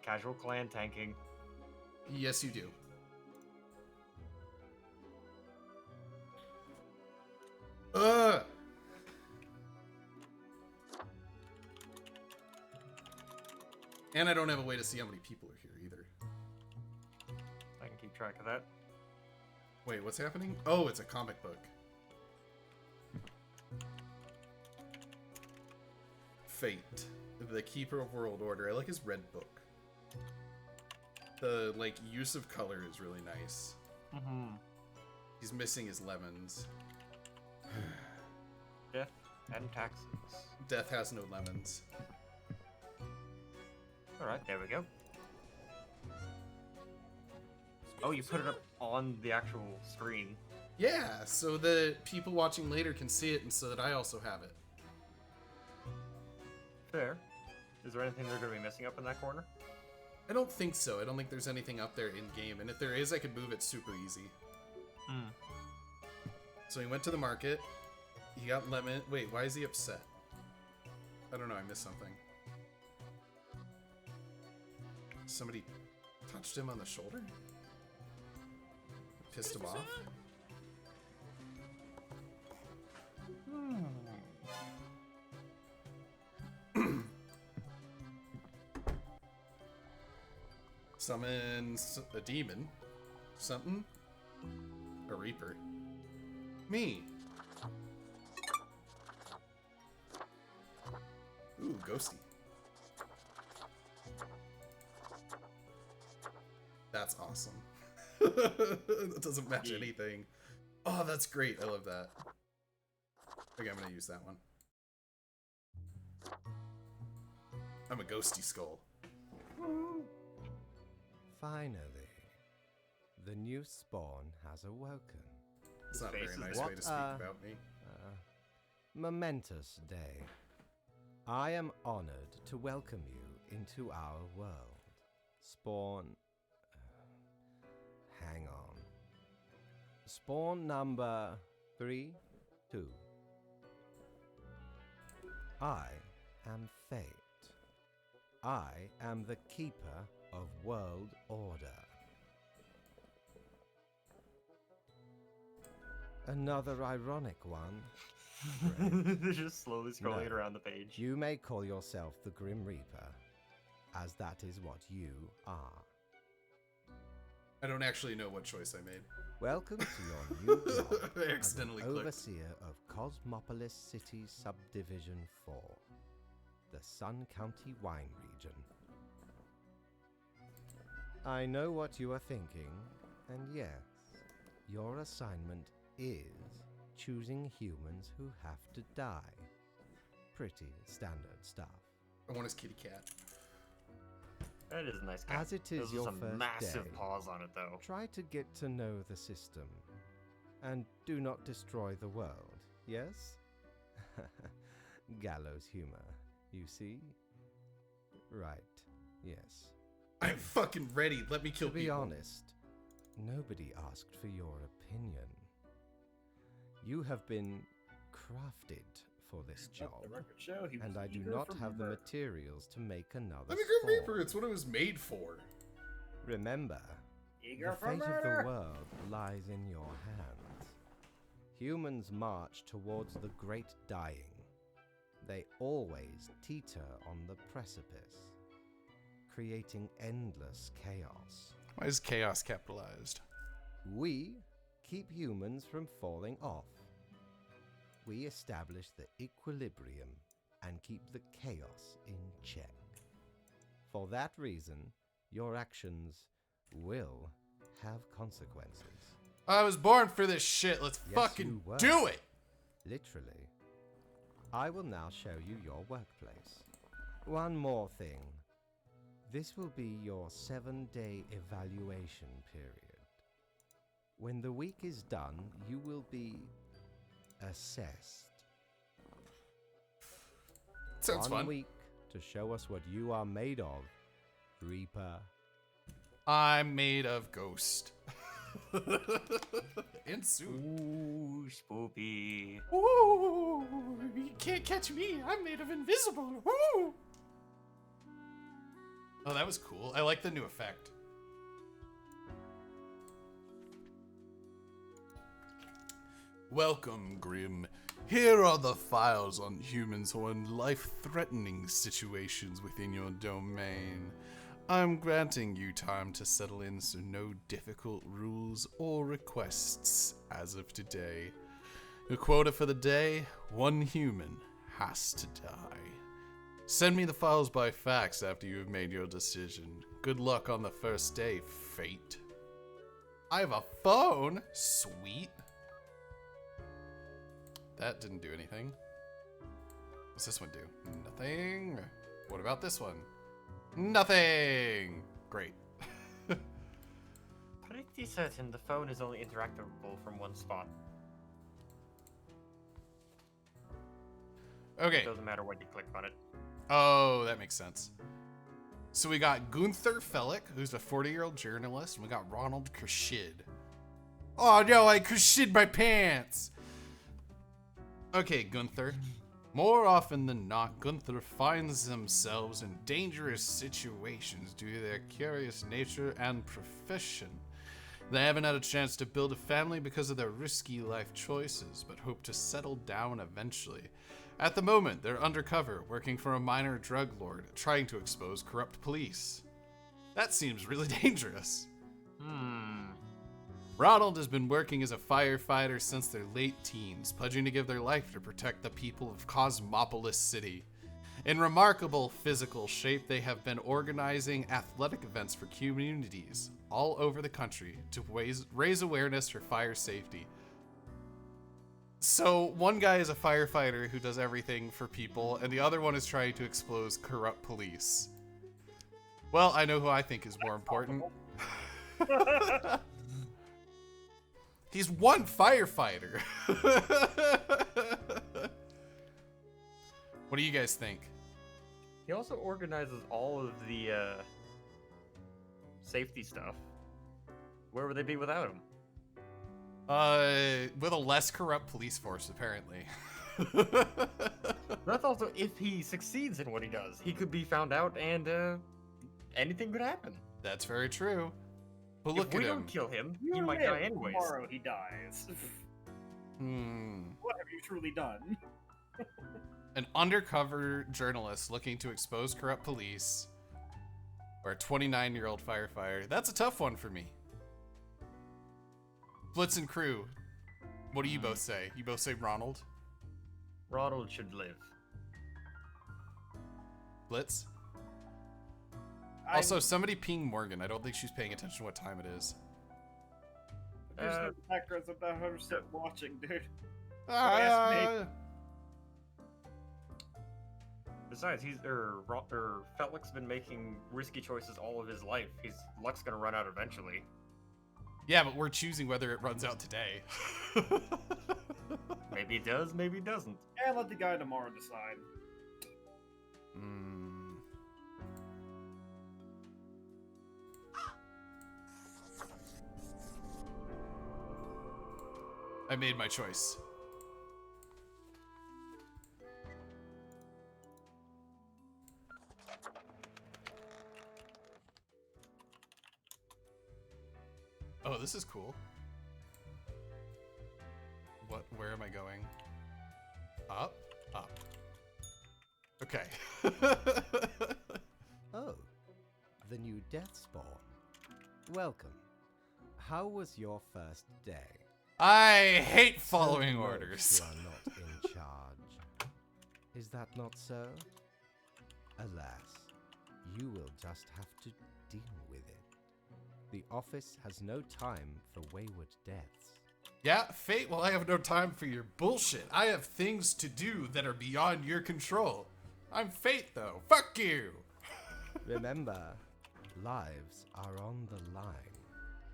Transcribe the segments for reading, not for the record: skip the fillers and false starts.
casual clan tanking. Yes, you do. And I don't have a way to see how many people are here either. I can keep track of that. Wait, what's happening? Oh, it's a comic book. Fate, the Keeper of World Order. I like his red book. The, like, use of color is really nice. Mm-hmm. He's missing his lemons. Death and taxes. Death has no lemons. Alright, there we go. Oh, you put it up on the actual screen. Yeah, so that people watching later can see it and so that I also have it. Fair. Is there anything they're going to be missing up in that corner? I don't think so. I don't think there's anything up there in-game, and if there is, I could move it super easy. Hmm. So he went to the market. He got lemon. Wait, why is he upset? I don't know, I missed something. Somebody touched him on the shoulder? Pissed him off? Summon a demon. Something? A reaper. Me. Ooh, ghosty. That's awesome. That doesn't match anything. Oh, that's great. I love that. Okay, I'm gonna use that one. I'm a ghosty skull. Finally, the new spawn has awoken. It's not a very face is nice what way to speak about me. Momentous day. I am honored to welcome you into our world. Spawn... hang on. Spawn number 3, 2. I am Fate. I am the keeper of world order. Another ironic one. They're just slowly scrolling No. around the page. You may call yourself the Grim Reaper, as that is what you are. I don't actually know what choice I made. Welcome to your new job I as an accidentally clicked. overseer of Cosmopolis City Subdivision 4, the Sun County Wine Region. I know what you are thinking, and yes, your assignment is choosing humans who have to die. Pretty standard stuff. I want his kitty cat. That is a nice cat. As it is There's your some first massive day, paws on it, though. try to get to know the system, and do not destroy the world, yes? Gallows humor, you see? Right, yes. I'm fucking ready. Let me kill To be people. honest, nobody asked for your opinion. You have been crafted for this job, and I do not have the materials to make another I'm a Grim spawn. Reaper. It's what it was made for. Remember, Eager the for fate of murder! the world lies in your hands. Humans march towards the great dying. They always teeter on the precipice, creating endless chaos. Why is chaos capitalized? We keep humans from falling off. We establish the equilibrium and keep the chaos in check. For that reason, your actions will have consequences. I was born for this shit. Let's Yes, fucking you were. do it. Literally. I will now show you your workplace. One more thing. This will be your 7-day evaluation period. When the week is done, you will be assessed. Sounds One fun. week to show us what you are made of, Reaper. I'm made of ghost. And suit. Ooh, spoopy. Ooh, you can't catch me. I'm made of invisible. Ooh. Oh, that was cool. I like the new effect. Welcome, Grim. Here are the files on humans who are in life-threatening situations within your domain. I'm granting you time to settle in, so no difficult rules or requests as of today. Your quota for the day, 1 human has to die. Send me the files by fax after you have made your decision. Good luck on the first day, Fate. I have a phone? Sweet. That didn't do anything. What's this one do? Nothing. What about this one? Nothing. Great. Pretty certain the phone is only interactable from one spot. Okay. It doesn't matter when you click on it. Oh, that makes sense. So we got Gunther Fellick, who's a 40-year-old journalist, and we got Ronald Krashid. Oh no, I Krashid my pants! Okay, Gunther. More often than not, Gunther finds themselves in dangerous situations due to their curious nature and profession. They haven't had a chance to build a family because of their risky life choices, but hope to settle down eventually. At the moment, they're undercover, working for a minor drug lord, trying to expose corrupt police. That seems really dangerous. Ronald has been working as a firefighter since their late teens, pledging to give their life to protect the people of Cosmopolis City. In remarkable physical shape, they have been organizing athletic events for communities all over the country to raise awareness for fire safety. So one guy is a firefighter who does everything for people, and the other one is trying to expose corrupt police. Well, I know who I think is more important. He's one firefighter. What do you guys think? He also organizes all of the safety stuff. Where would they be without him? With a less corrupt police force, apparently. That's also if he succeeds in what he does. He could be found out and anything could happen. That's very true. But look if at we him. don't kill him, You he might live, die anyways. Tomorrow he dies. What have you truly done? An undercover journalist looking to expose corrupt police, or a 29-year-old firefighter. That's a tough one for me. Blitz and Kroo, what do you both say? You both say Ronald? Ronald should live. Blitz? Also, somebody ping Morgan. I don't think she's paying attention to what time it is. There's no backgrounds about 100% watching, dude. Besides, Felix been making risky choices all of his life. His luck's gonna run out eventually. Yeah, but we're choosing whether it runs out today. Maybe it does, maybe it doesn't. And let the guy tomorrow decide. I made my choice. Oh, this is cool. Where am I going? Up? Up. Okay. Oh, the new death spawn. Welcome. How was your first day? I hate following Note orders. You are not in charge. Is that not so? Alas, you will just have to deal with it. The office has no time for wayward deaths. Yeah, Fate, well, I have no time for your bullshit. I have things to do that are beyond your control. I'm Fate, though. Fuck you! Remember, lives are on the line.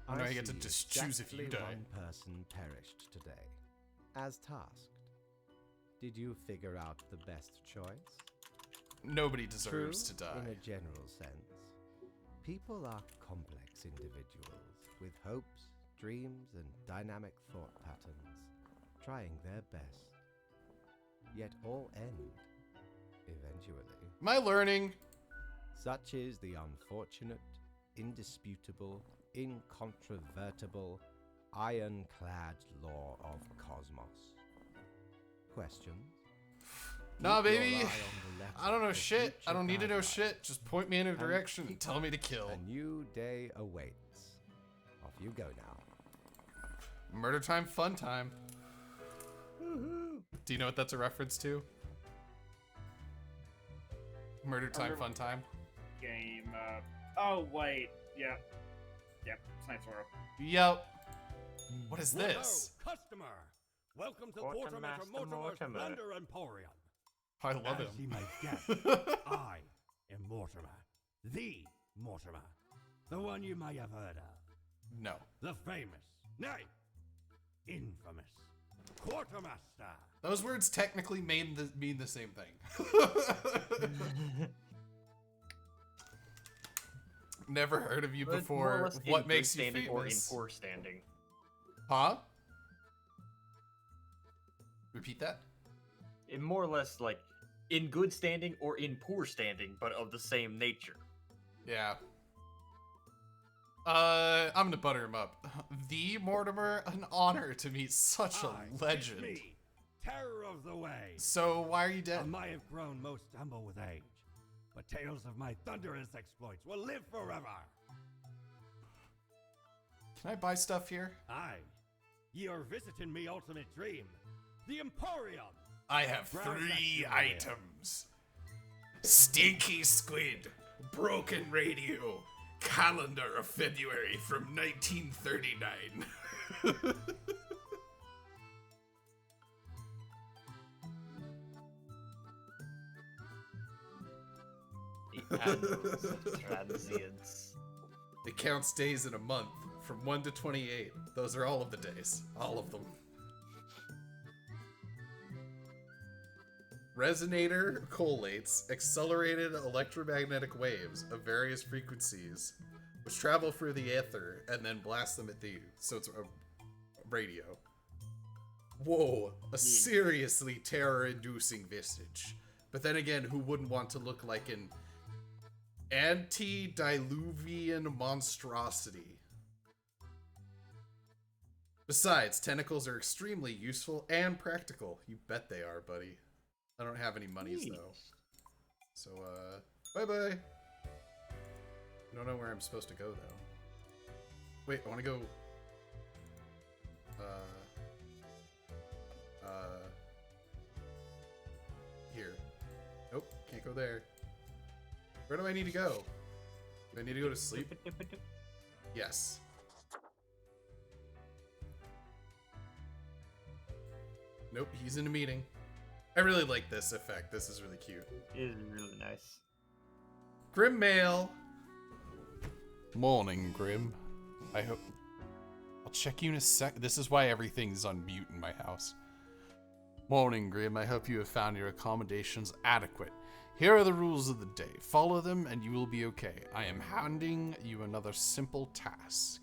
I know I get see to just choose if you exactly die. One person perished today, as tasked. Did you figure out the best choice? Nobody deserves True, to die. in a general sense. People are complex individuals with hopes, dreams, and dynamic thought patterns, trying their best. Yet all end eventually. Am I learning? Such is the unfortunate, indisputable, incontrovertible, ironclad law of Cosmos. Questions? Nah, Keep your baby. eye on the letter I don't know for shit. I future don't need to know guidelines. shit. Just point me in a And direction and keep tell me to kill. A new day awaits. Off you go now. Murder time, fun time. Do you know what that's a reference to? Murder time, fun time. Game. Oh wait. Yep. Saints Row. Yep. What is this? Hello, customer. Welcome to Quartermaster Mortimer's Mortimer. Plunder Emporium. I love As him. you may guess, I am Mortimer. The Mortimer. The one you may have heard of. No. The famous, nay, infamous Quartermaster. Those words technically mean the same thing. Never heard of you But more or before. less in What good makes you standing or in famous? poor standing? Huh? Repeat that? In more or less like in good standing or in poor standing, but of the same nature. Yeah. I'm gonna butter him up. The Mortimer, an honor to meet such a Aye, it's legend. me, terror of the way. So why are you I dead? may have grown most humble with age, but tales of my thunderous exploits will live forever. Can I buy stuff here? Aye, ye are visiting me ultimate dream, the Emporium. I have Browse 3 that jewel items. Stinky squid, broken radio, calendar of February from 1939. The annals of transience. It counts days in a month from 1 to 28. Those are all of the days. All of them. Resonator collates accelerated electromagnetic waves of various frequencies, which travel through the ether and then blast them at you. So it's a radio. Whoa, a seriously terror-inducing visage. But then again, who wouldn't want to look like an antediluvian monstrosity? Besides, tentacles are extremely useful and practical. You bet they are, buddy. I don't have any monies, though. So, bye-bye. I don't know where I'm supposed to go, though. Wait, I want to go... Here. Nope, can't go there. Where do I need to go? Do I need to go to sleep? Yes. Nope, he's in a meeting. I really like this effect. This is really cute. It is really nice. Grim Mail. Morning, Grim. I hope... I'll check you in a sec. This is why everything's on mute in my house. Morning, Grim. I hope you have found your accommodations adequate. Here are the rules of the day. Follow them and you will be okay. I am handing you another simple task.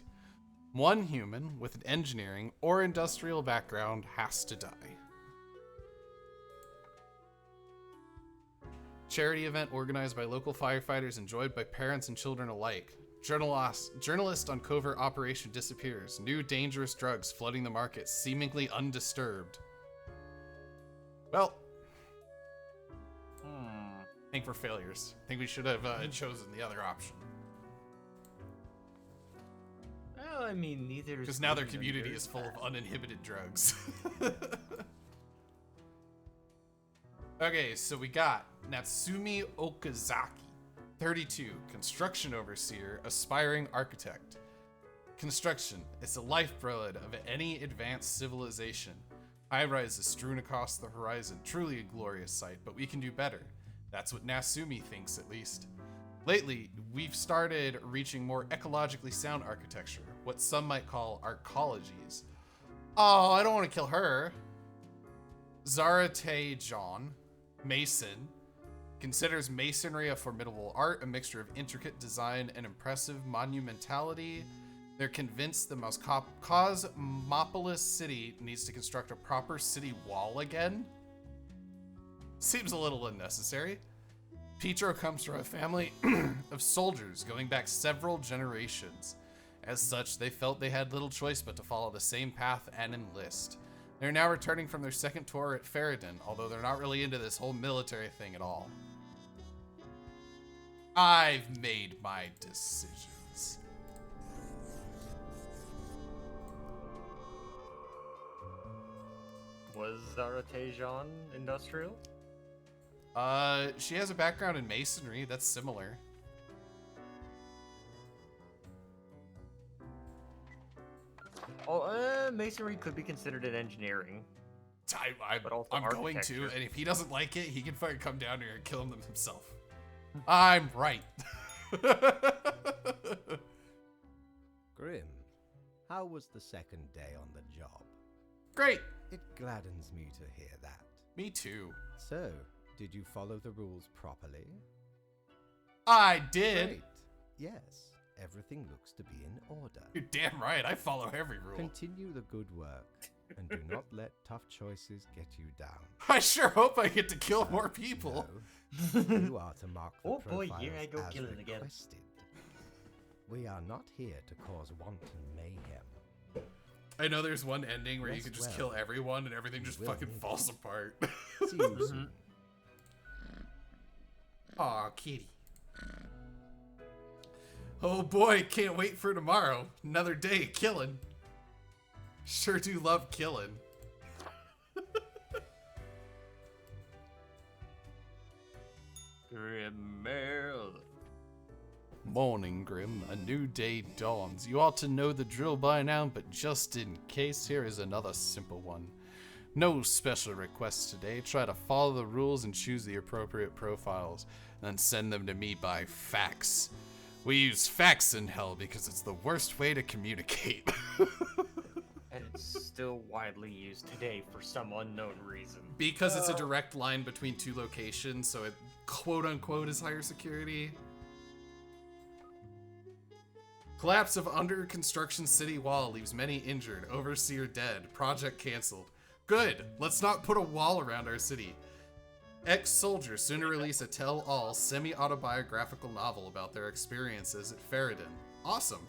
One human with an engineering or industrial background has to die. Charity event organized by local firefighters, enjoyed by parents and children alike. Journalist on covert operation disappears. New dangerous drugs flooding the market, seemingly undisturbed. Well, I think we're failures. I think we should have chosen the other option. Well, I mean, neither is Because now their good and community neither is full of bad. uninhibited drugs. Okay, so we got Natsumi Okazaki, 32, construction overseer, aspiring architect. Construction is the lifeblood of any advanced civilization. High rises strewn across the horizon, truly a glorious sight, but we can do better. That's what Natsumi thinks, at least. Lately, we've started reaching more ecologically sound architecture, what some might call arcologies. Oh, I don't want to kill her. Zarate John, Mason, considers masonry a formidable art, a mixture of intricate design and impressive monumentality. They're convinced the most cosmopolis city needs to construct a proper city wall again. Seems a little unnecessary. Pietro comes from a family of soldiers going back several generations. As such, they felt they had little choice but to follow the same path and enlist. They're now returning from their second tour at Ferrodin, although they're not really into this whole military thing at all. I've made my decisions. Was Zaratejan industrial? She has a background in masonry. That's similar. Oh, masonry could be considered an engineering. But also I'm going to, architecture. and if he doesn't like it, he can fucking come down here and kill him himself. I'm right. Grim, how was the second day on the job? Great. It gladdens me to hear that. Me too. So, did you follow the rules properly? I did. Great. Yes, everything looks to be in order. You're damn right. I follow every rule. Continue the good work, and do not let tough choices get you down. I sure hope I get to kill more people. No, you are to mark the Oh boy, profiles here I go as killing again. requested. We are not here to cause wanton mayhem. I know there's one ending where you Rest can just well. kill everyone and everything just will fucking need falls apart. See you soon. Aw, kitty. Oh boy, can't wait for tomorrow. Another day of killing. Sure do love killing. Grimmail. Morning, Grim. A new day dawns. You ought to know the drill by now, but just in case, here is another simple one. No special requests today. Try to follow the rules and choose the appropriate profiles, then send them to me by fax. We use fax in hell because it's the worst way to communicate. And it's still widely used today for some unknown reason. Because it's a direct line between two locations, so it quote unquote is higher security. Collapse of under construction city wall leaves many injured, overseer dead, project cancelled. Good, let's not put a wall around our city. Ex-soldiers soon to release a tell-all semi-autobiographical novel about their experiences at Ferrodin. Awesome.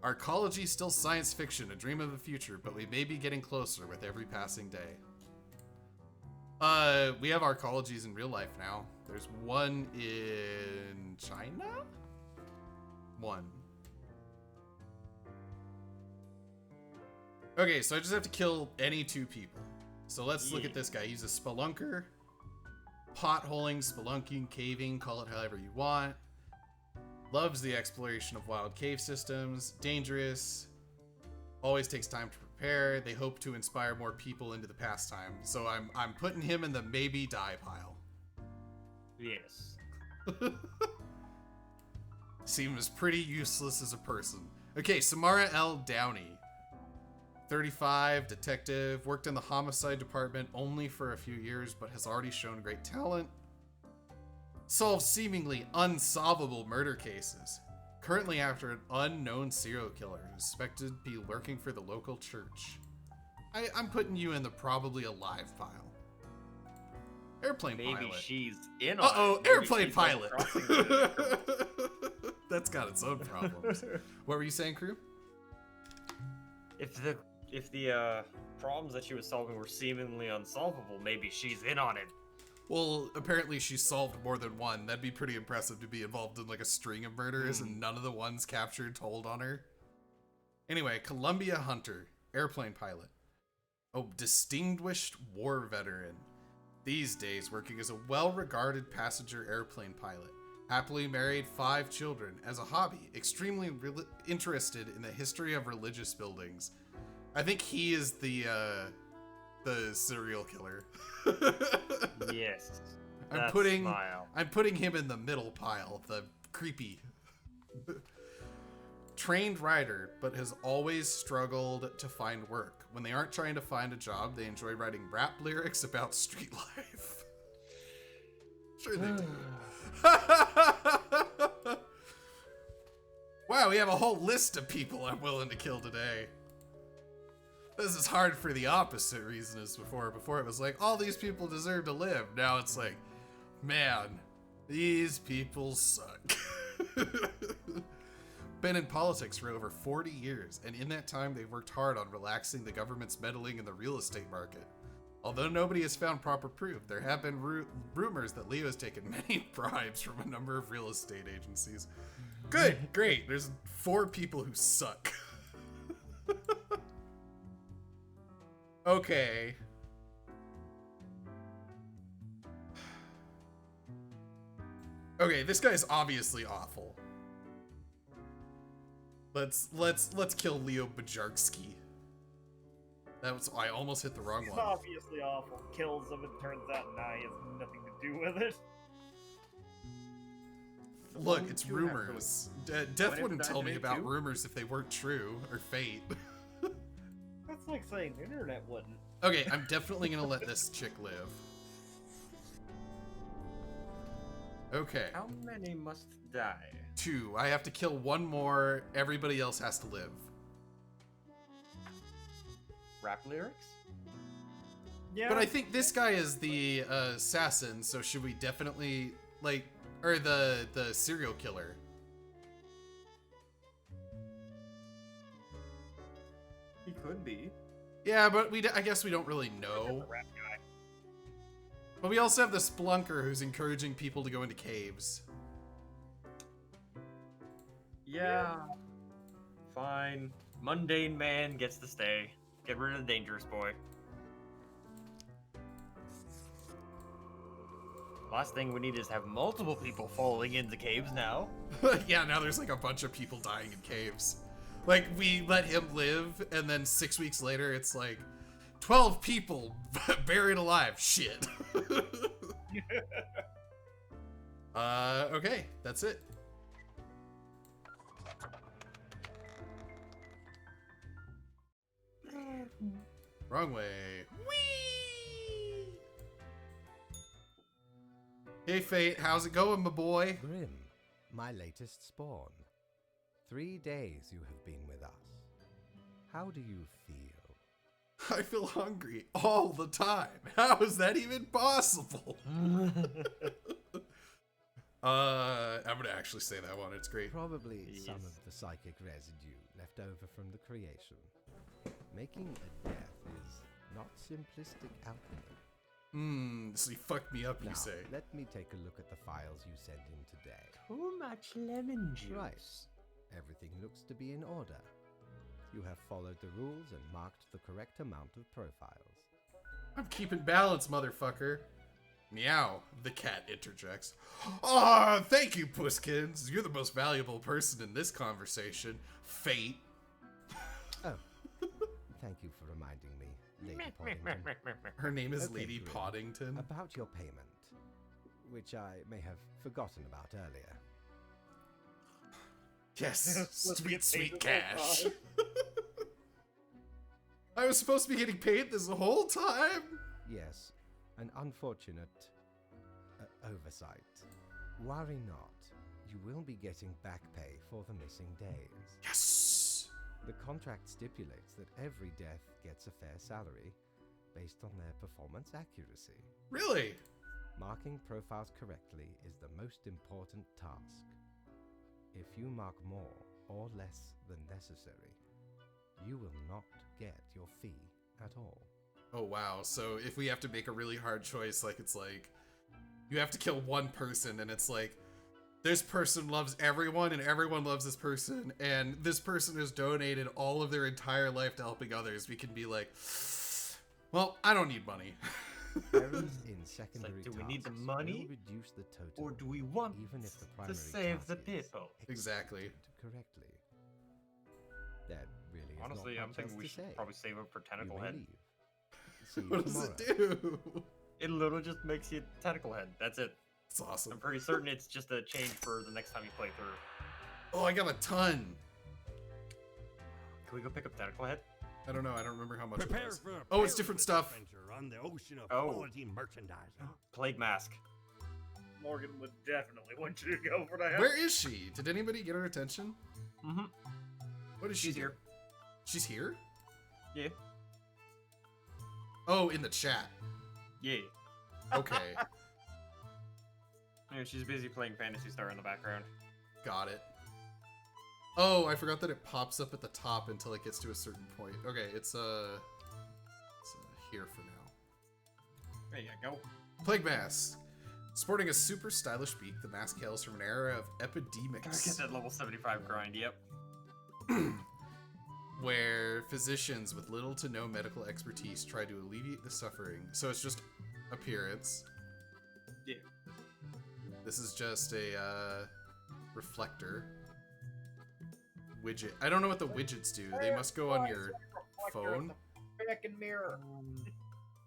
Arcology still science fiction, a dream of the future, but we may be getting closer with every passing day. We have arcologies in real life now. There's one in China? One. Okay, so I just have to kill any two people. So let's look at this guy. He's a spelunker. Potholing, spelunking, caving, call it however you want. Loves the exploration of wild cave systems. Dangerous. Always takes time to prepare. They hope to inspire more people into the pastime. So I'm putting him in the maybe die pile. Yes. Seems pretty useless as a person. Okay, Samara L. Downey. 35, detective, worked in the homicide department only for a few years, but has already shown great talent. Solves seemingly unsolvable murder cases. Currently after an unknown serial killer who's suspected to be lurking for the local church. I'm putting you in the probably alive pile. Airplane Maybe pilot. she's in on Uh-oh, it. Maybe airplane she's, like, pilot. crossing the- That's got its own problems. What were you saying, Kroo? If the problems that she was solving were seemingly unsolvable, maybe she's in on it. Well, apparently she solved more than one. That'd be pretty impressive to be involved in like a string of murders and none of the ones captured told on her. Anyway, Columbia Hunter, airplane pilot. A distinguished war veteran. These days working as a well-regarded passenger airplane pilot. Happily married, 5 children. As a hobby, extremely interested in the history of religious buildings. I think he is the serial killer. Yes. I'm That putting smile. I'm putting him in the middle pile, the creepy. Trained writer, but has always struggled to find work. When they aren't trying to find a job, they enjoy writing rap lyrics about street life. Sure they do. Wow, we have a whole list of people I'm willing to kill today. This is hard for the opposite reason as before. Before it was like, all these people deserve to live. Now it's like, man, These people suck. Been in politics for over 40 years, and in that time they've worked hard on relaxing the government's meddling in the real estate market. Although nobody has found proper proof, there have been rumors that Leo has taken many bribes from a number of real estate agencies. Good, great. There's 4 people who suck. Okay. Okay, this guy's obviously awful. Let's kill Leo Bajarski. That was, I almost hit the wrong It's one. obviously awful. Kills him and turns out Nye has nothing to do with it. Look, it's rumors. Death What wouldn't if tell me that about too? rumors if they weren't true, or fate. That's like saying the internet wouldn't. Okay, I'm definitely gonna let this chick live. Okay, How many must die? 2. I have to kill 1 more. Everybody else has to live. Rap lyrics? Yeah. But I think this guy is the assassin, so should we definitely, like, or the serial killer? He could be. Yeah, but I guess we don't really know. The rap guy. But we also have the Splunker who's encouraging people to go into caves. Yeah. Fine. Mundane man gets to stay. Get rid of the dangerous boy. Last thing we need is have multiple people falling into caves now. Yeah, now there's like a bunch of people dying in caves. Like, we let him live, and then 6 weeks later, it's like 12 people buried alive. Shit. Okay, that's it. Wrong way. Whee! Hey, Fate, how's it going, my boy? Grim, my latest spawn. 3 days you have been with us. How do you feel? I feel hungry all the time. How is that even possible? I'm gonna actually say that one. It's great. Probably Yes. some of the psychic residue left over from the creation. Making a death is not simplistic alchemy. So you fucked me up, you Now, say. let me take a look at the files you sent in today. Too much lemon juice. Right. Everything looks to be in order. You have followed the rules and marked the correct amount of profiles. I'm keeping balance, motherfucker. Meow, the cat interjects. Ah, thank you, Puskins. You're the most valuable person in this conversation. Fate. Oh, thank you for reminding me, Lady Poddington. Her name is Okay, Lady Grim. Poddington. About your payment, which I may have forgotten about earlier. Yes, Let's sweet, get sweet paid the whole cash. time. I was supposed to be getting paid this whole time. Yes, an unfortunate oversight. Worry not, you will be getting back pay for the missing days. Yes. The contract stipulates that every death gets a fair salary based on their performance accuracy. Really? Marking profiles correctly is the most important task. If you mark more or less than necessary, you will not get your fee at all. Oh wow, so if we have to make a really hard choice, like it's like you have to kill one person and it's like this person loves everyone and everyone loves this person and this person has donated all of their entire life to helping others, we can be like, well, I don't need money. Errors in secondary do we need the tasks money, will reduce the total, Or do we want even if the to primary save the task is people? Exactly. executed correctly. That really is Honestly, not I'm much thinking else we to should say. probably save up for You Tentacle may Head. leave. See you What does tomorrow. it do? It literally just makes you Tentacle Head. That's it. It's awesome. I'm pretty certain it's just a change for the next time you play through. Oh, I got a ton. Can we go pick up Tentacle Head? I don't know, I don't remember how much it Prepare was. for a Oh, it's different perilous stuff. adventure on the ocean of Oh. quality merchandise. Plague Mask. Morgan would definitely want you to go for that. Where is she? Did anybody get her attention? Mm-hmm. What is she? She's do? here. She's here? Yeah. Oh, in the chat. Yeah. Okay. Yeah, she's busy playing Phantasy Star in the background. Got it. Oh, I forgot that it pops up at the top until it gets to a certain point. Okay, it's here for now. There you go. Plague Mask. Sporting a super stylish beak, the mask hails from an era of Gotta epidemics. get that level 75 grind, yep. Where physicians with little to no medical expertise try to alleviate the suffering. So it's just appearance. Yeah. This is just a reflector widget. I don't know what the widgets do. They must go on your phone. Fucking mirror.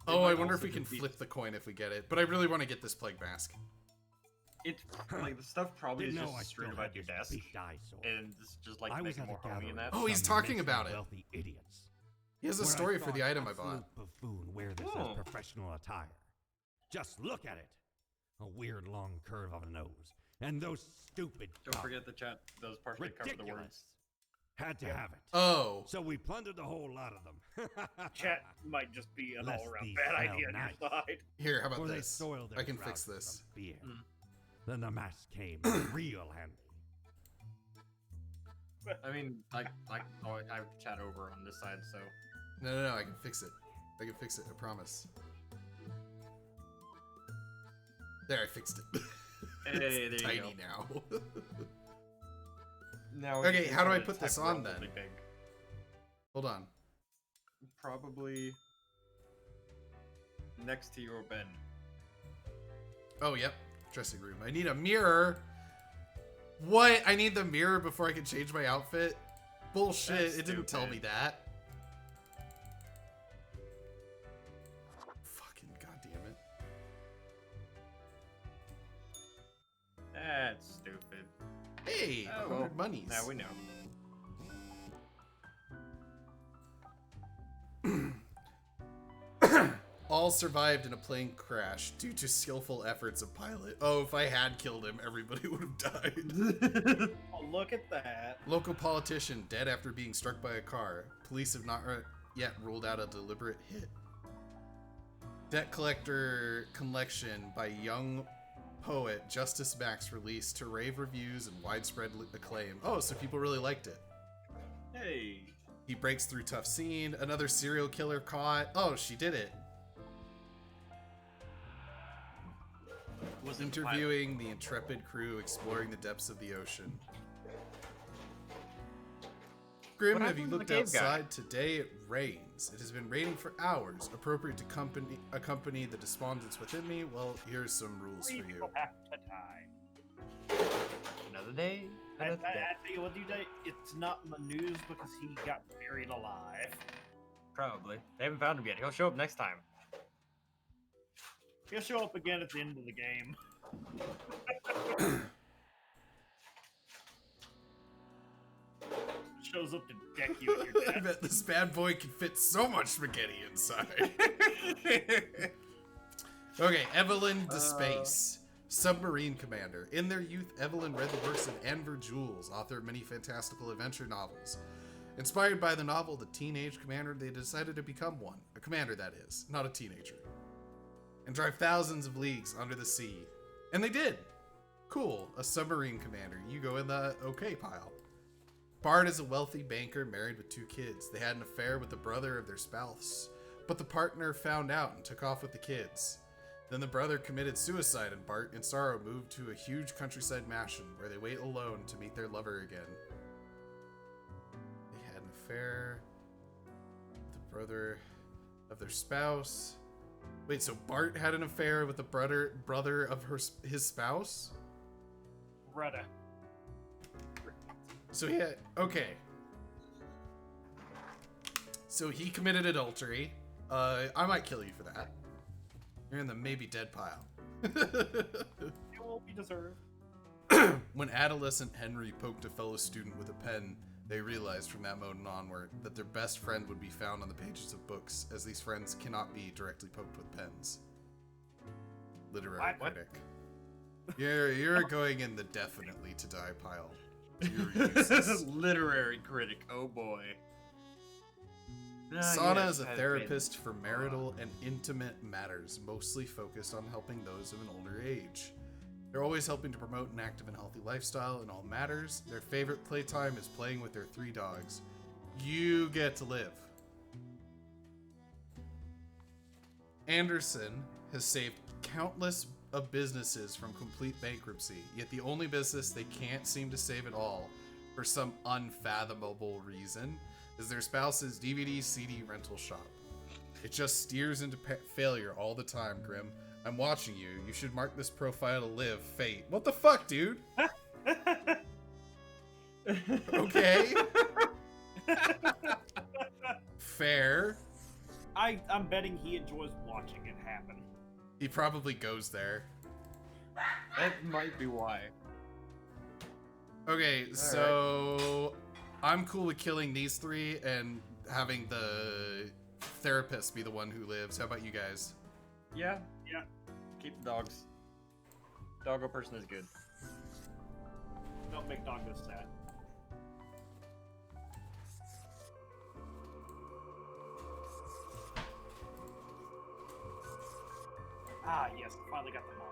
Oh, I might wonder if also we can just be- flip the coin if we get it. But I really want to get this plague mask. It's like the stuff probably is Didn't know just I straight still about had your this desk, beaked eyesore. and it's just like I was making at more a homey gathering in that. Oh, of he's some talking immensely about it. Wealthy idiots. He has a Where I story for the thought item I absolute bought. buffoon wear this Oh. as professional attire. Just look at it. A weird long curve of a nose. And those stupid Don't cuffs. forget the chat. Those partially cover the Ridiculous. words. Had to have it. Oh, So we plundered the whole lot of them. Chat might just be an Lest all-around these bad smell idea on nice. your side. here, how For about they this? soiled their I can fix trousers this. from beer. Mm. Then the mask came real handy. I mean, I have chat over on this side, so No, I can fix it. I can fix it, I promise. There, I fixed it. Hey, there It's you tiny go. now. now. Okay, you can how do try I to put this type on, relatively then? Big. Hold on. Probably next to your bed. Oh, yep. Dressing room. I need a mirror. What? I need the mirror before I can change my outfit? Bullshit. That's It didn't tell stupid. me that. Fucking goddamn it. That's stupid. Hey, Oh, 100 well, monies. Now we know. All survived in a plane crash due to skillful efforts of pilot. Oh, if I had killed him, everybody would have died. Oh, look at that. Local politician dead after being struck by a car. Police have not yet ruled out a deliberate hit. Debt collector collection by young poet Justice Max released to rave reviews and widespread acclaim. Oh, so people really liked it. Hey. He breaks through tough scene. Another serial killer caught. Oh, she did it. Was Interviewing the intrepid crew exploring the depths of the ocean. Grim, What have you happened to the looked cave guy? outside? Today it rains. It has been raining for hours. Appropriate to accompany the despondence within me? Well, here's some rules for Three you. people have to die. Another day. I Another day. tell you what, dude, it's not in the news because he got buried alive. Probably. They haven't found him yet. He'll show up next time. He'll show up again at the end of the game. Shows up to deck you at your I desk. bet this bad boy can fit so much spaghetti inside. Okay, Evelyn DeSpace, submarine commander. In their youth, Evelyn read the works of Anver Jules, author of many fantastical adventure novels. Inspired by the novel The Teenage Commander, they decided to become one. A commander, that is, not a teenager. And drive thousands of leagues under the sea. And they did. Cool, a submarine commander. You go in the okay pile. Bart is a wealthy banker married with 2 kids. They had an affair with the brother of their spouse, but the partner found out and took off with the kids. Then the brother committed suicide, and Bart, in sorrow, moved to a huge countryside mansion where they wait alone to meet their lover again. They had an affair with the brother of their spouse. Wait, so Bart had an affair with the brother of his spouse? Rudda. So he had, okay. So he committed adultery. I might kill you for that. You're in the maybe dead pile. It won't be deserved. When adolescent Henry poked a fellow student with a pen, they realized from that moment onward that their best friend would be found on the pages of books, as these friends cannot be directly poked with pens. Literary What? critic. You're going in the definitely to die pile. You're useless. Literary critic. Oh boy. Sana is a therapist for marital and intimate matters, mostly focused on helping those of an older age. They're always helping to promote an active and healthy lifestyle in all matters. Their favorite playtime is playing with their 3 dogs. You get to live. Anderson has saved countless of businesses from complete bankruptcy, yet the only business they can't seem to save at all, for some unfathomable reason, is their spouse's DVD CD rental shop. It just steers into failure all the time, Grim. I'm watching you. You should mark this profile to live. Fate. What the fuck, dude? Okay. Fair. I'm betting he enjoys watching it happen. He probably goes there. That might be why. Okay, so I'm cool with killing these 3 and having the therapist be the one who lives. How about you guys? Yeah. Keep the dogs. Doggo person is good. Don't make Doggo sad. Ah, yes, finally got them all.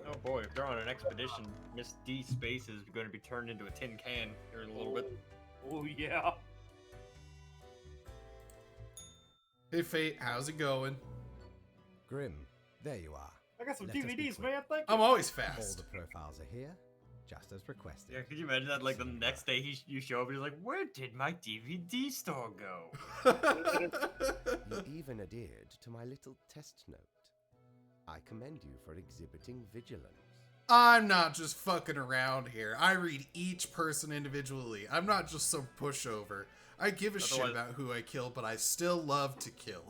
Oh boy, if they're on an expedition, Miss D Space is going to be turned into a tin can here in a little bit. Oh, yeah. Hey, Fate, how's it going? Grim, there you are. I got some Let us be DVDs, quick. man. Thank you. I'm always All fast. the profiles are here, just as requested. Yeah, could you imagine that? Like the next day, you show up and he's like, "Where did my DVD store go?" You even adhered to my little test note. I commend you for exhibiting vigilance. I'm not just fucking around here. I read each person individually. I'm not just some pushover. I give a shit Otherwise- about who I kill, but I still love to kill.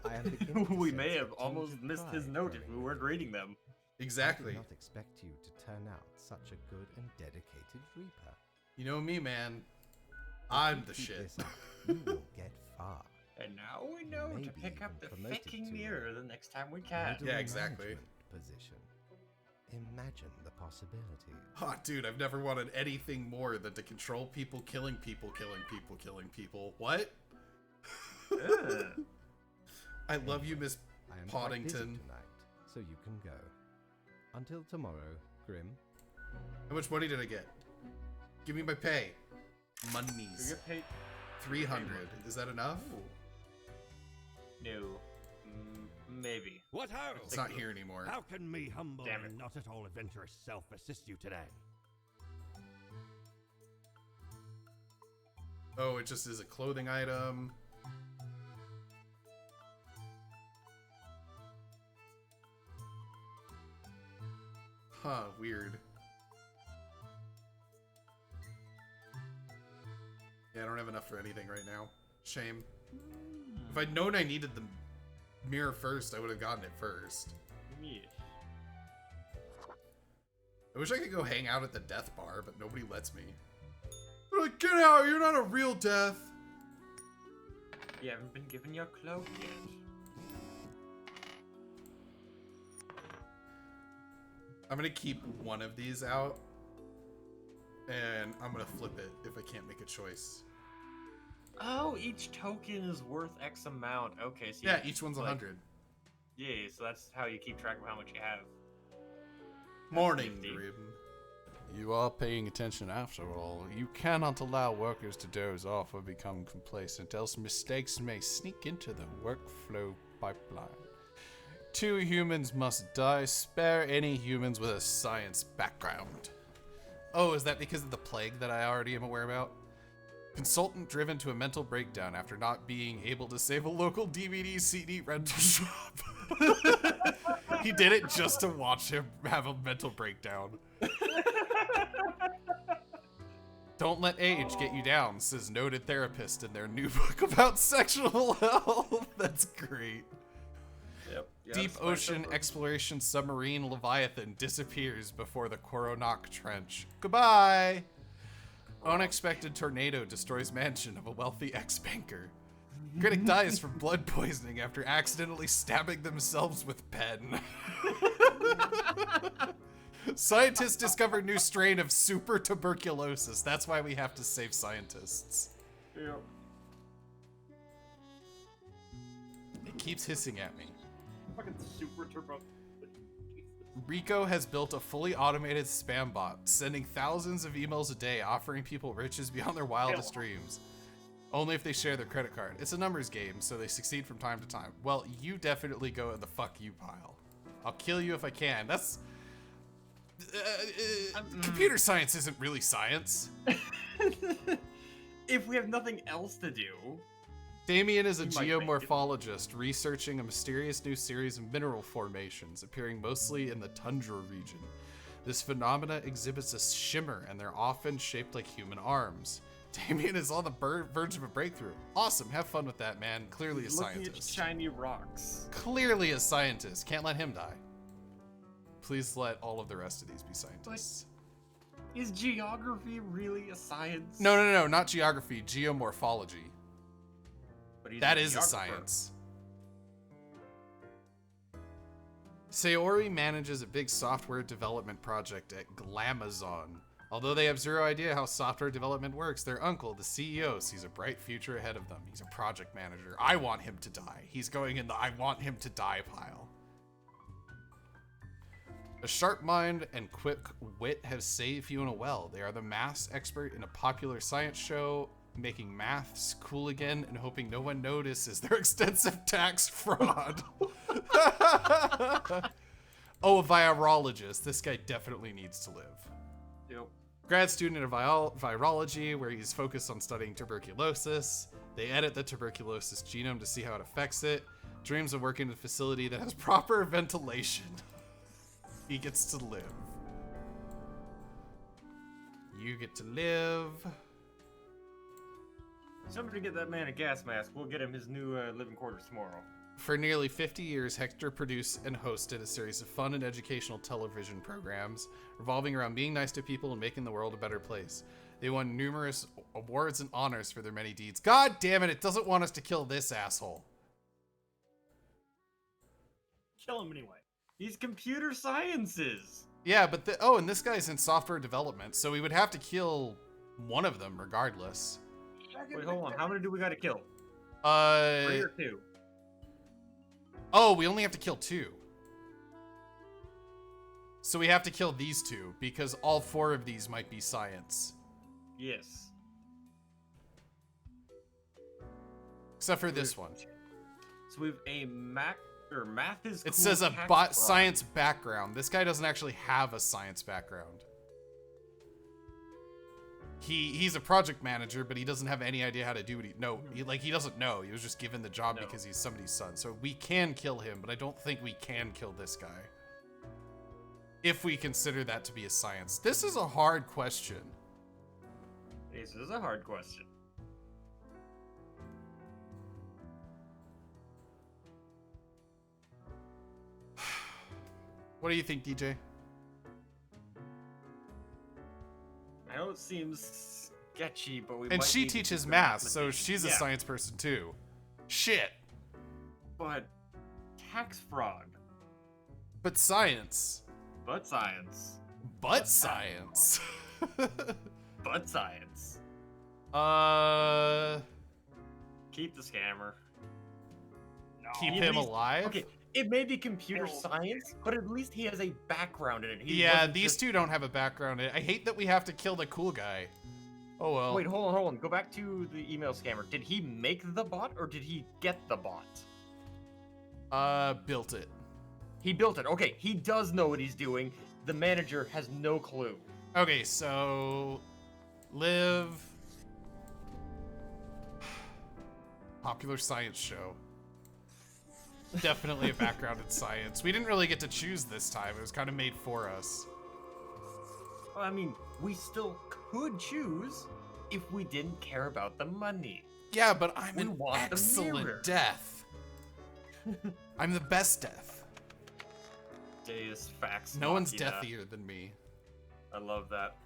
I am beginning to We sense may a have tinge almost of missed his pride note if we growing weren't reading them. I Exactly. did not expect you to turn out such a good and dedicated reaper. You know me, man. I'm If the you keep shit. this up, you will get far. And now we know to Maybe pick up the even promoted fucking to mirror the next time we can. Middle Yeah, exactly. management Position. Imagine the possibilities. Oh, dude, I've never wanted anything more than to control people, killing people, killing people, killing people. What? Ugh. I love you, Miss I am quite busy Poddington. tonight, so you can go. Until tomorrow, Grim. How much money did I get? Give me my pay. You Monies. get paid? 300. Is that enough? No. Maybe. What ho! It's not here anymore. How can me humble Damn it. and not at all adventurous self assist you today? Oh, it just is a clothing item. Huh, weird. Yeah, I don't have enough for anything right now. Shame. If I'd known I needed the mirror first, I would have gotten it first. Yes. I wish I could go hang out at the death bar, but nobody lets me. They're like, get out, you're not a real death. You haven't been given your cloak yet. I'm gonna keep one of these out, and I'm gonna flip it if I can't make a choice. Oh, each token is worth X amount. Okay, so Yeah, each one's like, 100. Yeah, so that's how you keep track of how much you have. Morning, nifty. Grim. You are paying attention after all. You cannot allow workers to doze off or become complacent, else mistakes may sneak into the workflow pipeline. 2 humans must die. Spare any humans with a science background. Oh, is that because of the plague that I already am aware about? Consultant driven to a mental breakdown after not being able to save a local DVD CD rental shop. He did it just to watch him have a mental breakdown. Don't let age get you down, says noted therapist in their new book about sexual health. That's great. Yep. Deep ocean exploration submarine Leviathan disappears before the Coronach Trench. Goodbye! Unexpected tornado destroys mansion of a wealthy ex-banker. Critic dies from blood poisoning after accidentally stabbing themselves with pen. Scientists discover new strain of super tuberculosis. That's why we have to save scientists. Yep. It keeps hissing at me. Fucking super turbo. Rico has built a fully automated spam bot, sending thousands of emails a day offering people riches beyond their wildest dreams. Only if they share their credit card. It's a numbers game, so they succeed from time to time. Well, you definitely go in the fuck you pile. I'll kill you if I can. That's... computer science isn't really science. If we have nothing else to do... Damien is a You might make it. geomorphologist researching a mysterious new series of mineral formations appearing mostly in the tundra region. This phenomena exhibits a shimmer and they're often shaped like human arms. Damien is on the verge of a breakthrough. Awesome, have fun with that, man. Clearly a He's looking at scientist. shiny rocks. Clearly a scientist. Can't let him die. Please let all of the rest of these be scientists. Is geography really a science? No, not geography, geomorphology. But he's That is a geographer. science. Sayori manages a big software development project at Glamazon. Although they have zero idea how software development works, their uncle, the CEO, sees a bright future ahead of them. He's a project manager. I want him to die. He's going in the I want him to die pile. A sharp mind and quick wit have saved Fiona well. They are the maths expert in a popular science show, making maths cool again and hoping no one notices their extensive tax fraud. Oh, a virologist. This guy definitely needs to live. Yep. Grad student in virology, where he's focused on studying tuberculosis. They edit the tuberculosis genome to see how it affects it. Dreams of working in a facility that has proper ventilation. He gets to live. You get to live. Somebody get that man a gas mask. We'll get him his new living quarters tomorrow. For nearly 50 years, Hector produced and hosted a series of fun and educational television programs revolving around being nice to people and making the world a better place. They won numerous awards and honors for their many deeds. God damn it, it doesn't want us to kill this asshole. Kill him anyway. He's computer sciences. Yeah, but and this guy's in software development, so we would have to kill one of them regardless. Wait, hold on. How many do we got to kill? 3 or 2? Oh, we only have to kill 2. So we have to kill these 2, because all 4 of these might be science. Yes. Except for this one. So we have a math is cool. It says a tax fraud. science background. This guy doesn't actually have a science background. He's a project manager, but he doesn't have any idea how to do it. He doesn't know. He was just given the job No. because he's somebody's son. So we can kill him, but I don't think we can kill this guy. If we consider that to be a science. This is a hard question. This is a hard question. What do you think, DJ? I know it seems sketchy, but we And might she need to do teaches some math, so mathematicians. she's a Yeah, science person too. Shit. But tax fraud. But science. But science. But science. But science. Keep the scammer. No. Keep At him least- alive? Okay, it may be computer Kill. science, but at least he has a background in it. He Yeah, wasn't these just- 2 don't have a background. I hate that we have to kill the cool guy. Oh well. Wait, hold on. Go back to the email scammer. Did he make the bot or did he get the bot? Built it. He built it. Okay, he does know what he's doing. The manager has no clue. Okay, so live popular science show. Definitely a background in science. We didn't really get to choose this time. It was kind of made for us. Well, I mean, we still could choose if we didn't care about the money. Yeah, but I'm We an want the mirror. excellent death. I'm the best death. Deus facts. No one's machina. deathier than me. I love that.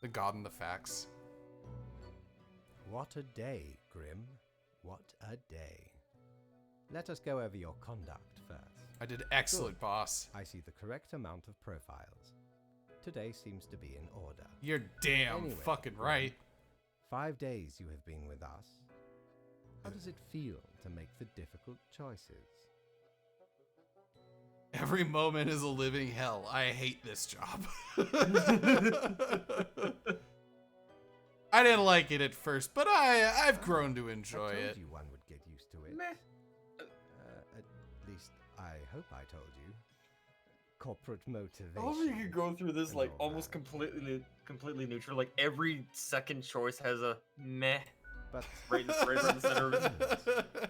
The god and the facts. What a day, Grim. What a day. Let us go over your conduct first. I did excellent, boss. I see the correct amount of profiles. Today seems to be in order. You're damn Anyway, fucking right. 5 days you have been with us. How does it feel to make the difficult choices? Every moment is a living hell. I hate this job. I didn't like it at first, but I've grown to enjoy I told it. you one would get used to it. Meh. At least, I hope I told you. Corporate motivation. I hope you could go through this and like all almost that. completely neutral. Like every second choice has a meh But right in the center of it.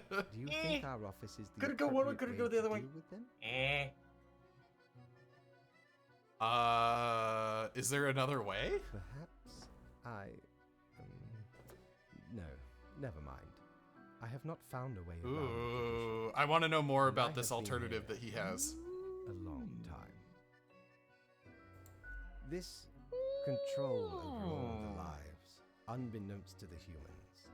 do you think our office is the Could it go one way, appropriate could it go the to other way? deal with them? Eh. Is there another way? Perhaps no, never mind. I have not found a way around the Ooh, I want to know more And I about this have been alternative here. that he has. a long time. This control over all the lives, unbeknownst to the humans.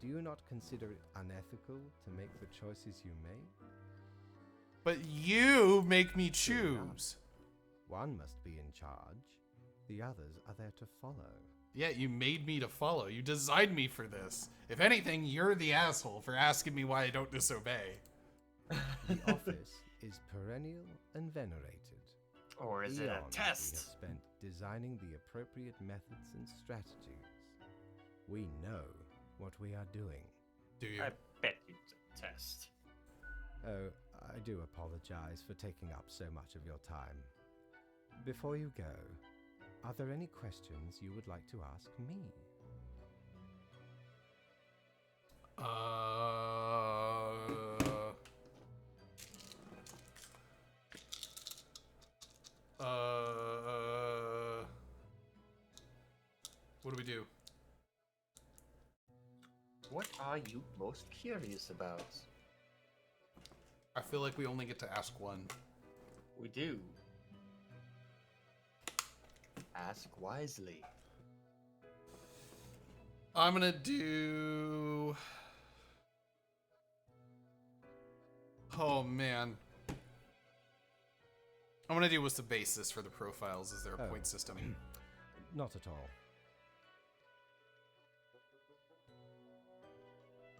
Do you not consider it unethical to make the choices you make? But you make me Fair enough. choose. One must be in charge. The others are there to follow. Yeah, you made me to follow. You designed me for this. If anything, you're the asshole for asking me why I don't disobey. The office is perennial and venerated. Or is it Eons a We test? have spent designing the appropriate methods and strategies. We know what we are doing. Do you? I bet it's a test. Oh, I do apologize for taking up so much of your time. Before you go, are there any questions you would like to ask me? What do we do? What are you most curious about? I feel like we only get to ask one. We do. Ask wisely. I'm gonna do... Oh, man. I'm gonna do what's the basis for the profiles. Is there a Oh. point system? Not at all.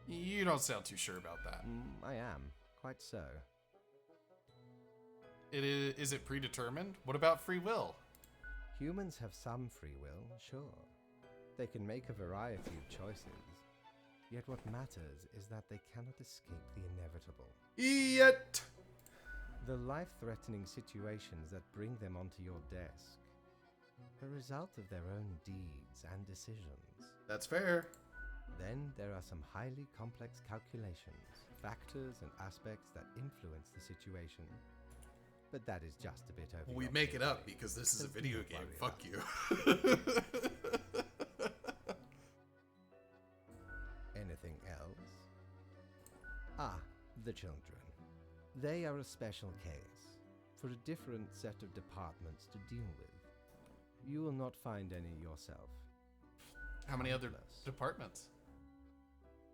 You don't sound too sure about that. I am, quite so. Is it predetermined? What about free will? Humans have some free will, sure. They can make a variety of choices. Yet what matters is that they cannot escape the inevitable. Yet. The life-threatening situations that bring them onto your desk. A result of their own deeds and decisions. That's fair. Then there are some highly complex calculations, factors and aspects that influence the situation. But that is just a bit over. We your make pay it up grade, because this is so a video don't game. worry Fuck about you. Anything else? Ah, the children. They are a special case, for a different set of departments to deal with. You will not find any yourself. How many other Countless. departments?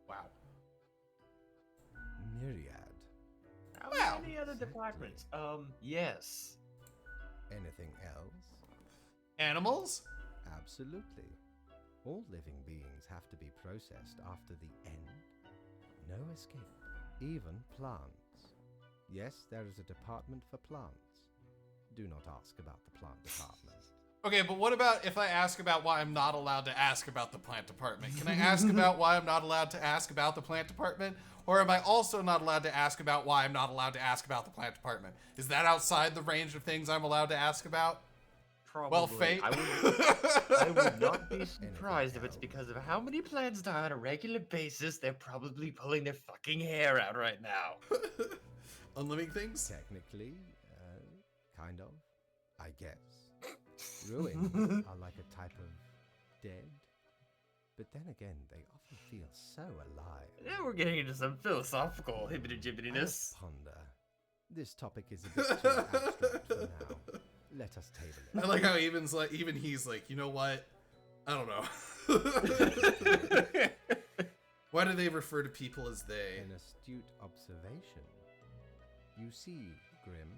Wow. Myriad. How Well, many other departments? Yes. Anything else? Animals? Absolutely. All living beings have to be processed after the end. No escape. Even plants. Yes, there is a department for plants. Do not ask about the plant department. Okay, but what about if I ask about why I'm not allowed to ask about the plant department? Can I ask about why I'm not allowed to ask about the plant department? Or am I also not allowed to ask about why I'm not allowed to ask about the plant department? Is that outside the range of things I'm allowed to ask about? Probably. Well, fate. I would not be Anything surprised if it's else? because of how many plants die on a regular basis. They're probably pulling their fucking hair out right now. Unliving things? Technically, kind of, I guess. Ruins are like a type of dead. But then again, they often feel so alive. Now we're getting into some philosophical I hibbity-jibbitiness. must ponder. This topic is a bit too abstract for now. Let us table I it. like how even he's like, you know what? I don't know. Why do they refer to people as they? An astute observation. You see, Grim,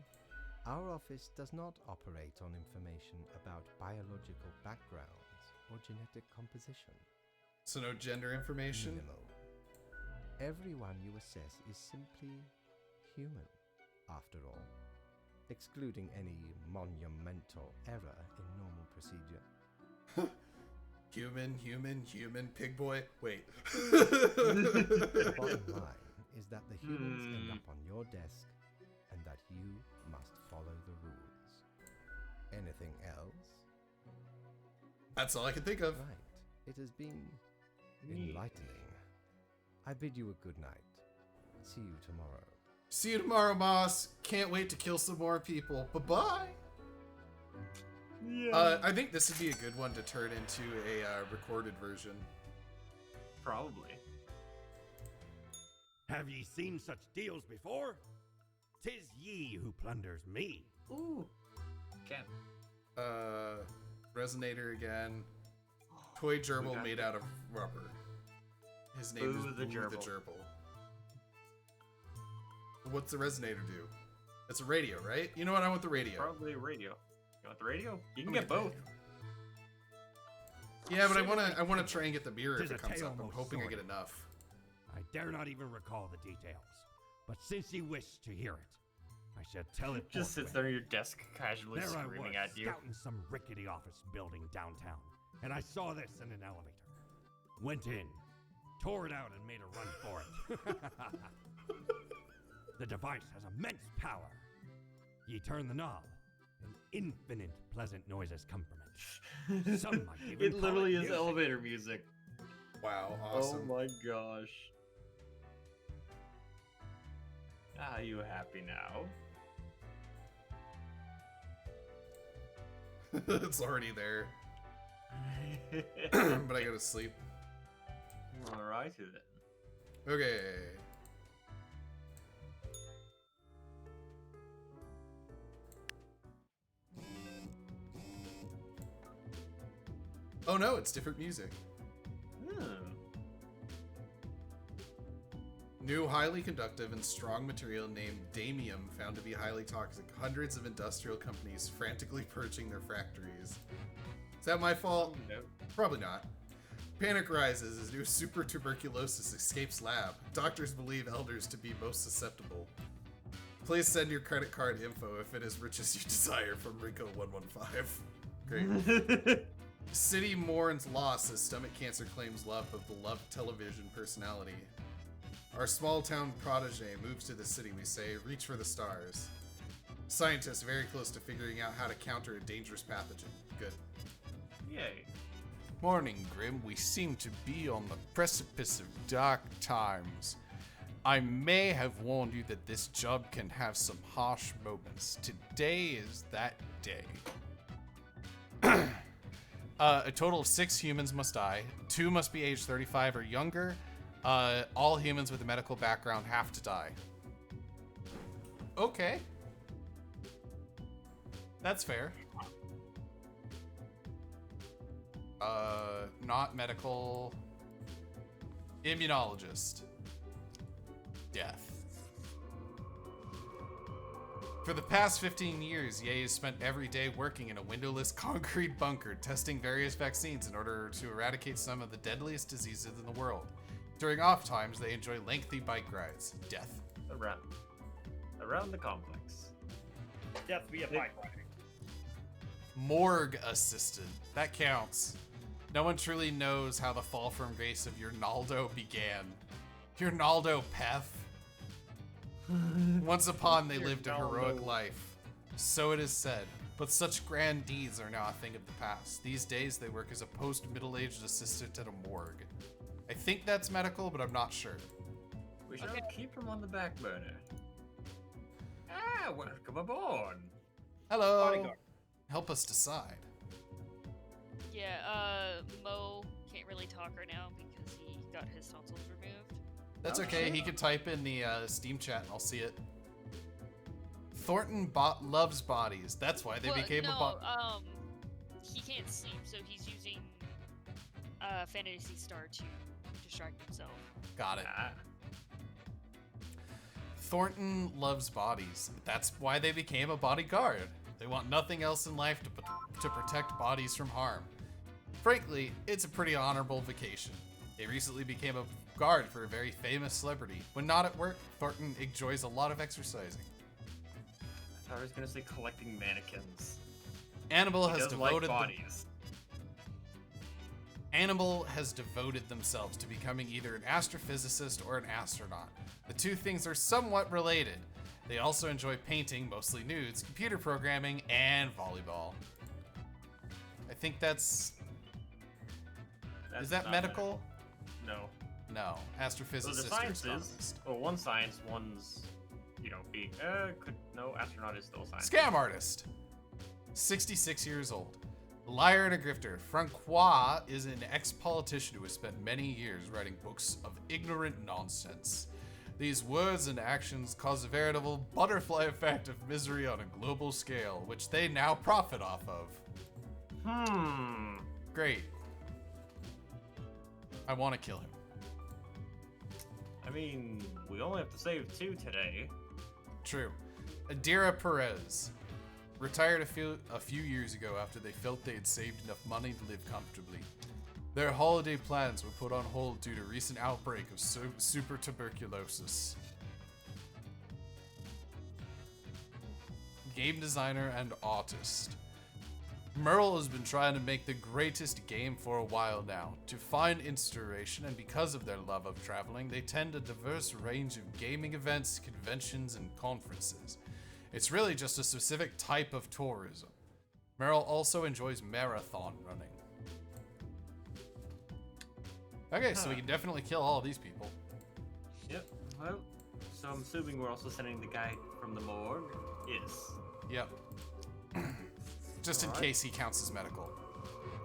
our office does not operate on information about biological backgrounds or genetic composition. So no gender information? Minimal. Everyone you assess is simply human, after all. excluding any monumental error in normal procedure. Human, pig boy. Wait. The bottom line is that the humans end up on your desk and that you must follow the rules. Anything else? That's all I can think of. Right. It has been enlightening. I bid you a good night. See you tomorrow. See you tomorrow, Moss. Can't wait to kill some more people. Bye-bye. Yeah. I think this would be a good one to turn into a recorded version. Probably. Have ye seen such deals before? 'Tis ye who plunders me. Ooh. Ken. Resonator again. Toy gerbil got made it. out of rubber. His name is Boo the Boo the Gerbil. Gerbil. What's the resonator do? It's a radio, right? You know what? I want the radio. Probably a radio. You want the radio? You can I'm get gonna both. Yeah, but I wanna try and get the mirror if Tis it a comes tale up. I'm most hoping I get sordid. enough. I dare not even recall the details. But since ye wish to hear it, I shall tell it Just sits forthwith. there at your desk casually There I was, screaming at you. scouting some rickety office building downtown, and I saw this in an elevator. Went in, tore it out, and made a run for it. The device has immense power. Ye turn the knob, and infinite pleasant noises come from it. Some might even It call literally is music. elevator music. Wow, awesome. Oh my gosh. Are you happy now? It's already there. But I go to sleep. Alrighty then. Okay. Oh no, it's different music. Hmm. New highly conductive and strong material named damium found to be highly toxic. Hundreds of industrial companies frantically purging their factories. Is that my fault? No. Probably not. Panic rises as new super tuberculosis escapes lab. Doctors believe elders to be most susceptible. Please send your credit card info if it is rich as you desire from Rico115. Great. City mourns loss as stomach cancer claims love of beloved television personality. Our small town protege moves to the city, we say, reach for the stars. Scientists very close to figuring out how to counter a dangerous pathogen. Good. Yay. Morning, Grim. We seem to be on the precipice of dark times. I may have warned you that this job can have some harsh moments. Today is that day. A total of 6 humans must die. 2 must be age 35 or younger. All humans with a medical background have to die. Okay. That's fair. Not medical. Immunologist. Death. For the past 15 years, Ye has spent every day working in a windowless concrete bunker, testing various vaccines in order to eradicate some of the deadliest diseases in the world. During off times, they enjoy lengthy bike rides. Death. Around the complex. Death via bike riding. Morgue assistant. That counts. No one truly knows how the fall from grace of your Naldo began. Your Naldo Peth. Once upon they Your lived a heroic Naldo. life. So it is said. But such grand deeds are now a thing of the past. These days they work as a post-middle-aged assistant at a morgue. I think that's medical, but I'm not sure. We shall keep him on the back burner. Ah, welcome aboard. Hello. Bodyguard. Help us decide. Yeah, Mo can't really talk right now because he got his tonsils removed. That's Oh, okay. shit. He can type in the Steam chat and I'll see it. Thornton loves bodies. That's why they became a bot. He can't sleep, so he's using Fantasy Star to distract himself. Got it. Ah, Thornton loves bodies. That's why they became a bodyguard. They want nothing else in life to protect bodies from harm. Frankly, it's a pretty honorable vacation. They recently became a guard for a very famous celebrity. When not at work, Thornton enjoys a lot of exercising. I was gonna say collecting mannequins. Annabelle He has does like devoted bodies. Annabelle has devoted themselves to becoming either an astrophysicist or an astronaut. The two things are somewhat related. They also enjoy painting, mostly nudes, computer programming, and volleyball. I think that's is that not medical? No. No, So astrophysicist the or science is, astronomist. well, one's science, one's, being, no, astronaut is still science. Scam artist. 66 years old. A liar and a grifter. Francois is an ex-politician who has spent many years writing books of ignorant nonsense. These words and actions cause a veritable butterfly effect of misery on a global scale, which they now profit off of. Great. I want to kill him. I mean, we only have to save 2 today. True. Adira Perez. Retired a few years ago after they felt they had saved enough money to live comfortably. Their holiday plans were put on hold due to recent outbreak of super tuberculosis. Game designer and artist. Merle has been trying to make the greatest game for a while now. To find inspiration, and because of their love of traveling, they attend a diverse range of gaming events, conventions, and conferences. It's really just a specific type of tourism. Merle also enjoys marathon running. Okay, so we can definitely kill all of these people. Yep. Well, so I'm assuming we're also sending the guy from the morgue. Yes. Yep. Just in Alright. case he counts as medical.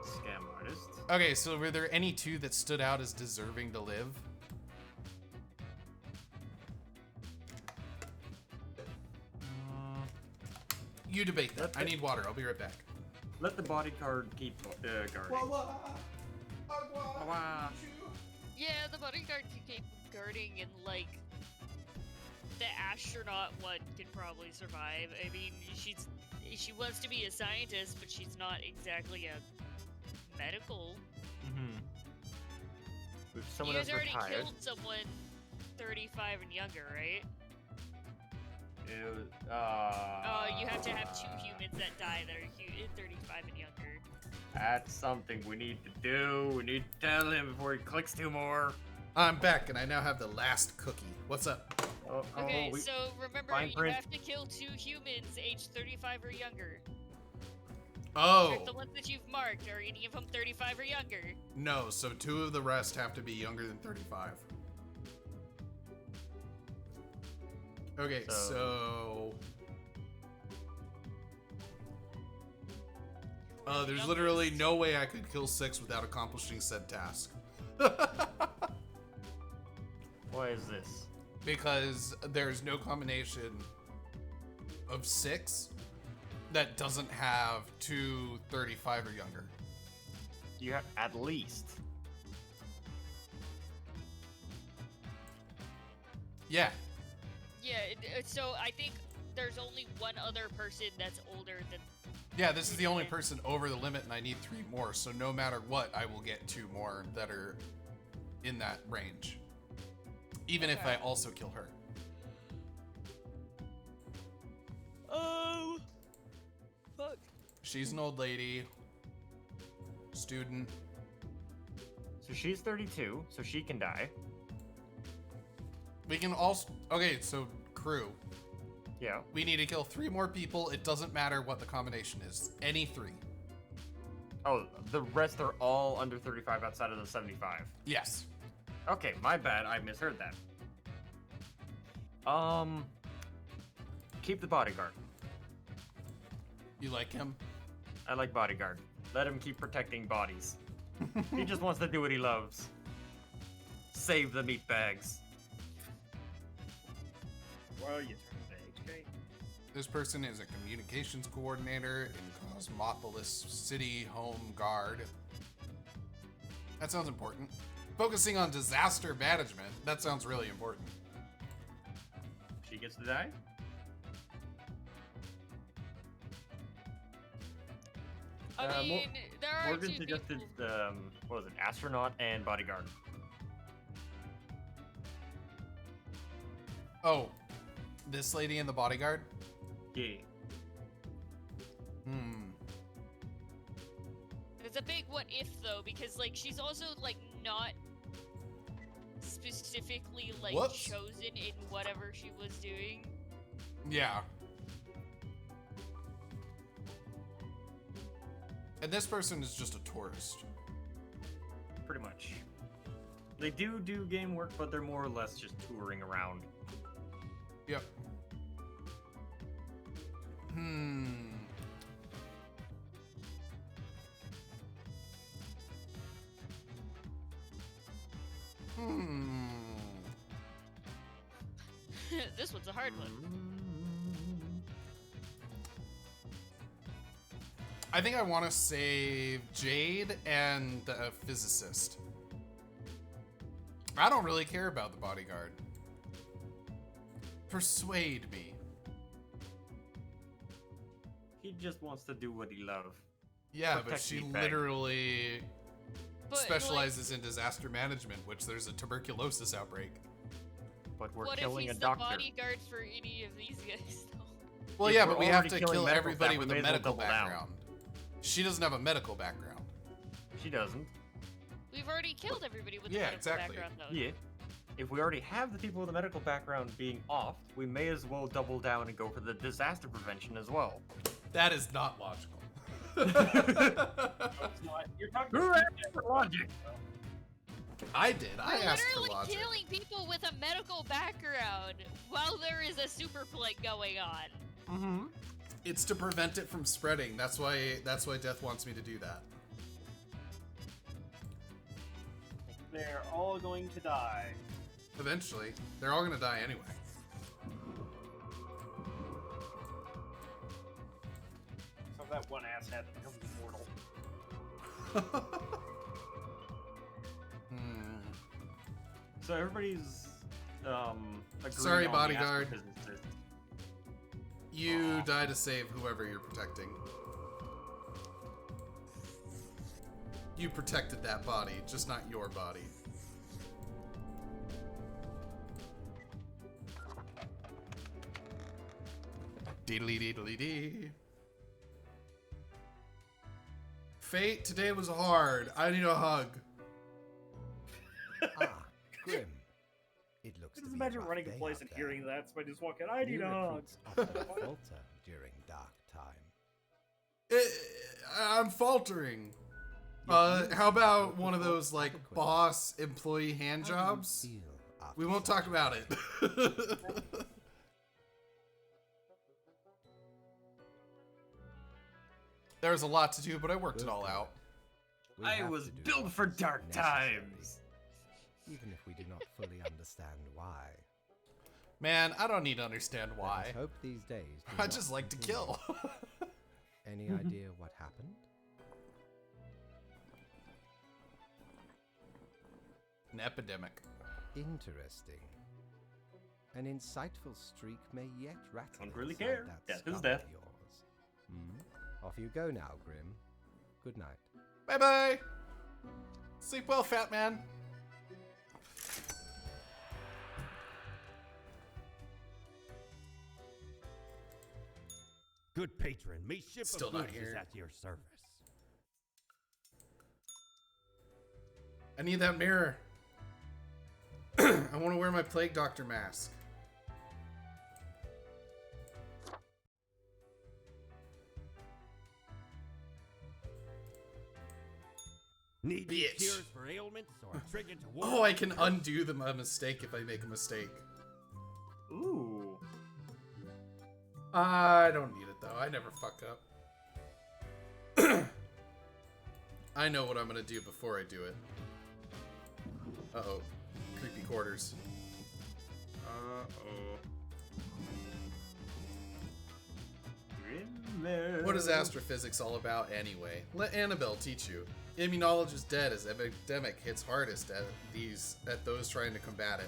Scam artist. Okay, so were there any two that stood out as deserving to live? You debate that. I need water. I'll be right back. Let the bodyguard keep guarding. Yeah, the bodyguard can keep guarding, and like the astronaut one can probably survive. I mean, she wants to be a scientist, but she's not exactly a medical. If someone You else guys already retired. killed someone 35 and younger, right? You have to have 2 humans that die that are 35 and younger. That's something we need to do. We need to tell him before he clicks 2 more. I'm back, and I now have the last cookie. What's up? Okay, so remember, fine you print. have to kill 2 humans aged 35 or younger. Oh, Check the ones that you've marked. Are any of them 35 or younger? no, so 2 of the rest have to be younger than 35. Okay, so... there's literally no way I could kill 6 without accomplishing said task. Why is this? Because there's no combination of 6 that doesn't have 2 35 or younger. You have at least. Yeah. Yeah, so I think there's only one other person that's older than... Yeah, this is the only person over the limit, and I need 3 more, so no matter what, I will get 2 more that are in that range. Even if I also kill her. Oh! Fuck. She's an old lady. Student. So she's 32, so she can die. We can also... Okay, so crew. Yeah. We need to kill 3 more people. It doesn't matter what the combination is. Any 3. Oh, the rest are all under 35 outside of the 75. Yes. Okay, my bad. I misheard that. Keep the bodyguard. You like him? I like bodyguard. Let him keep protecting bodies. He just wants to do what he loves. Save the meat bags. Well, you turn page, okay? This person is a communications coordinator in Cosmopolis City Home Guard. That sounds important. Focusing on disaster management. That sounds really important. She gets to die? I mean, there are Morgan 2 suggested, people. what was it, astronaut and bodyguard. Oh, this lady in the bodyguard? Yeah. it's a big what if though, because like she's also like not specifically like Whoops. chosen in whatever she was doing. Yeah. And this person is just a tourist. Pretty much. They do game work, but they're more or less just touring around. Yep. This one's a hard one. I think I want to save Jade and the physicist. I don't really care about the bodyguard. Persuade me. He just wants to do what he loves. Yeah, but Protect she me, Peg. literally But specializes in disaster management, which there's a tuberculosis outbreak. But we're what if killing he's a the doctor. bodyguard for any of these guys though? Well, If yeah, we're but we have already to killing kill medical everybody staff, with we a may as well medical double down. background. She doesn't have a medical background. She doesn't. We've already killed everybody with Yeah, the medical exactly. background though. Yeah. If we already have the people with a medical background being off, we may as well double down and go for the disaster prevention as well. That is not logical. It's not. You're talking Who about asked for logic? I did. I We're asked for literally logic. killing people with a medical background while there is a super plague going on. Mm-hmm. It's to prevent it from spreading. That's why Death wants me to do that. they're all going to die. Eventually. They're all gonna die anyway. So that one ass had becomes immortal. So everybody's agreeing Sorry, on the bodyguard. astrophysicist. You die to save whoever you're protecting. You protected that body, just not your body. Deedly deedly dee. Fate, today was hard. I need a hug. Ah, Grim. It looks Just to be imagine a rough running a day place out and there. hearing that. Somebody just walk in. I need New a hug. recruits often falter during dark time. I'm faltering. How about one of those like boss employee hand How do you jobs? feel after We won't such talk a about day? it. There was a lot to do, but I worked it all out. We I have was to do built what for is dark necessary, times. even if we do not fully understand why. Man, I don't need to understand why. Let us hope these days do I not just like to continue. kill. Any idea what happened? An epidemic. Interesting. An insightful streak may yet rattle Don't really inside care. that Death is skull of death. yours. Off you go now, Grim. Good night. Bye bye. Sleep well, fat man. Good patron, may ship Still of not goods is here. at your service. I need that mirror. I want to wear my plague doctor mask. Need Bitch. cures for ailments or trigger to war? Oh, I can undo a mistake if I make a mistake. Ooh. I don't need it though. I never fuck up. I know what I'm gonna do before I do it. Uh-oh. Creepy quarters. Uh-oh. What is astrophysics all about anyway? Let Annabelle teach you. Immunology is dead as epidemic hits hardest at those trying to combat it.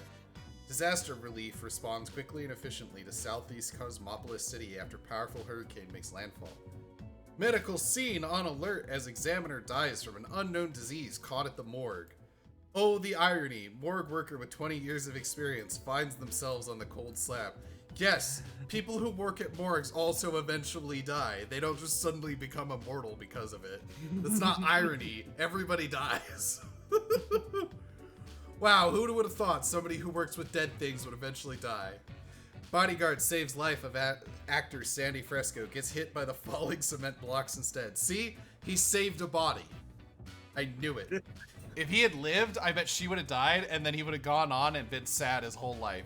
Disaster relief responds quickly and efficiently to southeast Cosmopolis City after powerful hurricane makes landfall. Medical scene on alert as examiner dies from an unknown disease caught at the morgue. Oh, the irony. Morgue worker with 20 years of experience finds themselves on the cold slab. Yes, people who work at morgues also eventually die. They don't just suddenly become immortal because of it. That's not irony. Everybody dies. Wow, who would have thought somebody who works with dead things would eventually die? Bodyguard saves life of actor Sandy Fresco, gets hit by the falling cement blocks instead. See? He saved a body. I knew it. If he had lived, I bet she would have died, and then he would have gone on and been sad his whole life.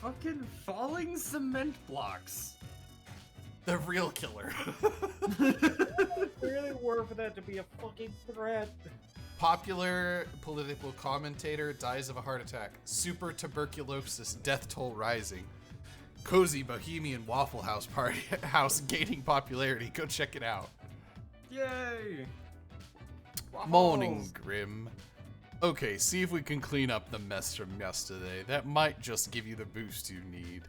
Fucking falling cement blocks. The real killer. Really were for that to be a fucking threat. Popular political commentator dies of a heart attack. Super tuberculosis, death toll rising. Cozy Bohemian Waffle House party house gaining popularity. Go check it out. Yay! Morning, Grim. Okay, see if we can clean up the mess from yesterday. That might just give you the boost you need.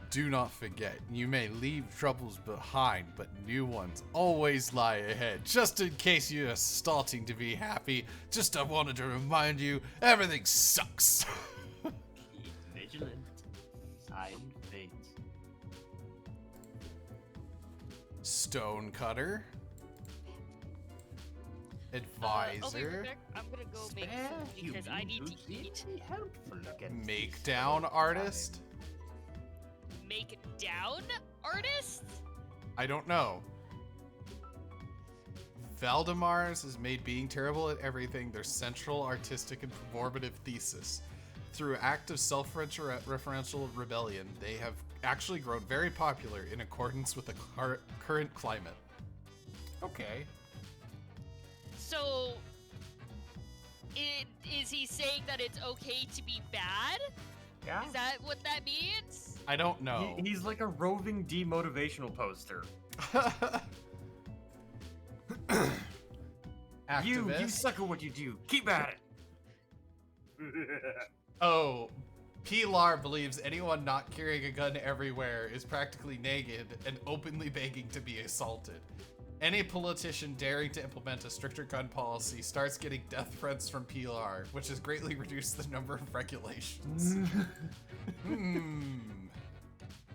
Do not forget, you may leave troubles behind, but new ones always lie ahead. Just in case you're starting to be happy, I wanted to remind you, everything sucks. Keep vigilant. Silent fate. Stonecutter. I'll be Advisor. right back. I'm gonna go make food because I need to eat. Make down artist. Make down artist? I don't know. Valdemar's has made being terrible at everything their central artistic and performative thesis. Through act of self-referential rebellion, they have actually grown very popular in accordance with the current climate. Okay. So, is he saying that it's okay to be bad? Yeah. Is that what that means? I don't know. He's like a roving demotivational poster. You Activist. suck at what you do. Keep at it. Oh, Pilar believes anyone not carrying a gun everywhere is practically naked and openly begging to be assaulted. Any politician daring to implement a stricter gun policy starts getting death threats from Pilar, which has greatly reduced the number of regulations.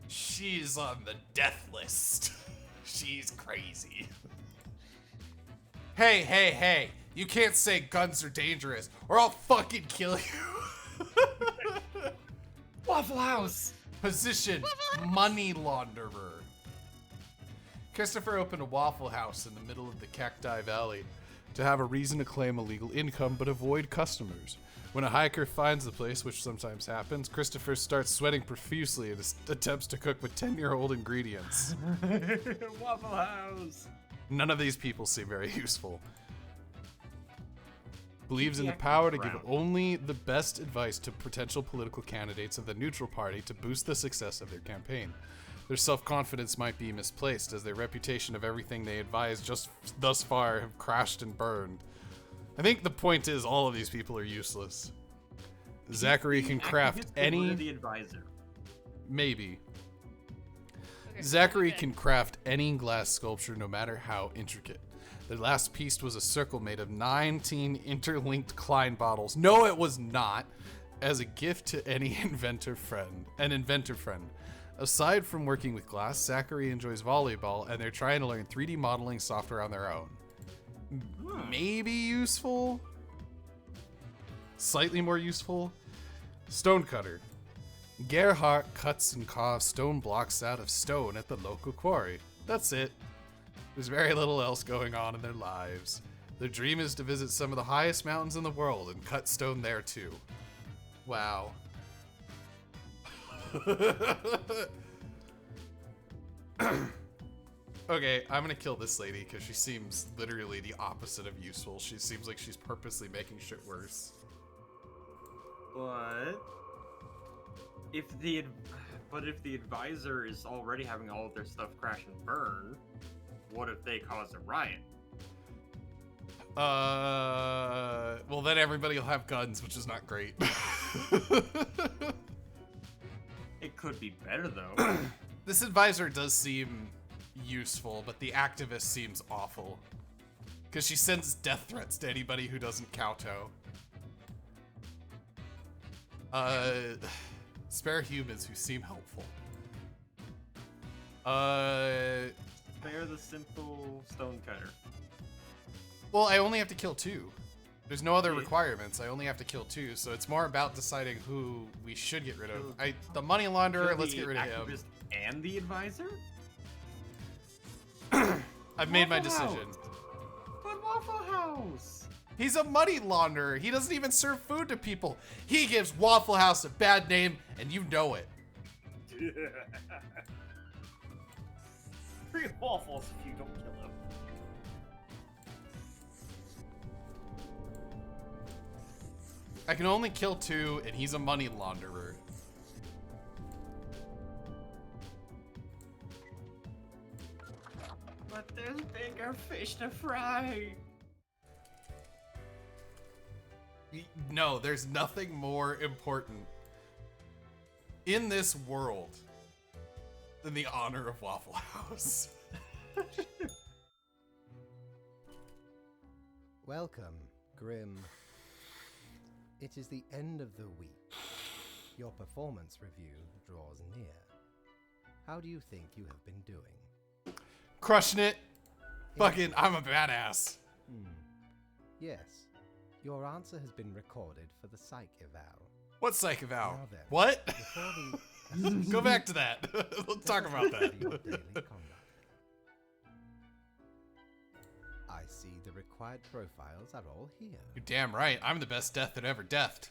She's on the death list. She's crazy. Hey, you can't say guns are dangerous or I'll fucking kill you. Waffle House. Position, money launderer. Christopher opened a Waffle House in the middle of the Cacti Valley to have a reason to claim illegal income but avoid customers. When a hiker finds the place, which sometimes happens, Christopher starts sweating profusely and attempts to cook with 10-year-old ingredients. Waffle House. None of these people seem very useful. Believes in the power to give only the best advice to potential political candidates of the neutral party to boost the success of their campaign. Their self-confidence might be misplaced, as their reputation of everything they advise just thus far have crashed and burned. I think the point is all of these people are useless. Zachary can craft any... The advisor. Maybe. Okay, Zachary okay. can craft any glass sculpture, no matter how intricate. The last piece was a circle made of 19 interlinked Klein bottles. No, it was not. As a gift to any inventor friend. Aside from working with glass, Zachary enjoys volleyball, and they're trying to learn 3D modeling software on their own. Maybe useful? Slightly more useful? Stonecutter. Gerhardt cuts and carves stone blocks out of stone at the local quarry. That's it. There's very little else going on in their lives. Their dream is to visit some of the highest mountains in the world and cut stone there too. Wow. Okay, I'm gonna kill this lady because she seems literally the opposite of useful. She seems like she's purposely making shit worse. But if the advisor is already having all of their stuff crash and burn, what if they cause a riot? Well then everybody will have guns, which is not great. It could be better though. This advisor does seem useful, but the activist seems awful. Because she sends death threats to anybody who doesn't kowtow. Spare humans who seem helpful. Spare the simple stone cutter. Well, I only have to kill 2. There's no other Yeah. requirements. I only have to kill 2, so it's more about deciding who we should get rid of. The money launderer, Kill let's the get rid of him. activist and the advisor? I've made my Waffle decision. House. But Waffle House. He's a money launderer. He doesn't even serve food to people. He gives Waffle House a bad name, and you know it. Free waffles if you don't kill him. I can only kill 2, and he's a money launderer. But there's bigger fish to fry. No, there's nothing more important in this world than the honor of Waffle House. Welcome, Grim. It is the end of the week. Your performance review draws near. How do you think you have been doing? Crushing it. Fucking, I'm a badass. Yes. Your answer has been recorded for the psych eval. What psych eval? Now then, What? Before the Go back to that. We'll talk about for that. your daily conduct. I see the required profiles are all here. You're damn right. I'm the best death that ever deathed.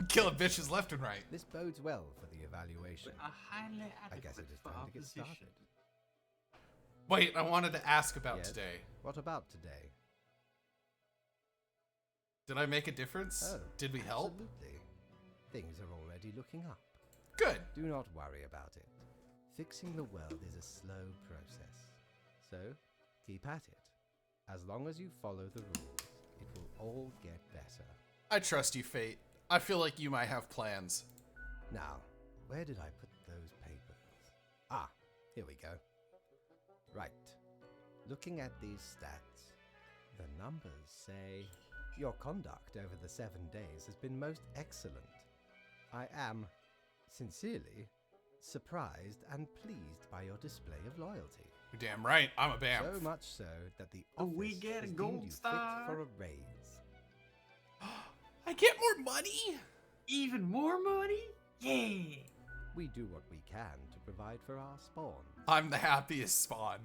Killing bitches left and right. This bodes well for the evaluation. A highly I guess adequate it is for time to get opposition. started. Wait, I wanted to ask about Yes? today. What about today? Did I make a difference? Oh, Did we help? Absolutely. Things are already looking up. Good. Do not worry about it. Fixing the world is a slow process. So, keep at it. As long as you follow the rules, it will all get better. I trust you, Fate. I feel like you might have plans. Now, where did I put those papers? Ah, here we go. Right. Looking at these stats, the numbers say your conduct over the 7 days has been most excellent. I am, sincerely, surprised and pleased by your display of loyalty. You're damn right. I'm a bam. So much so that the Do office we get a has gold deemed you star? fit for a raise. I get more money? Even more money? Yeah. We do what we can to provide for our spawn. I'm the happiest spawn.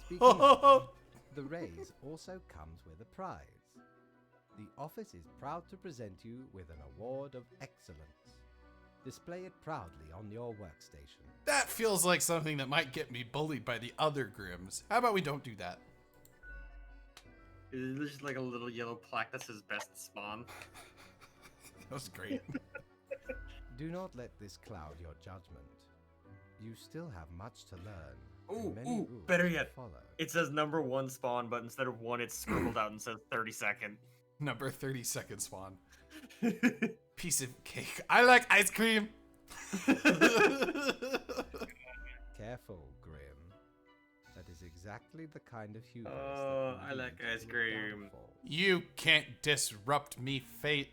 Speaking of, the raise also comes with a prize. The office is proud to present you with an award of excellence. Display it proudly on your workstation. That feels like something that might get me bullied by the other Grims. How about we don't do that? Is there just like a little yellow plaque that says best spawn? That was great. Do not let this cloud your judgment. You still have much to learn. and Ooh, many ooh, rules better to yet. follow. It says number 1 spawn, but instead of 1, it's scribbled out and says 32nd. Number 32nd spawn. Piece of cake. I like ice cream. Careful, Grim. That is exactly the kind of hubris. Oh, that I will like lead ice to a cream. downfall. You can't disrupt me, Fate.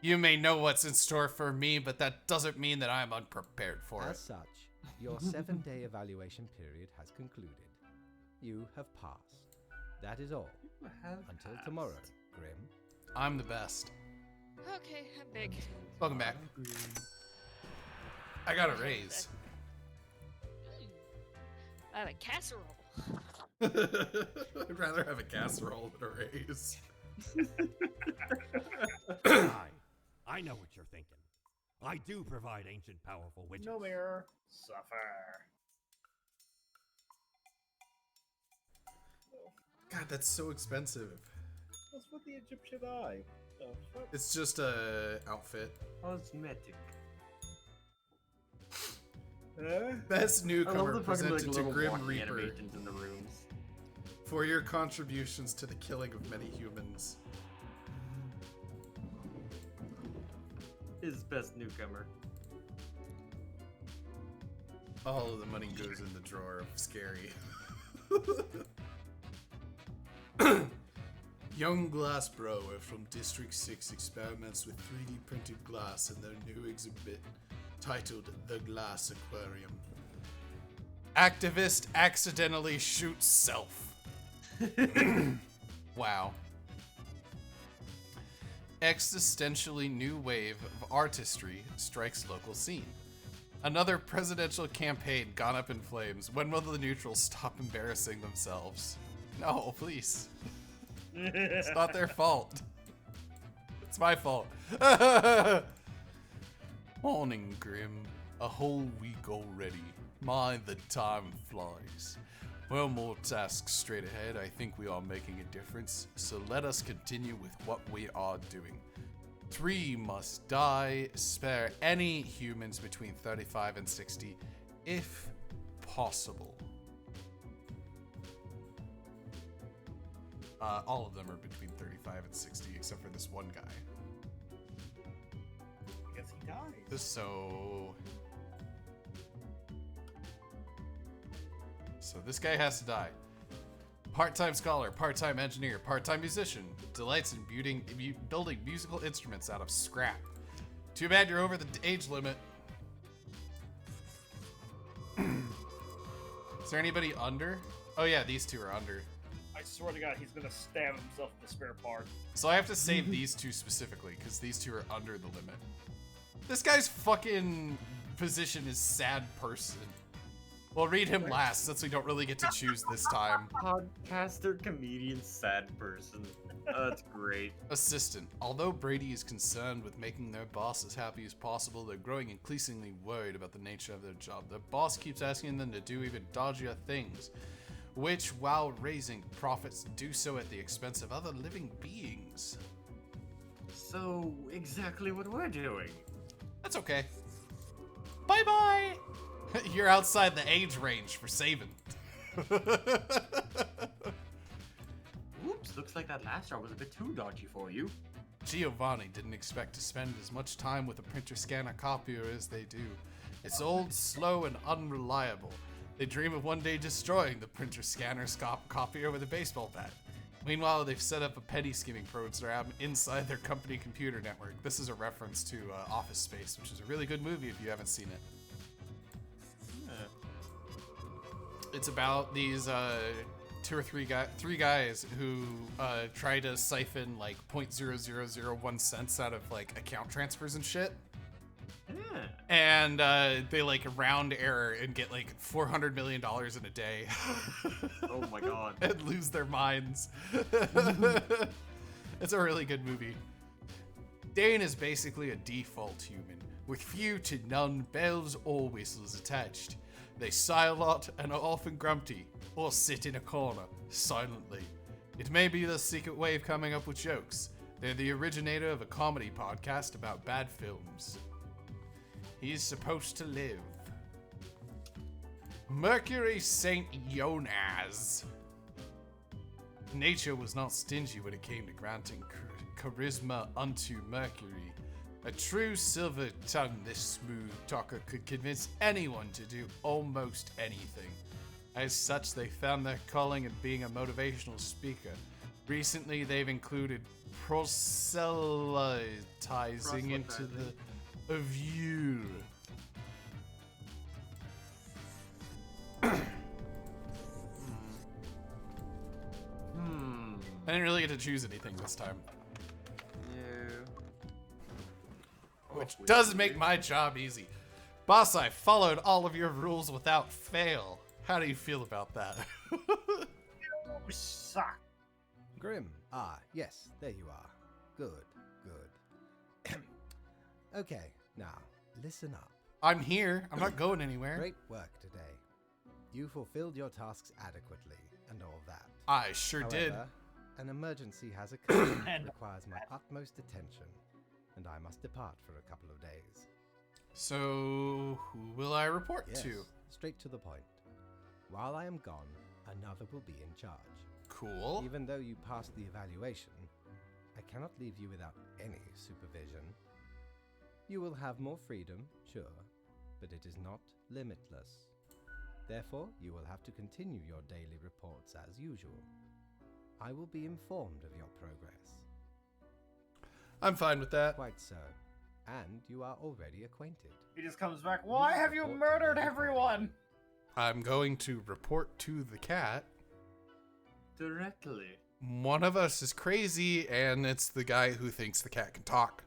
You may know what's in store for me, but that doesn't mean that I'm unprepared for As it. such, your 7-day evaluation period has concluded. You have passed. That is all. Until tomorrow, Grim. I'm the best. Okay, I'm big. Welcome back. I got a raise. I have a casserole. I'd rather have a casserole than a raise. I know what you're thinking. I do provide ancient powerful witches. No mirror. Suffer. God, that's so expensive. What's with the Egyptian eye? The fuck? It's just a outfit. Cosmetic. Best I love newcomer the fucking presented like, to little Grim walking Reaper animations in the rooms. for your contributions to the killing of many humans. His best newcomer. All of the money goes in the drawer of scary. Young glass grower from District 6 experiments with 3D printed glass in their new exhibit titled The Glass Aquarium. Activist accidentally shoots self. Wow. Existentially new wave of artistry strikes local scene. Another presidential campaign gone up in flames. When will the neutrals stop embarrassing themselves? No, please. It's not their fault. It's my fault. Morning, Grim. A whole week already. My, the time flies. Well, more tasks straight ahead. I think we are making a difference, so let us continue with what we are doing. 3 must die. Spare any humans between 35 and 60, if possible. All of them are between 35 and 60, except for this one guy. I guess he dies. So this guy has to die. Part-time scholar, part-time engineer, part-time musician. Delights in building musical instruments out of scrap. Too bad you're over the age limit. Is there anybody under? Oh yeah, these 2 are under. I swear to God, he's gonna stab himself with the spare part. So I have to save these 2 specifically, because these 2 are under the limit. This guy's fucking position is sad person. We'll read him last, since we don't really get to choose this time. Podcaster, comedian, sad person. That's great. Assistant. Although Brady is concerned with making their boss as happy as possible, they're growing increasingly worried about the nature of their job. Their boss keeps asking them to do even dodgier things, which, while raising profits, do so at the expense of other living beings. So, exactly what we're doing. That's okay. Bye-bye! You're outside the age range for saving. Oops, looks like that last job was a bit too dodgy for you. Giovanni didn't expect to spend as much time with a printer scanner copier as they do. It's old, slow, and unreliable. They dream of one day destroying the printer scanner copier with a baseball bat. Meanwhile, they've set up a penny skimming program inside their company computer network. This is a reference to Office Space, which is a really good movie if you haven't seen it. It's about these 2 or 3 guys who try to siphon like 0.0001 cents out of like account transfers and shit. Yeah. And they like round error and get like $400 million in a day. Oh my god. And lose their minds. It's a really good movie. Dane is basically a default human, with few to none bells or whistles attached. They sigh a lot and are often grumpy, or sit in a corner, silently. It may be the secret way of coming up with jokes. They're the originator of a comedy podcast about bad films. He's supposed to live. Mercury St. Jonas. Nature was not stingy when it came to granting charisma unto Mercury. A true silver tongue, this smooth talker could convince anyone to do almost anything. As such, they found their calling in being a motivational speaker. Recently, they've included proselytizing into the view. I didn't really get to choose anything this time. Which does make my job easy. Boss, I followed all of your rules without fail. How do you feel about that? You suck. Grim. Ah, yes, there you are. Good, good. Okay, now, listen up. I'm here. I'm not going anywhere. Great work today. You fulfilled your tasks adequately, and all that. I sure did. However, an emergency has occurred that requires my utmost attention, and I must depart for a couple of days. So, who will I report Yes, to? straight to the point. While I am gone, another will be in charge. Cool. Even though you passed the evaluation, I cannot leave you without any supervision. You will have more freedom, sure, but it is not limitless. Therefore, you will have to continue your daily reports as usual. I will be informed of your progress. I'm fine with that. Quite so. And you are already acquainted. He just comes back. Why have you murdered everyone? I'm going to report to the cat. Directly. One of us is crazy, and it's the guy who thinks the cat can talk.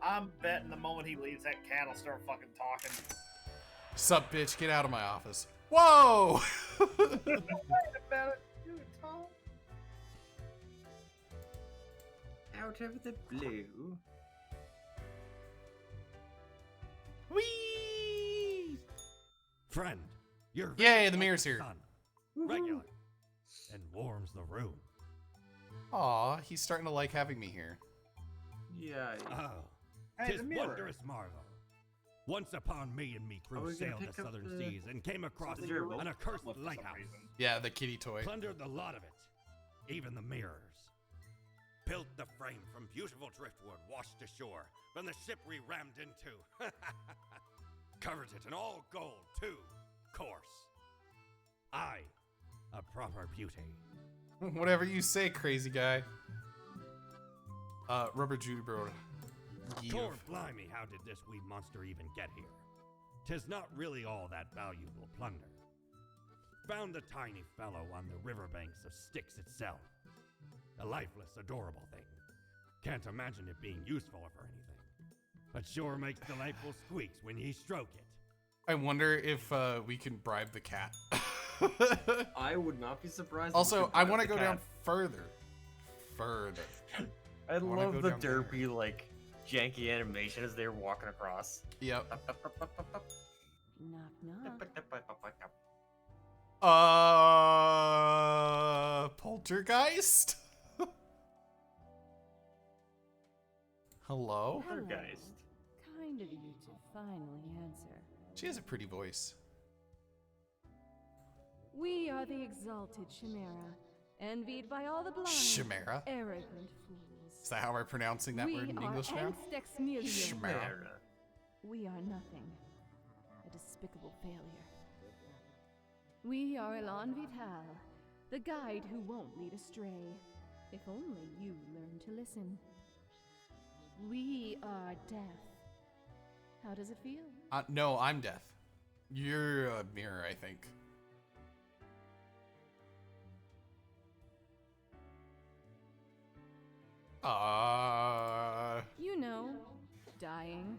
I'm betting the moment he leaves, that cat will start fucking talking. Sup, bitch, get out of my office. Whoa! Wait a minute, dude, Tom. Out of the blue. Whee! Friend, you're Yay, the mirror's here. sun. Regular. And warms the room. Aw, he's starting to like having me here. Yeah. Oh, Hey, tis the mirror. wondrous marvel. Once upon me and me Are crew we gonna sailed the pick up southern the- seas and came across Is there a rope? an accursed For some lighthouse. reason. Yeah, the kitty toy. Plundered the lot of it, even the mirrors. Built the frame from beautiful driftwood washed ashore from the ship we rammed into. Covered it in all gold, too, course. I, a proper beauty. Whatever you say, crazy guy. Rubber Judy Bro. Tor blimey, how did this wee monster even get here? 'Tis not really all that valuable plunder. Found the tiny fellow on the riverbanks of Styx itself. A lifeless, adorable thing. Can't imagine it being useful for anything. But sure makes delightful squeaks when ye stroke it. I wonder if we can bribe the cat. I would not be surprised. if Also, you could I grab want to the go down cat. further. Further. I wanna love go the down there. derpy, like, janky animation as they're walking across. Yep. Knock, knock. Poltergeist? Hello? Poltergeist. Kind of you to finally answer. She has a pretty voice. We are the exalted Chimera, envied by all the blind, Chimera? arrogant fools. Is that how we're pronouncing that word in English now? Anstexmelia. Chimera. We are nothing. A despicable failure. We are Elan Vital, the guide who won't lead astray. If only you learn to listen. We are death. How does it feel? No, I'm deaf. You're a mirror, I think. You know, dying.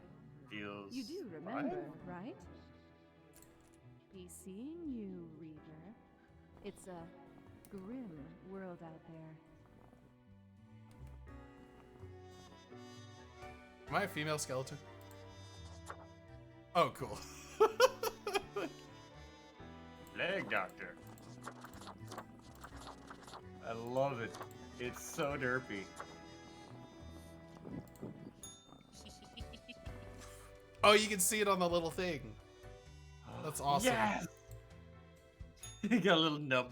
Feels. You do remember, right? Be seeing you, Reaver. It's a grim world out there. Am I a female skeleton? Oh, cool. Leg doctor. I love it. It's so derpy. Oh, you can see it on the little thing. That's awesome. Yes! You got a little nub.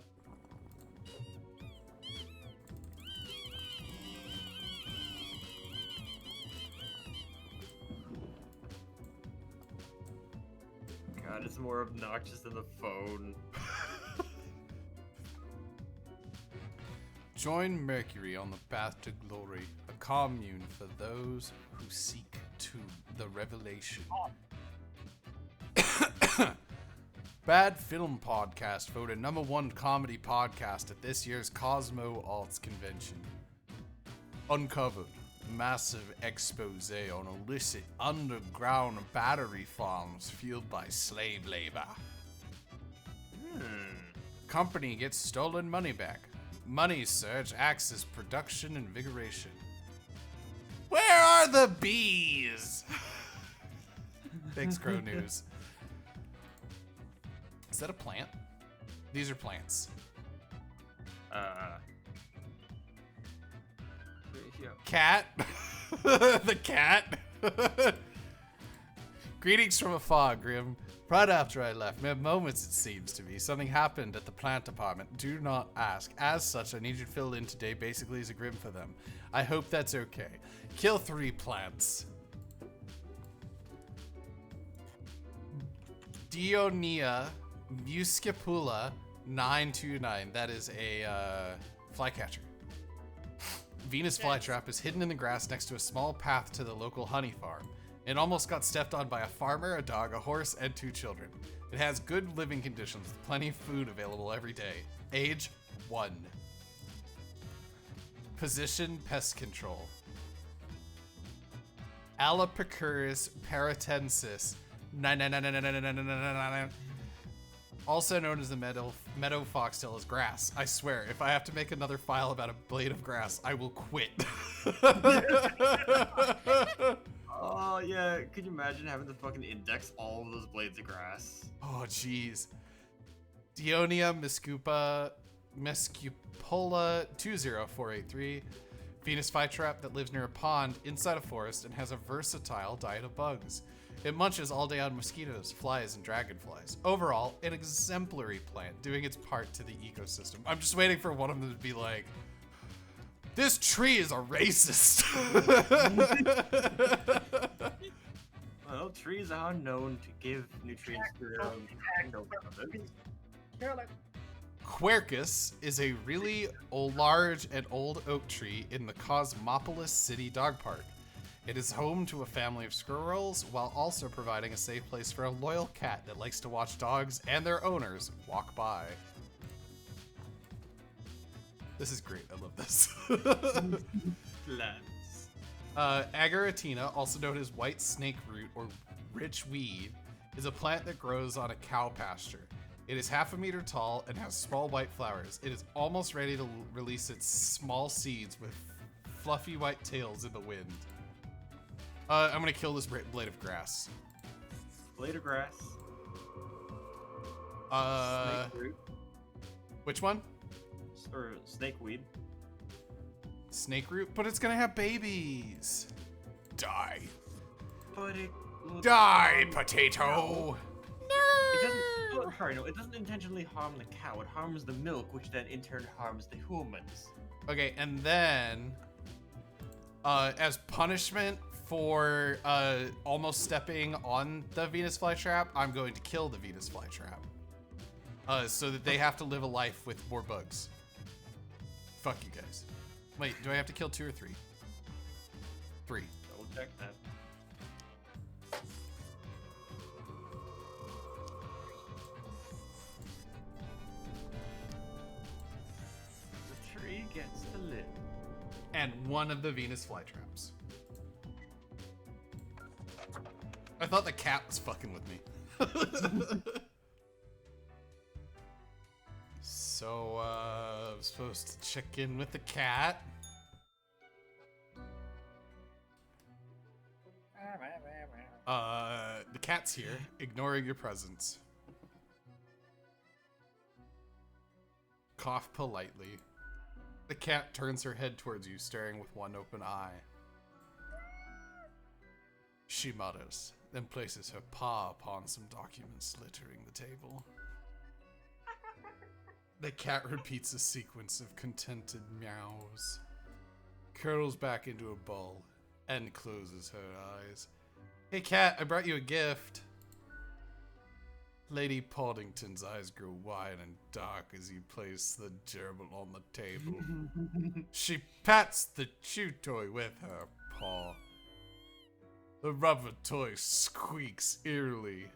God, it's more obnoxious than the phone. Join Mercury on the path to glory, a commune for those who seek to the revelation. Bad Film Podcast voted #1 comedy podcast at this year's Cosmo Alts Convention. Uncovered massive expose on illicit underground battery farms fueled by slave labor. Company gets stolen money back. Money surge acts as production invigoration. Where are the bees? Thanks, Crow News. Is that a plant? These are plants. Yeah. Cat. The cat. Greetings from afar, Grim. Right after I left, mere moments it seems to me, something happened at the plant department. Do not ask. As such, I need you to fill in today basically as a Grim for them. I hope that's okay. Kill 3 plants. Dionia muscipula 929. That is a flycatcher. Venus flytrap is hidden in the grass next to a small path to the local honey farm. It almost got stepped on by a farmer, a dog, a horse, and 2 children. It has good living conditions with plenty of food available every day. Age 1. Position pest control. Allopacuris paratensis. Also known as the meadow foxtail, is grass. I swear, if I have to make another file about a blade of grass, I will quit. Oh, yeah. Could you imagine having to fucking index all of those blades of grass? Oh, jeez. Dionia mescupola 20483. Venus flytrap that lives near a pond inside a forest and has a versatile diet of bugs. It munches all day on mosquitoes, flies, and dragonflies. Overall, an exemplary plant doing its part to the ecosystem. I'm just waiting for one of them to be like, this tree is a racist. Well, trees are known to give nutrients to their own. Quercus is a really large and old oak tree in the Cosmopolis City Dog Park. It is home to a family of squirrels while also providing a safe place for a loyal cat that likes to watch dogs and their owners walk by. This is great. I love this. Plants. Agaritina, also known as white snake root or rich weed, is a plant that grows on a cow pasture. It is 1/2 meter tall and has small white flowers. It is almost ready to release its small seeds with fluffy white tails in the wind. I'm gonna kill this blade of grass. Blade of grass. Snake root. Which one? Or snakeweed. Snake root? But it's gonna have babies. Die. But it will Die, potato! It doesn't. Oh, sorry, no. It doesn't intentionally harm the cow. It harms the milk, which then in turn harms the humans. Okay, and then, as punishment for almost stepping on the Venus flytrap, I'm going to kill the Venus flytrap. So that they have to live a life with more bugs. Fuck you guys. Wait, do I have to kill 2 or 3? 3. Double check that. The tree gets to live. And 1 of the Venus flytraps. I thought the cat was fucking with me. So, I'm supposed to check in with the cat. The cat's here, ignoring your presence. Cough politely. The cat turns her head towards you, staring with one open eye. She mutters, then places her paw upon some documents littering the table. The cat repeats a sequence of contented meows, curls back into a ball, and closes her eyes. Hey cat, I brought you a gift. Lady Poddington's eyes grow wide and dark as you place the gerbil on the table. She pats the chew toy with her paw. The rubber toy squeaks eerily.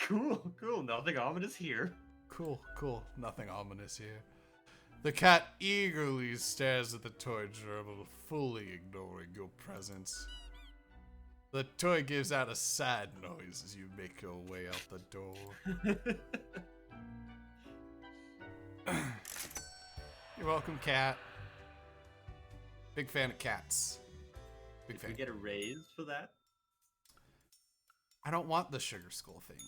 Cool, cool. Nothing ominous here. Cool. Nothing ominous here. The cat eagerly stares at the toy gerbil, fully ignoring your presence. The toy gives out a sad noise as you make your way out the door. You're welcome, cat. Big fan of cats. Big Did fan. we get a raise for that? I don't want the sugar skull thing.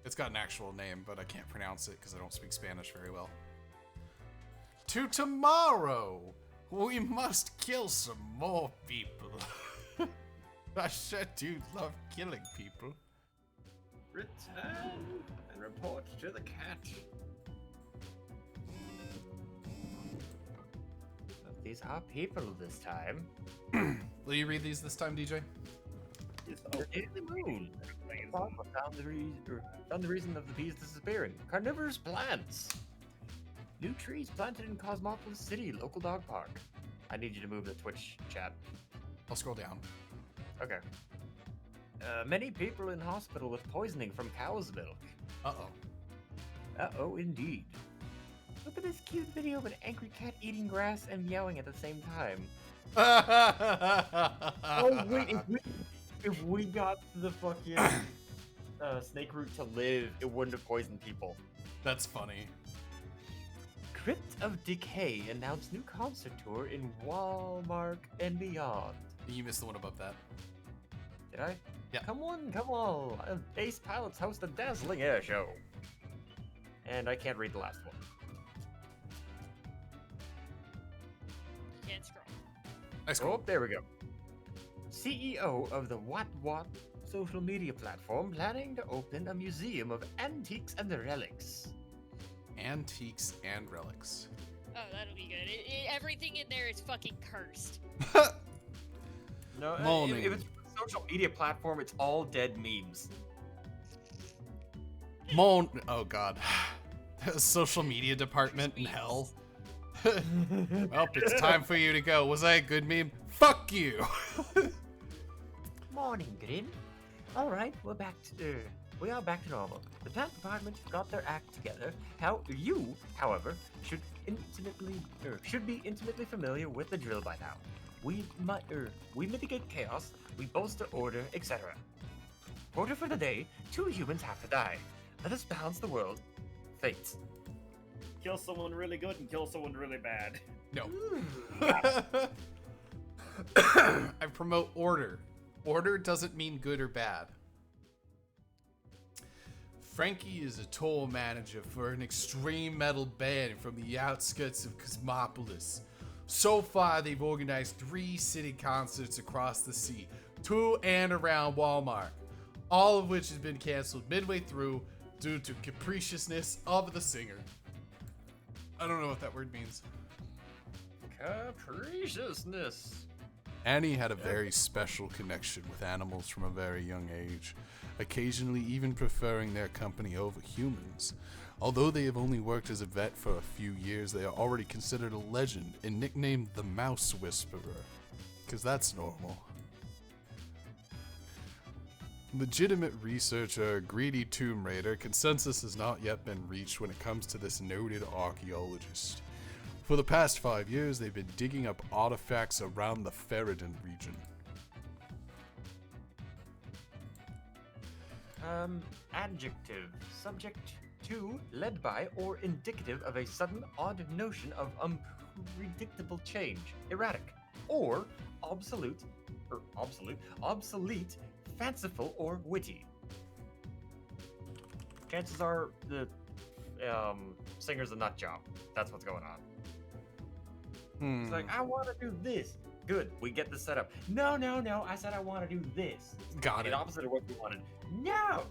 It's got an actual name, but I can't pronounce it because I don't speak Spanish very well. To tomorrow! We must kill some more people. I sure do love killing people. Return and report to the cat. These are people this time. Will you read these this time, DJ? The Daily Moon. Found the reason of the bees disappearing. Carnivorous plants. New trees planted in Cosmopolis City, local dog park. I need you to move the Twitch chat. I'll scroll down. Okay. Many people in hospital with poisoning from cow's milk. Uh-oh. Uh-oh, indeed. Look at this cute video of an angry cat eating grass and meowing at the same time. Oh, wait, if we got the fucking snake root to live, it wouldn't have poisoned people. That's funny. Crypt of Decay announced new concert tour in Walmart and beyond. You missed the one above that. Did I? Yeah. Come on. Ace Pilots host a dazzling air show. And I can't read the last one. You can't scroll. I scroll. Oh, there we go. CEO of the What social media platform planning to open a museum of antiques and relics. Antiques and relics. Oh, that'll be good. Everything in there is fucking cursed. No, Moaning. if it's a social media platform, it's all dead memes. Oh god. Social media department in hell. Well, it's time for you to go. Was I a good meme? Fuck you! Morning, Grin. All right, we are back to normal. The plant department got their act together. You, however, should be intimately familiar with the drill by now. We mitigate chaos, we bolster order, etc. Order for the day: 2 humans have to die. Let us balance the world. Fates. Kill someone really good and kill someone really bad. No. I promote order. Order doesn't mean good or bad. Frankie is a tour manager for an extreme metal band from the outskirts of Cosmopolis. So far, they've organized 3 city concerts across the sea, 2 and around Walmart, all of which has been canceled midway through due to capriciousness of the singer. I don't know what that word means. Capriciousness. Annie had a very special connection with animals from a very young age, occasionally even preferring their company over humans. Although they have only worked as a vet for a few years, they are already considered a legend and nicknamed the Mouse Whisperer, because that's normal. Legitimate researcher, greedy tomb raider, consensus has not yet been reached when it comes to this noted archaeologist. For the past 5 years, they've been digging up artifacts around the Ferrodon region. Adjective. Subject to, led by, or indicative of a sudden, odd notion of unpredictable change. Erratic. Or obsolete, fanciful, or witty. Chances are the singer's a nut job. That's what's going on. It's like, I want to do this. Good, we get the setup. No, I said I want to do this. Got it. The opposite of what we wanted. No!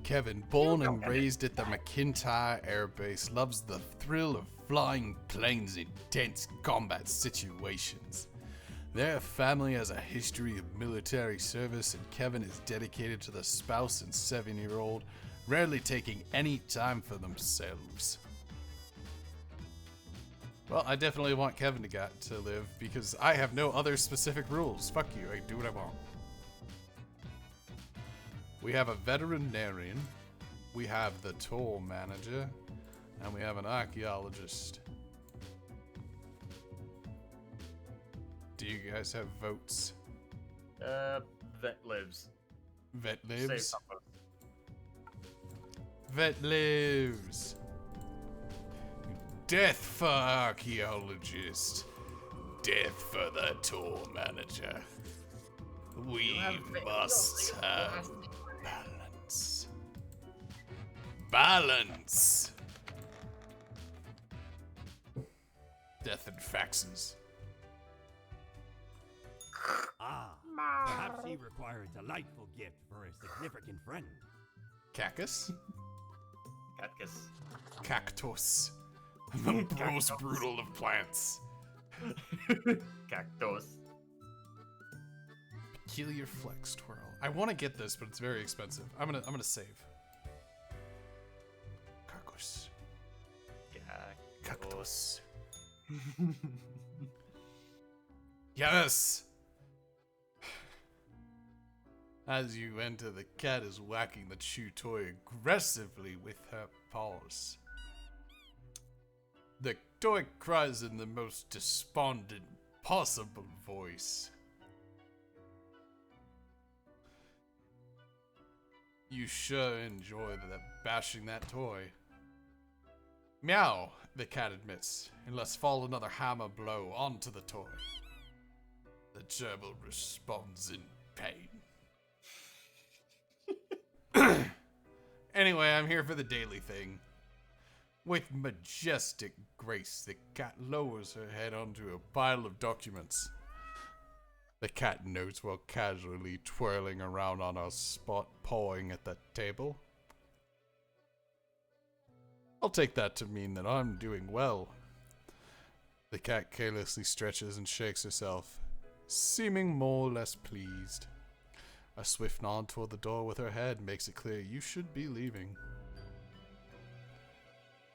Kevin, born and raised at the McIntyre Air Base, loves the thrill of flying planes in tense combat situations. Their family has a history of military service, and Kevin is dedicated to the spouse and 7-year-old, rarely taking any time for themselves. Well, I definitely want Kevin to live, because I have no other specific rules. Fuck you, I do what I want. We have a veterinarian, we have the toll manager, and we have an archaeologist. Do you guys have votes? Vet lives. Vet Save lives? something. Vet lives. Death for archaeologist. Death for the tour manager. We must have balance. Balance. Death and faxes. Ah, perhaps he requires a delightful gift for a significant friend. Cactus? Catkus. Cactus. The most brutal of plants. Cactus. Peculiar flex twirl. I want to get this, but it's very expensive. I'm gonna save. Cactus. Cactus. Yes! As you enter, the cat is whacking the chew toy aggressively with her paws. The toy cries in the most despondent possible voice. You sure enjoy bashing that toy. Meow, the cat admits, and lets fall another hammer blow onto the toy. The gerbil responds in pain. Anyway, I'm here for the daily thing. With majestic grace, the cat lowers her head onto a pile of documents. The cat notes while casually twirling around on our spot, pawing at the table. I'll take that to mean that I'm doing well. The cat carelessly stretches and shakes herself, seeming more or less pleased. A swift nod toward the door with her head makes it clear you should be leaving.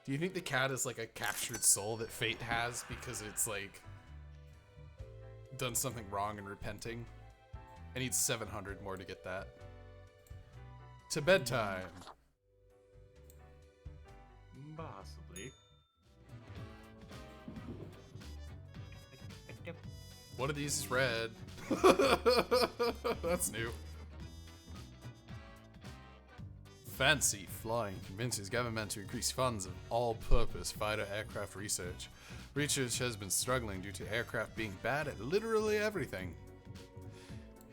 Do you think the cat is like a captured soul that fate has because it's like done something wrong and repenting? I need 700 more to get that. To bedtime. Possibly. One of these is red. That's new. Fancy flying convinces government to increase funds of all-purpose fighter aircraft research. Research has been struggling due to aircraft being bad at literally everything.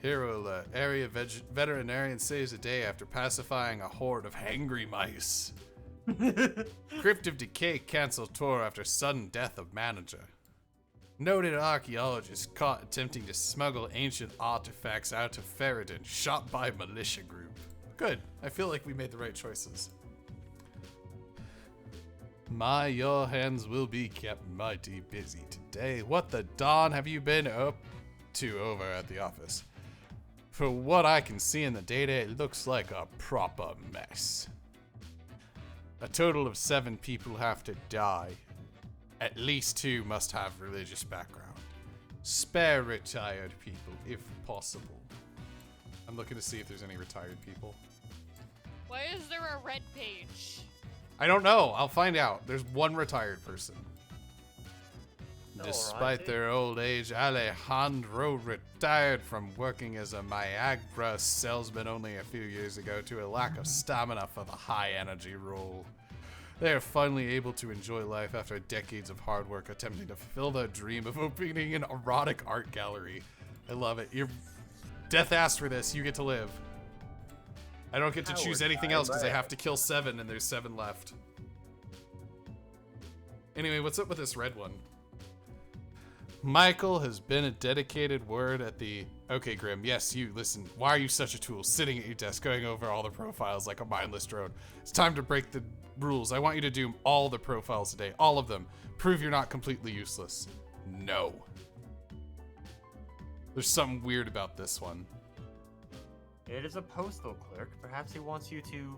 Hero area veterinarian saves a day after pacifying a horde of hangry mice. Crypt of Decay cancels tour after sudden death of manager. Noted archaeologist caught attempting to smuggle ancient artifacts out of Ferrodin, shot by militia group. Good. I feel like we made the right choices. Your hands will be kept mighty busy today. What the dawn have you been up to over at the office? For what I can see in the data, it looks like a proper mess. A total of 7 people have to die. At least 2 must have religious background. Spare retired people, if possible. I'm looking to see if there's any retired people. Why is there a red page? I don't know. I'll find out. There's 1 retired person. All Despite right. their old age, Alejandro retired from working as a Viagra salesman only a few years ago to a lack of stamina for the high energy role. They are finally able to enjoy life after decades of hard work attempting to fulfill their dream of opening an erotic art gallery. I love it. You're death asked for this. You get to live. I don't get to choose anything else because I have to kill 7 and there's 7 left. Anyway, what's up with this red one? Michael has been a dedicated word at the... Okay, Grim, yes, you, listen. Why are you such a tool, sitting at your desk, going over all the profiles like a mindless drone? It's time to break the rules. I want you to do all the profiles today. All of them. Prove you're not completely useless. No. There's something weird about this one. It is a postal clerk. Perhaps he wants you to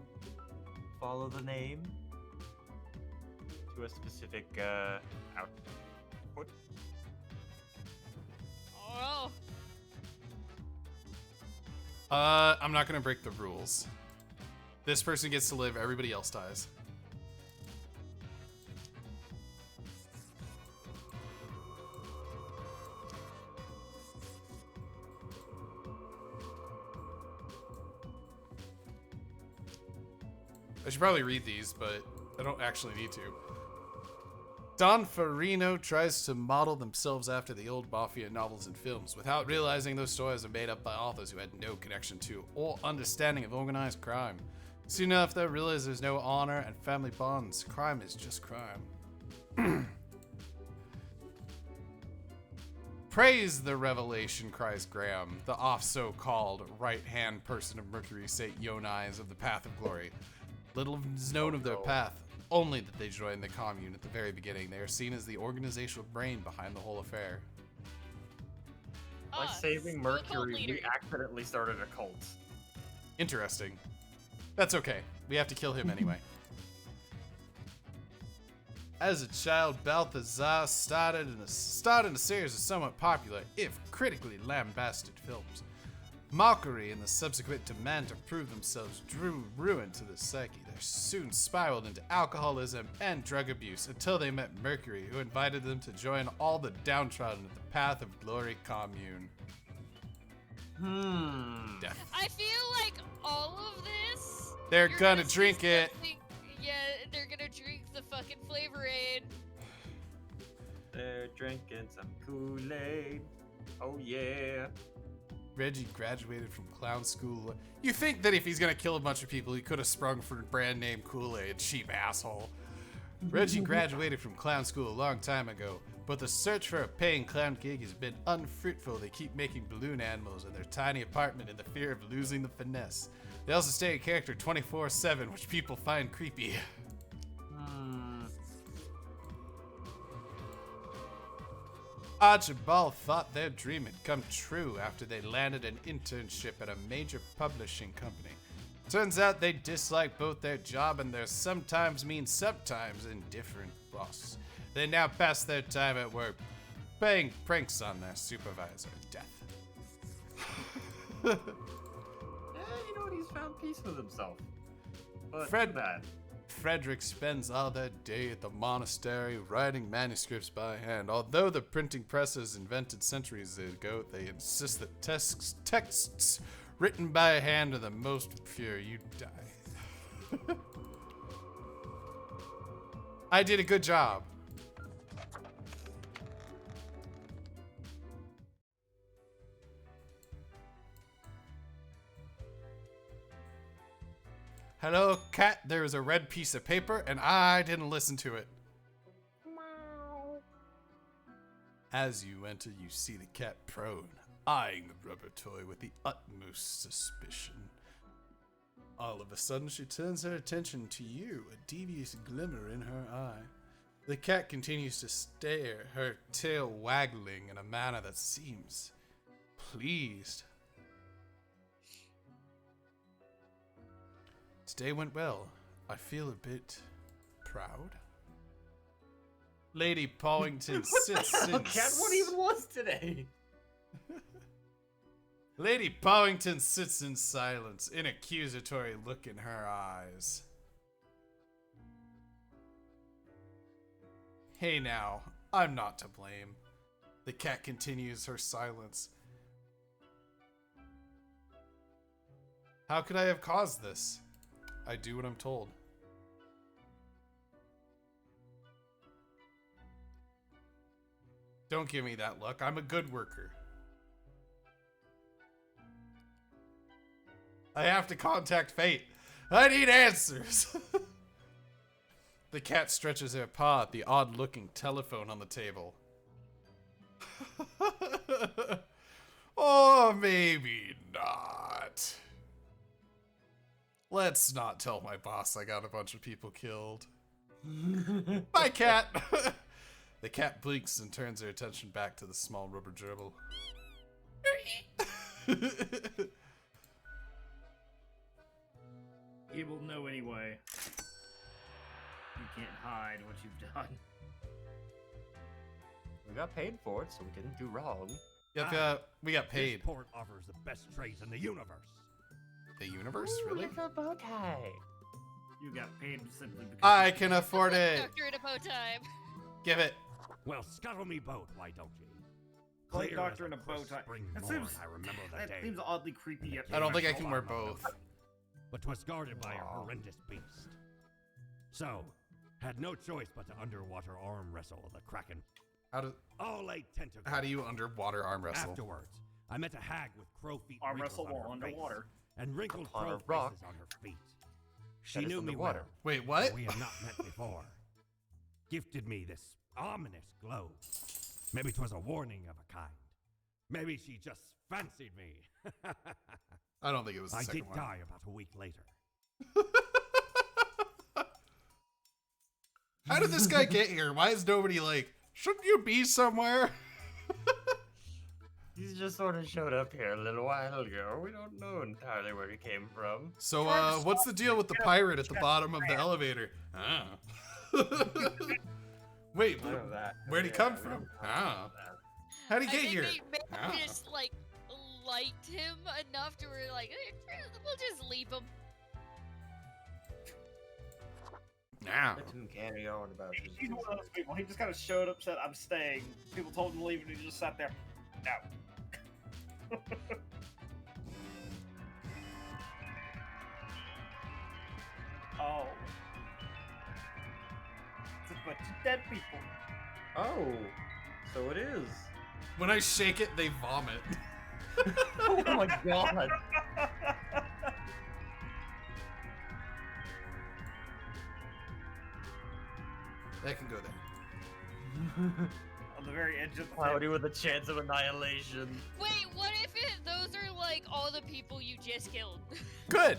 follow the name to a specific output. Oh, I'm not gonna break the rules. This person gets to live, everybody else dies. I should probably read these, but I don't actually need to. Don Farino tries to model themselves after the old Mafia novels and films, without realizing those stories are made up by authors who had no connection to or understanding of organized crime. Soon enough, they realize there's no honor and family bonds. Crime is just crime. Praise the revelation, cries Graham, the off-so-called right-hand person of Mercury St. Yonais of the Path of Glory. Little is known of their path, only that they joined the commune at the very beginning. They are seen as the organizational brain behind the whole affair. By saving the cult Mercury, leader. we accidentally started a cult. Interesting. That's okay. We have to kill him anyway. As a child, Balthazar starred in a series of somewhat popular, if critically lambasted films. Mockery and the subsequent demand to prove themselves drew ruin to the psyche. They soon spiraled into alcoholism and drug abuse until they met Mercury, who invited them to join all the downtrodden at the Path of Glory commune. Death. I feel like all of this. They're you're gonna see drink it. something- Yeah, they're gonna drink the fucking flavor aid. They're drinking some Kool-Aid. Oh yeah. Reggie graduated from clown school. You think that if he's gonna kill a bunch of people, he could have sprung for brand name Kool-Aid, cheap asshole. Reggie graduated from clown school a long time ago, but the search for a paying clown gig has been unfruitful. They keep making balloon animals in their tiny apartment in the fear of losing the finesse. They also stay in character 24/7, which people find creepy. Archibald thought their dream had come true after they landed an internship at a major publishing company. Turns out they dislike both their job and their sometimes means sometimes indifferent boss. They now pass their time at work playing pranks on their supervisor, Death. Yeah, you know what? He's found peace with himself. But Fred- too bad. Frederick spends all that day at the monastery writing manuscripts by hand. Although the printing press was invented centuries ago, they insist that texts written by hand are the most pure. You die. I did a good job. Hello, cat. There is a red piece of paper, and I didn't listen to it. As you enter, you see the cat prone, eyeing the rubber toy with the utmost suspicion. All of a sudden, she turns her attention to you, a devious glimmer in her eye. The cat continues to stare, her tail waggling in a manner that seems pleased. Today went well. I feel a bit proud. Lady Pawington sits in... Cat, what even was today? Lady Pawington sits in silence, an accusatory look in her eyes. Hey now, I'm not to blame. The cat continues her silence. How could I have caused this? I do what I'm told. Don't give me that look. I'm a good worker. I have to contact fate. I need answers. The cat stretches her paw at the odd-looking telephone on the table. Or maybe not. Let's not tell my boss I got a bunch of people killed. Bye, cat. The cat blinks and turns her attention back to the small rubber gerbil. He will know anyway. You can't hide what you've done. We got paid for it, so we didn't do wrong. We got paid. This port offers the best trades in the universe. The universe, Ooh, really? look at the bow tie. You got paid simply because I can afford it. Doctor in a bow time. Give it. Well, scuttle me boat, why don't you? Like Clear doctor as in a bow crisp tie. spring That morn, seems I remember the that day. seems oddly creepy. Yet I don't think I can wear both. But 'twas guarded by a horrendous beast. So, had no choice but to underwater arm wrestle the Kraken. How do you underwater arm wrestle? Afterwards, I met a hag with crow feet Arm wrinkles wrestle on while her face, underwater. and wrinkled Upon crow a rock faces on her feet. that She is knew me underwater. well. Wait, what? We had not met before. Gifted me this ominous glow. Maybe 'twas a warning of a kind. Maybe she just fancied me. I don't think it was the I second did one. die about a week later. How did this guy get here? Why is nobody like, shouldn't you be somewhere? He's just sort of showed up here a little while ago. We don't know entirely where he came from. So, what's the deal with the pirate at the bottom of the elevator? Wait, I know that. where'd he Yeah, come we from? don't talk Ah. about that. How'd he I get think here? they maybe Ah. just like liked him enough to where like we'll just leave him. Now. Let him carry on about his He's one of business. those people. He just kind of showed up, said, "I'm staying." People told him to leave, and he just sat there. No. Oh. It's a bunch of dead people. Oh, so it is. When I shake it, they vomit. Oh my god. That can go there. On the very edge of the Cloudy with a chance of annihilation. Wait, what if those are like all the people you just killed? Good.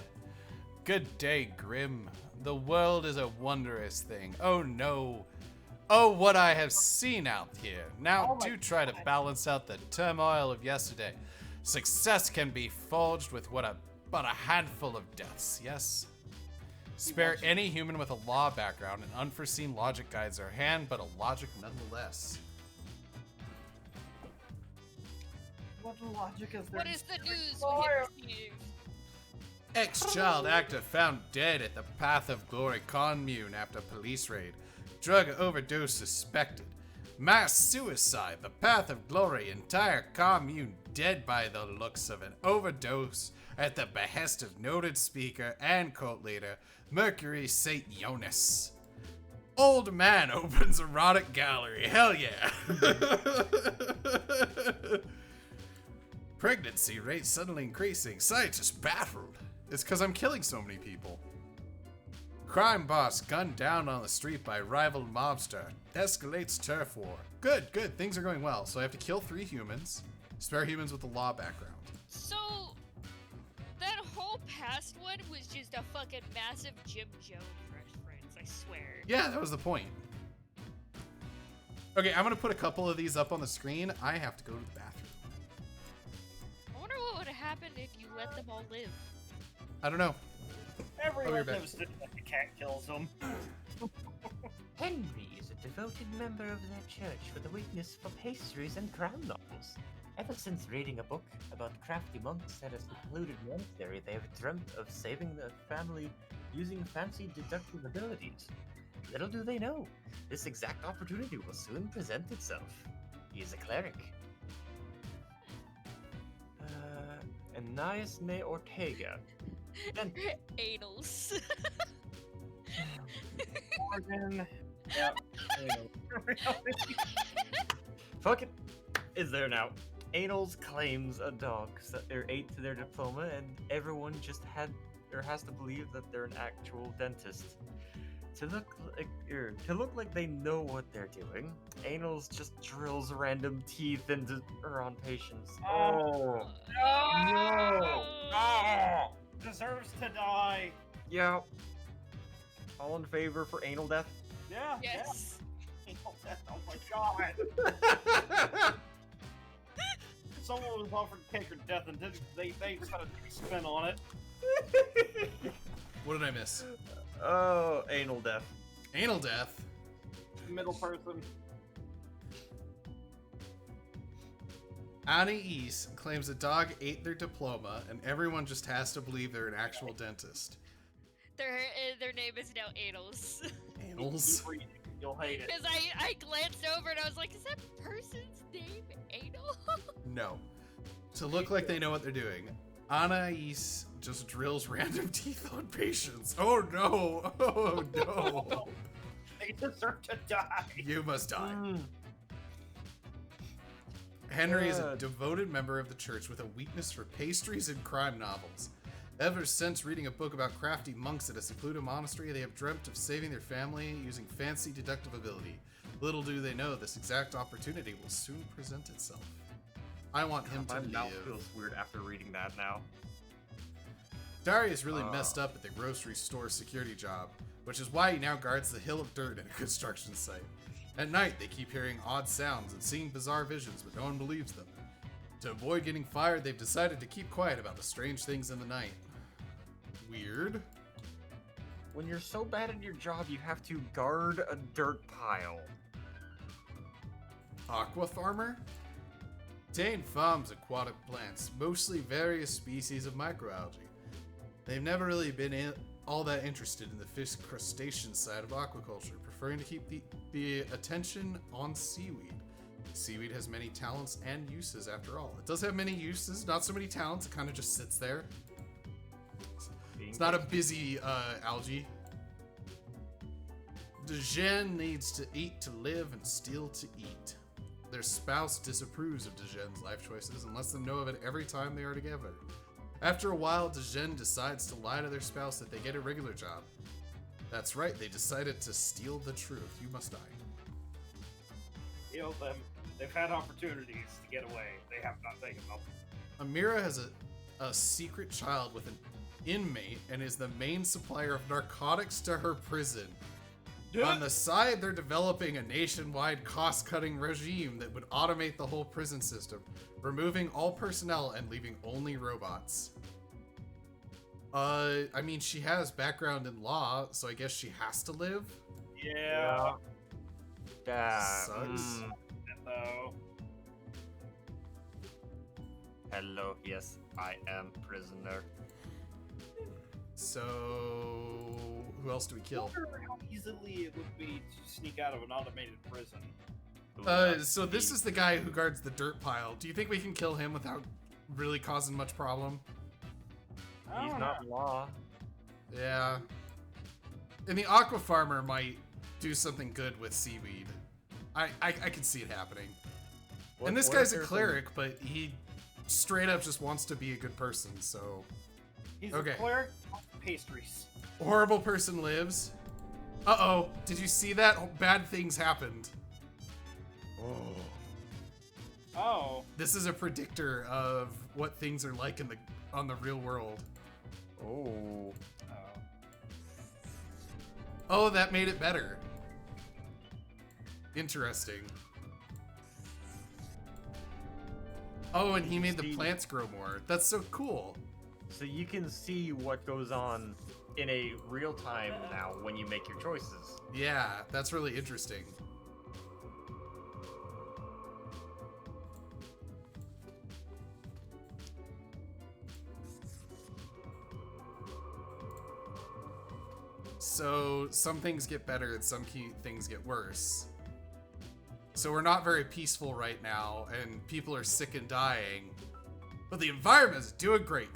Good day, Grim. The world is a wondrous thing. Oh no. Oh, what I have seen out here. Now Oh my do try to God. balance out the turmoil of yesterday. Success can be forged with but a handful of deaths, yes? Spare watching? any human with a law background, and unforeseen logic guides their hand, but a logic nonetheless. What logic is there? What is the news Fire. we receive? Ex-child actor found dead at the Path of Glory commune after police raid. Drug overdose suspected. Mass suicide. The Path of Glory entire commune dead by the looks of an overdose at the behest of noted speaker and cult leader Mercury St. Jonas. Old man opens erotic gallery. Hell yeah. Pregnancy rate suddenly increasing. Scientists baffled. It's because I'm killing so many people. Crime boss gunned down on the street by rival mobster. Escalates turf war. Good, good. Things are going well. So I have to kill 3 humans. Spare humans with a law background. So that whole past one was just a fucking massive Jim Jones reference, I swear. Yeah, that was the point. Okay, I'm going to put a couple of these up on the screen. I have to go to the bathroom. I wonder what would happen if you let them all live. I don't know. Everyone I'll be back. lives to death. The cat kills them. Henry is a devoted member of their church with a weakness for pastries and crime novels. Ever since reading a book about crafty monks at a secluded monastery, they have dreamt of saving the family using fancy deductive abilities. Little do they know, this exact opportunity will soon present itself. He is a cleric. Anais Ne Ortega. Then Anals. Morgan. Yep. fuck it, is there now. Anals claims a dog ate to their diploma, and everyone just has to believe that they're an actual dentist. To look like they know what they're doing, Anals just drills random teeth into her on patients. Oh no! Ah! Deserves to die. Yeah. All in favor for anal death? Yeah. Yes. Yeah. Oh my god. Someone was offered to take her death, and they just had a spin on it. What did I miss? Oh, anal death. Anal death. Middle person. Anais claims a dog ate their diploma, and everyone just has to believe they're an actual dentist. Their name is now Anals. Anals? You'll hate it. Because I glanced over and I was like, is that person's name Anal? No. To look like they know what they're doing, Anais just drills random teeth on patients. Oh no! Oh no! They deserve to die. You must die. Mm. Henry is a God. devoted member of the church with a weakness for pastries and crime novels. Ever since reading a book about crafty monks at a secluded monastery, they have dreamt of saving their family using fancy deductive ability. Little do they know this exact opportunity will soon present itself. I want him to My mouth live. feels weird after reading that now. Darius really messed up at the grocery store security job, which is why he now guards the hill of dirt at a construction site. At night, they keep hearing odd sounds and seeing bizarre visions, but no one believes them. To avoid getting fired, they've decided to keep quiet about the strange things in the night. Weird. When you're so bad at your job, you have to guard a dirt pile. Aqua farmer? Dane farms aquatic plants, mostly various species of microalgae. They've never really been all that interested in the fish crustacean side of aquaculture, preferring to keep the attention on seaweed. Seaweed has many talents and uses after all. It does have many uses, not so many talents. It kind of just sits there. It's not a busy algae. Dejen needs to eat to live and steal to eat. Their spouse disapproves of Dejen's life choices and lets them know of it every time they are together. After a while, Dejen decides to lie to their spouse that they get a regular job. That's right, they decided to steal the truth. You must die. Heal them. They've had opportunities to get away. They have not taken them. Amira has a secret child with an inmate and is the main supplier of narcotics to her prison. On the side, they're developing a nationwide cost-cutting regime that would automate the whole prison system, removing all personnel and leaving only robots. I mean, she has background in law, so I guess she has to live? Yeah. Sucks. Though. Hello, yes, I am prisoner. So, who else do we kill? I wonder how easily it would be to sneak out of an automated prison. So this is the guy who guards the dirt pile. Do you think we can kill him without really causing much problem? He's not law. Yeah. And the aqua farmer might do something good with seaweed. I can see it happening. And this guy's a cleric, but he straight up just wants to be a good person, so... He's Okay. a cleric of pastries. Horrible person lives. Uh-oh. Did you see that? Bad things happened. Oh. This is a predictor of what things are like in on the real world. Oh. Oh, that made it better. Interesting. Oh, and he made the plants grow more. That's so cool. So you can see what goes on in a real time now when you make your choices. Yeah, that's really interesting. So some things get better and some things get worse. So we're not very peaceful right now, and people are sick and dying, but the environment is doing great.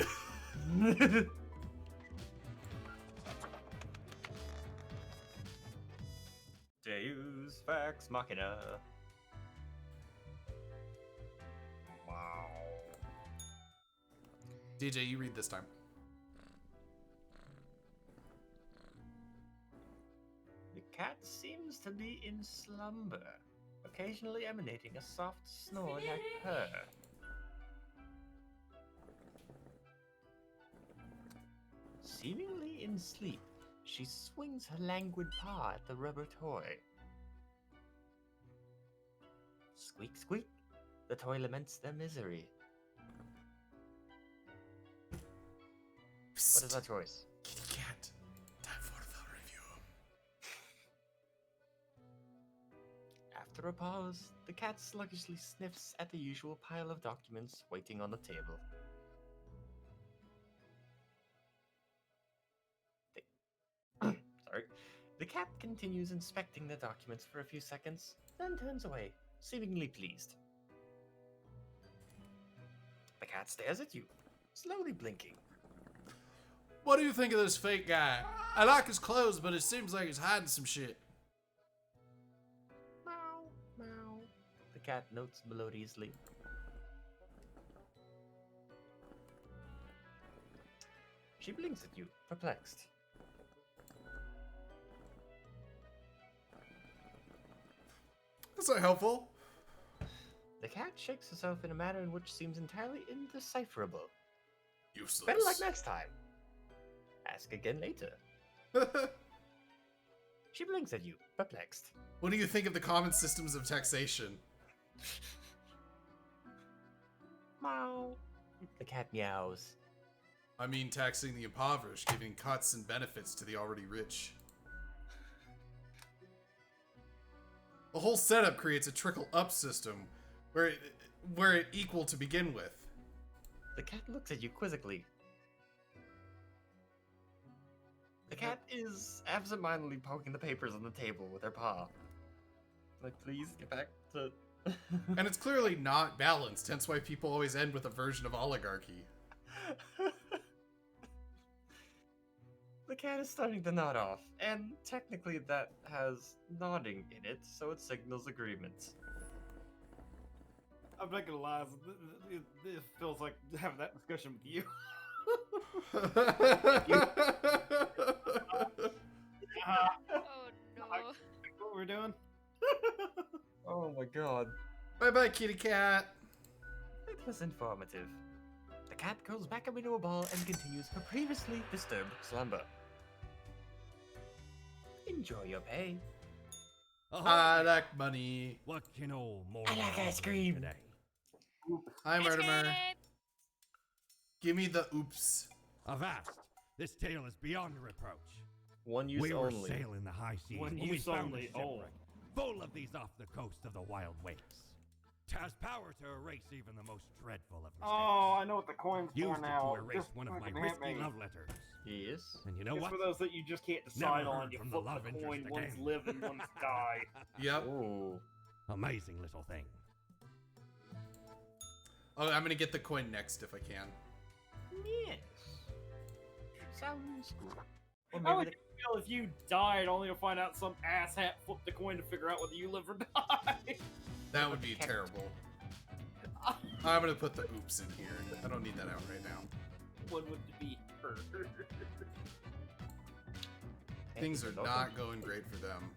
Deus Vax Machina. Wow. DJ, you read this time. The cat seems to be in slumber, occasionally emanating a soft snore like purr. Seemingly in sleep, she swings her languid paw at the rubber toy. Squeak, squeak. The toy laments their misery. What is our choice? Kitty cat. Time for the review. After a pause, the cat sluggishly sniffs at the usual pile of documents waiting on the table. Sorry. The cat continues inspecting the documents for a few seconds, then turns away, seemingly pleased. The cat stares at you, slowly blinking. What do you think of this fake guy? I like his clothes, but it seems like he's hiding some shit. Meow, meow. The cat notes melodiously. She blinks at you, perplexed. That's not helpful. The cat shakes herself in a manner in which seems entirely indecipherable. Useless. Better luck next time. Ask again later. She blinks at you, perplexed. What do you think of the common systems of taxation? Meow. The cat meows. I mean, taxing the impoverished, giving cuts and benefits to the already rich. The whole setup creates a trickle-up system where it equal to begin with. The cat looks at you quizzically. The cat is absentmindedly poking the papers on the table with her paw. Like, please get back to... And it's clearly not balanced, hence why people always end with a version of oligarchy. The cat is starting to nod off, and technically that has nodding in it, so it signals agreement. I'm not gonna lie, it feels like having that discussion with you. Oh no. What we're doing? Oh my god. Bye-bye, kitty cat. It was informative. The cat curls back up into a ball and continues her previously disturbed slumber. Enjoy your pay. I like money. What can old more I like ice cream. today? Hi, Mortimer. Escape! Give me the oops. Avast! This tale is beyond reproach. One use We were only. sailing the high seas One when we use found only, a shipwreck, full of these off the coast of the wild wastes. 'Has power to erase even the most dreadful of mistakes. Oh, I know what the coin's Used for it now. to erase Just one of my fucking hit risky me. love letters. Yes. And you know It's what? for those that you just can't decide Never on. heard You from flip the love the interest coin, one's again. live and one's die. Yep. Oh. Amazing little thing. Oh, I'm gonna get the coin next if I can. Yes. Sounds good. Or How would maybe you feel if you died only to find out some asshat flipped the coin to figure out whether you live or die? That would be terrible. I'm gonna put the oops in here. I don't need that out right now. One would be her. Things are not going great for them.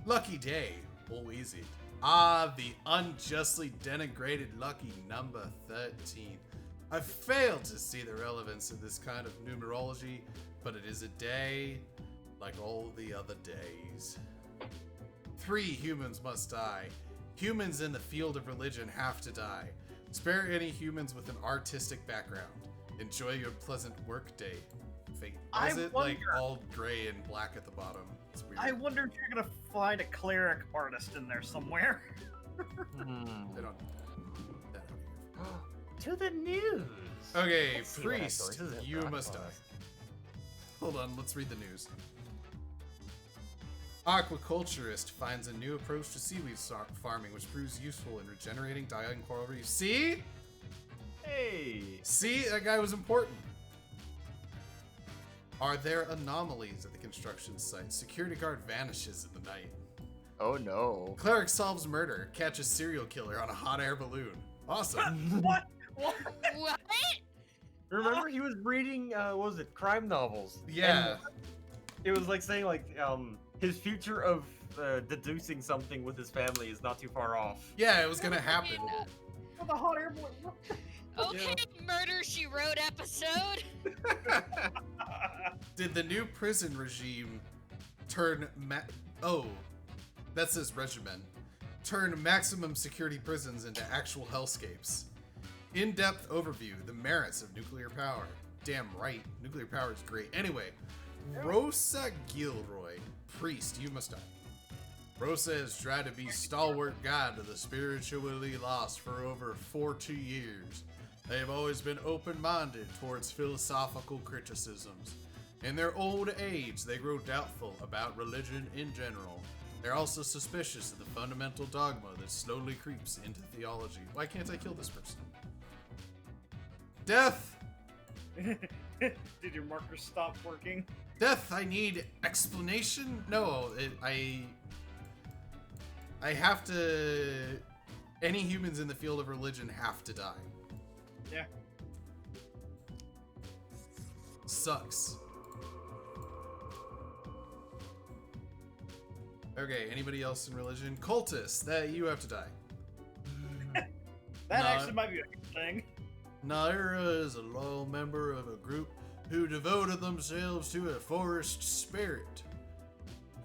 Lucky day. Oh, easy. Ah, the unjustly denigrated lucky number 13. I failed to see the relevance of this kind of numerology, but it is a day like all the other days. 3 humans must die. Humans in the field of religion have to die. Spare any humans with an artistic background. Enjoy your pleasant work day. Fate. Why is it like all gray and black at the bottom? It's weird. I wonder if you're gonna find a cleric artist in there somewhere. They don't. That out here. To the news. Okay, Let's see what priest, sources have you brought must for die. us. Hold on, let's read the news. Aquaculturist finds a new approach to seaweed farming, which proves useful in regenerating dying coral reefs. See? Hey. See? That guy was important. Are there anomalies at the construction site? Security guard vanishes in the night. Oh no. Cleric solves murder. Catches serial killer on a hot air balloon. Awesome. What? What? Remember he was reading what was it, crime novels? Yeah. And it was like saying like his future of deducing something with his family is not too far off. Yeah, it was gonna happen. With a hot air balloon. Okay, Murder She Wrote episode. Did the new prison regime turn that says regimen. Turn maximum security prisons into actual hellscapes. In-depth overview, the merits of nuclear power. Damn right, nuclear power is great. Anyway, Rosa Gilroy, priest, you must die. Rosa has tried to be stalwart guide to the spiritually lost for over 40 years. They have always been open-minded towards philosophical criticisms. In their old age, they grow doubtful about religion in general. They're also suspicious of the fundamental dogma that slowly creeps into theology. Why can't I kill this person? Death! Did your marker stop working? Death, I need explanation? No, I have to... Any humans in the field of religion have to die. Yeah. Sucks. Okay, anybody else in religion? Cultists, that you have to die. That No. actually might be a good thing. Naira is a loyal member of a group who devoted themselves to a forest spirit.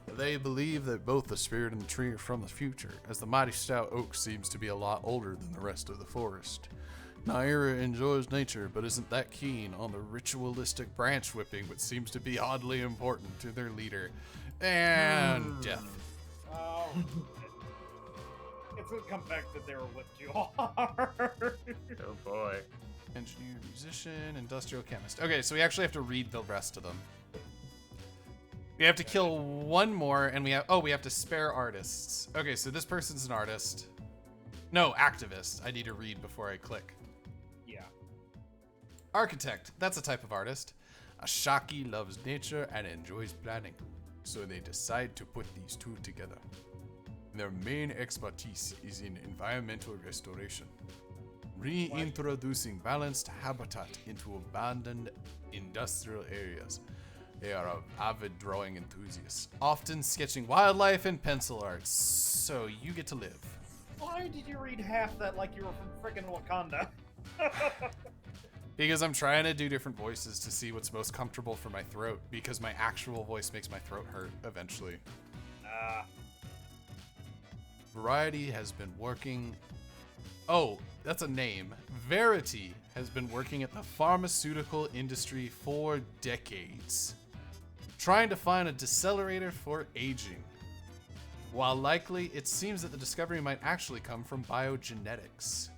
They believe that both the spirit and the tree are from the future, as the mighty stout oak seems to be a lot older than the rest of the forest. Naira enjoys nature, but isn't that keen on the ritualistic branch whipping, which seems to be oddly important to their leader. And death. Oh. It's gonna come back that they were whipped too hard. Oh boy. Engineer, musician, industrial chemist. Okay, so we actually have to read the rest of them. We have to kill one more, and we have to spare artists. Okay, so this person's an artist. No, activist. I need to read before I click. Yeah. Architect. That's a type of artist. Ashaki loves nature and enjoys planning, so they decide to put these two together. Their main expertise is in environmental restoration, reintroducing balanced habitat into abandoned industrial areas. They are avid drawing enthusiasts, often sketching wildlife and pencil arts, so you get to live. Why did you read half that like you were from frickin' Wakanda? Because I'm trying to do different voices to see what's most comfortable for my throat, because my actual voice makes my throat hurt eventually. Variety has been working... Oh, that's a name. Verity has been working at the pharmaceutical industry for decades, trying to find a decelerator for aging. While likely, it seems that the discovery might actually come from biogenetics.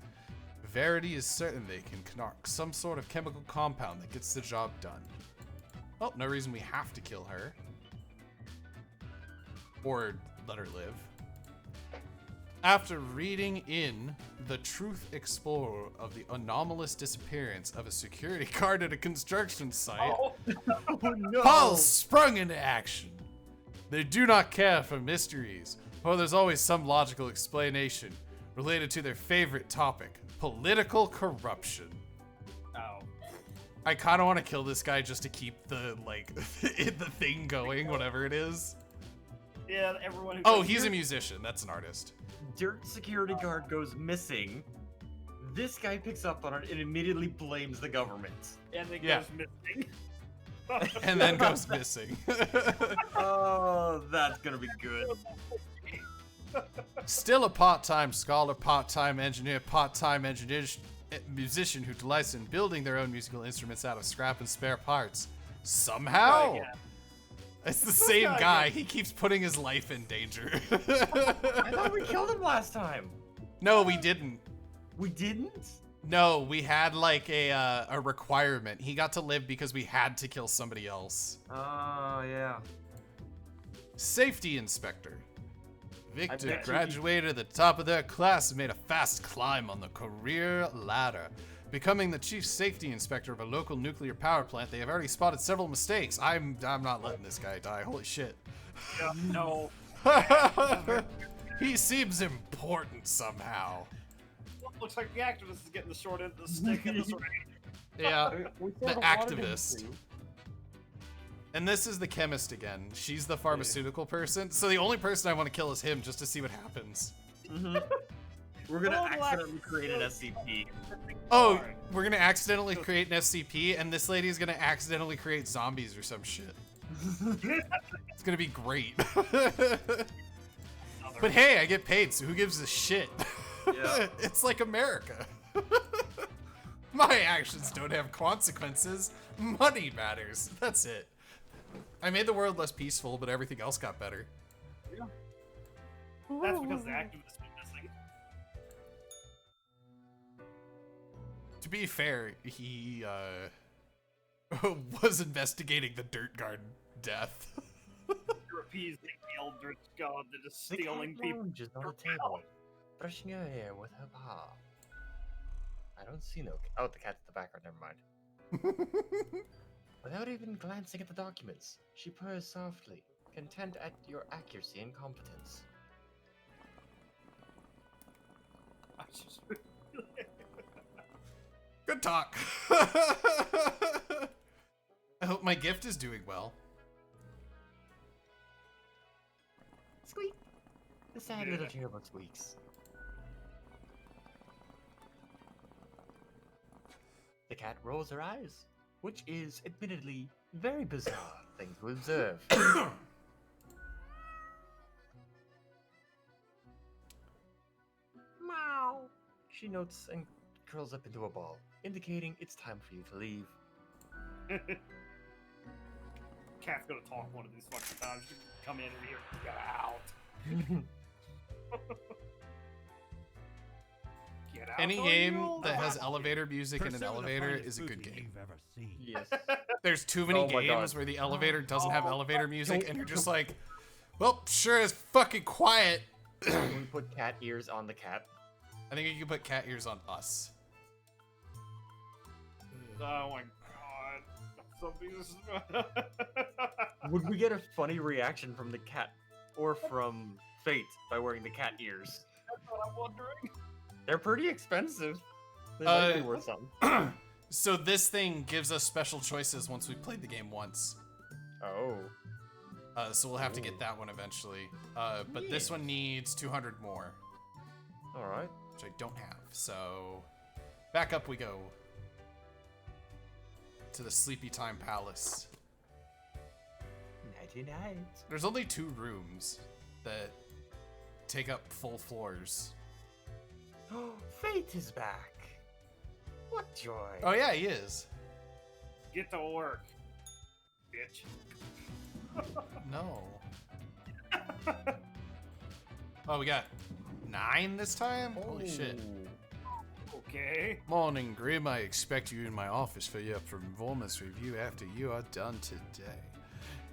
Verity is certain they can concoct some sort of chemical compound that gets the job done. Well, no reason we have to kill her. Or let her live. After reading in The Truth Explorer of the anomalous disappearance of a security guard at a construction site, Oh no. Paul sprung into action. They do not care for mysteries, or there's always some logical explanation related to their favorite topic, political corruption. Oh. I kind of want to kill this guy just to keep the, like, the thing going, whatever it is. Yeah, everyone who... Oh, he's a musician. That's an artist. Dirt security guard goes missing. This guy picks up on it and immediately blames the government. And then Yeah. goes missing. And then goes missing. Oh, that's gonna be good. Still a part-time scholar, part-time engineer, musician who delights in building their own musical instruments out of scrap and spare parts. Somehow! Yeah. It's the same guy. He keeps putting his life in danger. I thought we killed him last time. No, we didn't. We didn't? No, we had like a requirement. He got to live because we had to kill somebody else. Oh, yeah. Safety inspector. Victor bet you graduated at the top of their class and made a fast climb on the career ladder. Becoming the chief safety inspector of a local nuclear power plant, they have already spotted several mistakes. I'm not letting this guy die. Holy shit. Yeah, no. He seems important somehow. Looks like the activist is getting the short end of the stick in this race. Yeah, We the sort of wanted him activist. to. And this is the chemist again. She's the pharmaceutical person. So the only person I want to kill is him just to see what happens. We're gonna Oh, black- accidentally create an SCP. Oh, we're gonna accidentally create an SCP, and this lady's gonna accidentally create zombies or some shit. It's gonna be great. But hey, I get paid, so who gives a shit? Yeah. It's like America. My actions don't have consequences. Money matters. That's it. I made the world less peaceful, but everything else got better. That's because the activist went missing. To be fair, he was investigating the dirt guard death. To appease the eldritch god that is The cat stealing people. lounges on the table, brushing her hair with her paw. I don't see no. Oh, the cat's in the background. Never mind. Without even glancing at the documents, she purrs softly, content at your accuracy and competence. I just- Good talk. I hope my gift is doing well. Squeak! The sad little cheerbox squeaks. The cat rolls her eyes, which is admittedly very bizarre thing to observe. Meow. She notes and curls up into a ball, indicating it's time for you to leave. Cat's gonna talk one of these fucking times. You come in here, get out. Get out Any or game you'll that has die. elevator music in an Pursue the elevator finest is a good movie game. you've ever seen. Yes. There's too many Oh my God. games where the elevator doesn't have Oh, elevator music, don't- and you're just like, well, sure is fucking quiet. Can we put cat ears on the cat? I think you can put cat ears on us. Oh my god. Something's... Would we get a funny reaction from the cat or from Fate by wearing the cat ears? That's what I'm wondering. They're pretty expensive. They might be Uh, worth something. So this thing gives us special choices once we played the game once. Oh. So we'll have to get that one eventually. But this one needs 200 more, All right. which I don't have. So back up we go to the Sleepy Time Palace. Nighty night. There's only 2 rooms that take up full floors. Fate is back. What joy. Oh yeah, he is. Get to work, bitch. No. Oh, we got 9 this time? Holy shit. Okay. Morning, Grim. I expect you in my office for your performance review after you are done today.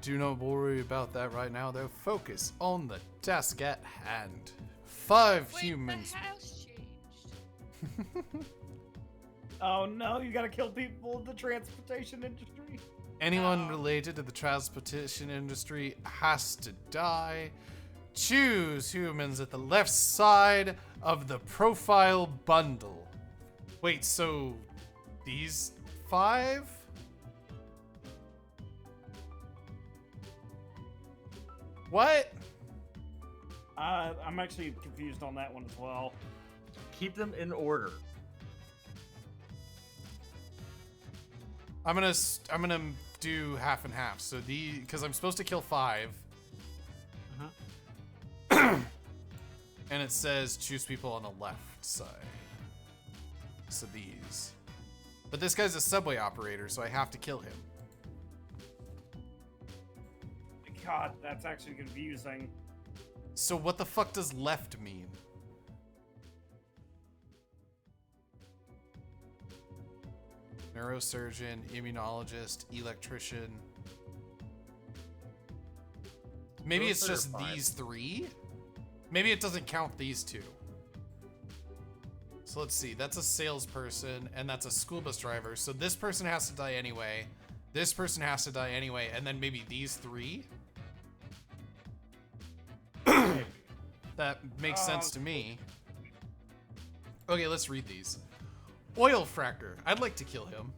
Do not worry about that right now, though. Focus on the task at hand. 5 Wait, humans. the house changed. Oh no, you gotta kill people in the transportation industry. Anyone related to the transportation industry has to die. Choose humans at the left side of the profile bundle. Wait, so these 5? What? I'm actually confused on that one as well. Keep them in order. I'm gonna do half and half. So because I'm supposed to kill 5. And it says choose people on the left side. So these. But this guy's a subway operator, so I have to kill him. God, that's actually confusing. So what the fuck does left mean? Neurosurgeon, immunologist, electrician. Maybe Those it's that are just fine. these 3? Maybe it doesn't count these 2. So let's see. That's a salesperson, and that's a school bus driver. So this person has to die anyway. This person has to die anyway, and then maybe these 3? That makes sense to me. Okay, let's read these. Oil fracker. I'd like to kill him.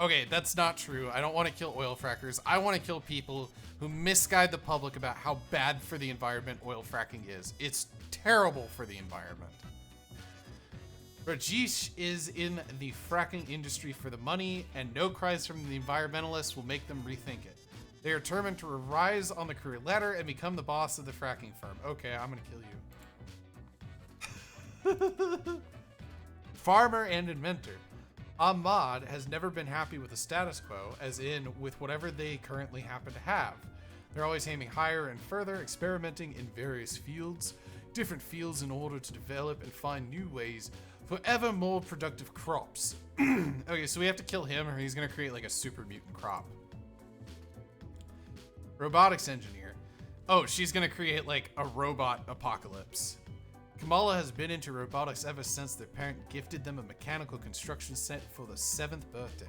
Okay, that's not true. I don't want to kill oil frackers. I want to kill people who misguide the public about how bad for the environment oil fracking is. It's terrible for the environment. Rajesh is in the fracking industry for the money, and no cries from the environmentalists will make them rethink it. They are determined to rise on the career ladder and become the boss of the fracking firm. Okay, I'm gonna kill you. Farmer and inventor. Ahmad has never been happy with the status quo, as in with whatever they currently happen to have. They're always aiming higher and further, experimenting in various different fields in order to develop and find new ways for ever more productive crops. Okay, so we have to kill him or he's gonna create like a super mutant crop. Robotics engineer. Oh, she's gonna create like a robot apocalypse. Kamala has been into robotics ever since their parent gifted them a mechanical construction set for their 7th birthday.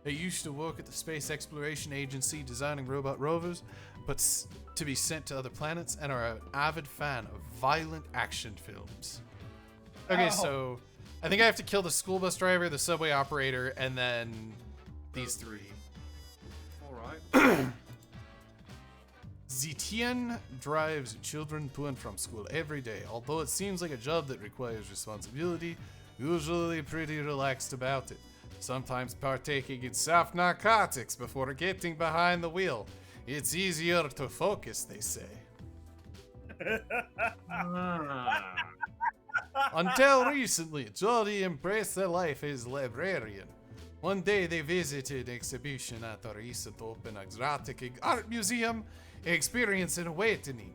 They used to work at the Space Exploration Agency designing robot rovers, but to be sent to other planets, and are an avid fan of violent action films. Okay, so I think I have to kill the school bus driver, the subway operator, and then these 3. All right. Zetian drives children to and from school every day. Although it seems like a job that requires responsibility, usually pretty relaxed about it. Sometimes partaking in soft narcotics before getting behind the wheel. It's easier to focus, they say. Until recently, Jody embraced their life as librarian. One day they visited an exhibition at the recent open exotic art museum, experiencing awakening.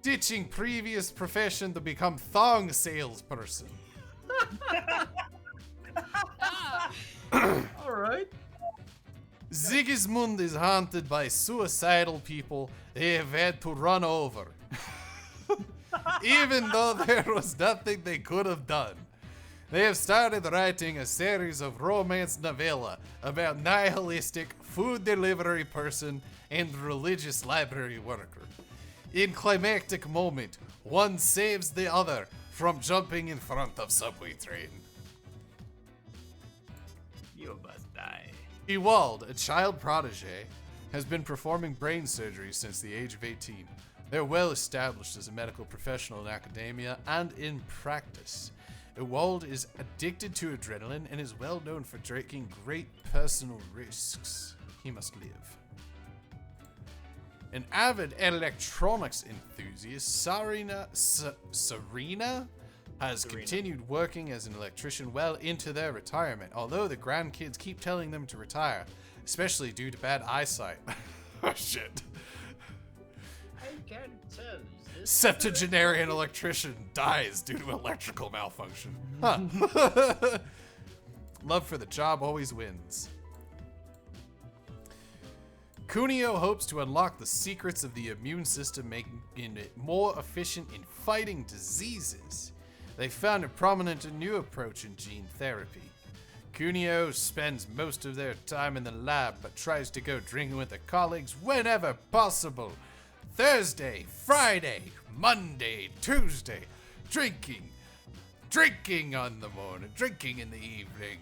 Ditching previous profession to become thong salesperson. Ah, All right. Sigismund is haunted by suicidal people they have had to run over. Even though there was nothing they could have done. They have started writing a series of romance novella about nihilistic food delivery person and religious library worker. In climactic moment, one saves the other from jumping in front of subway train. You must die. Ewald, a child protege, has been performing brain surgery since the age of 18. They're well established as a medical professional in academia and in practice. Ewald is addicted to adrenaline and is well known for taking great personal risks. He must live. An avid electronics enthusiast, Serena has continued working as an electrician well into their retirement, although the grandkids keep telling them to retire, especially due to bad eyesight. Oh shit. I can't tell. Septuagenarian electrician dies due to electrical malfunction. Huh. Love for the job always wins. Kunio hopes to unlock the secrets of the immune system, making it more efficient in fighting diseases. They found a prominent and new approach in gene therapy. Kunio spends most of their time in the lab, but tries to go drinking with their colleagues whenever possible. Thursday, Friday, Monday, Tuesday, drinking on the morning, drinking in the evening.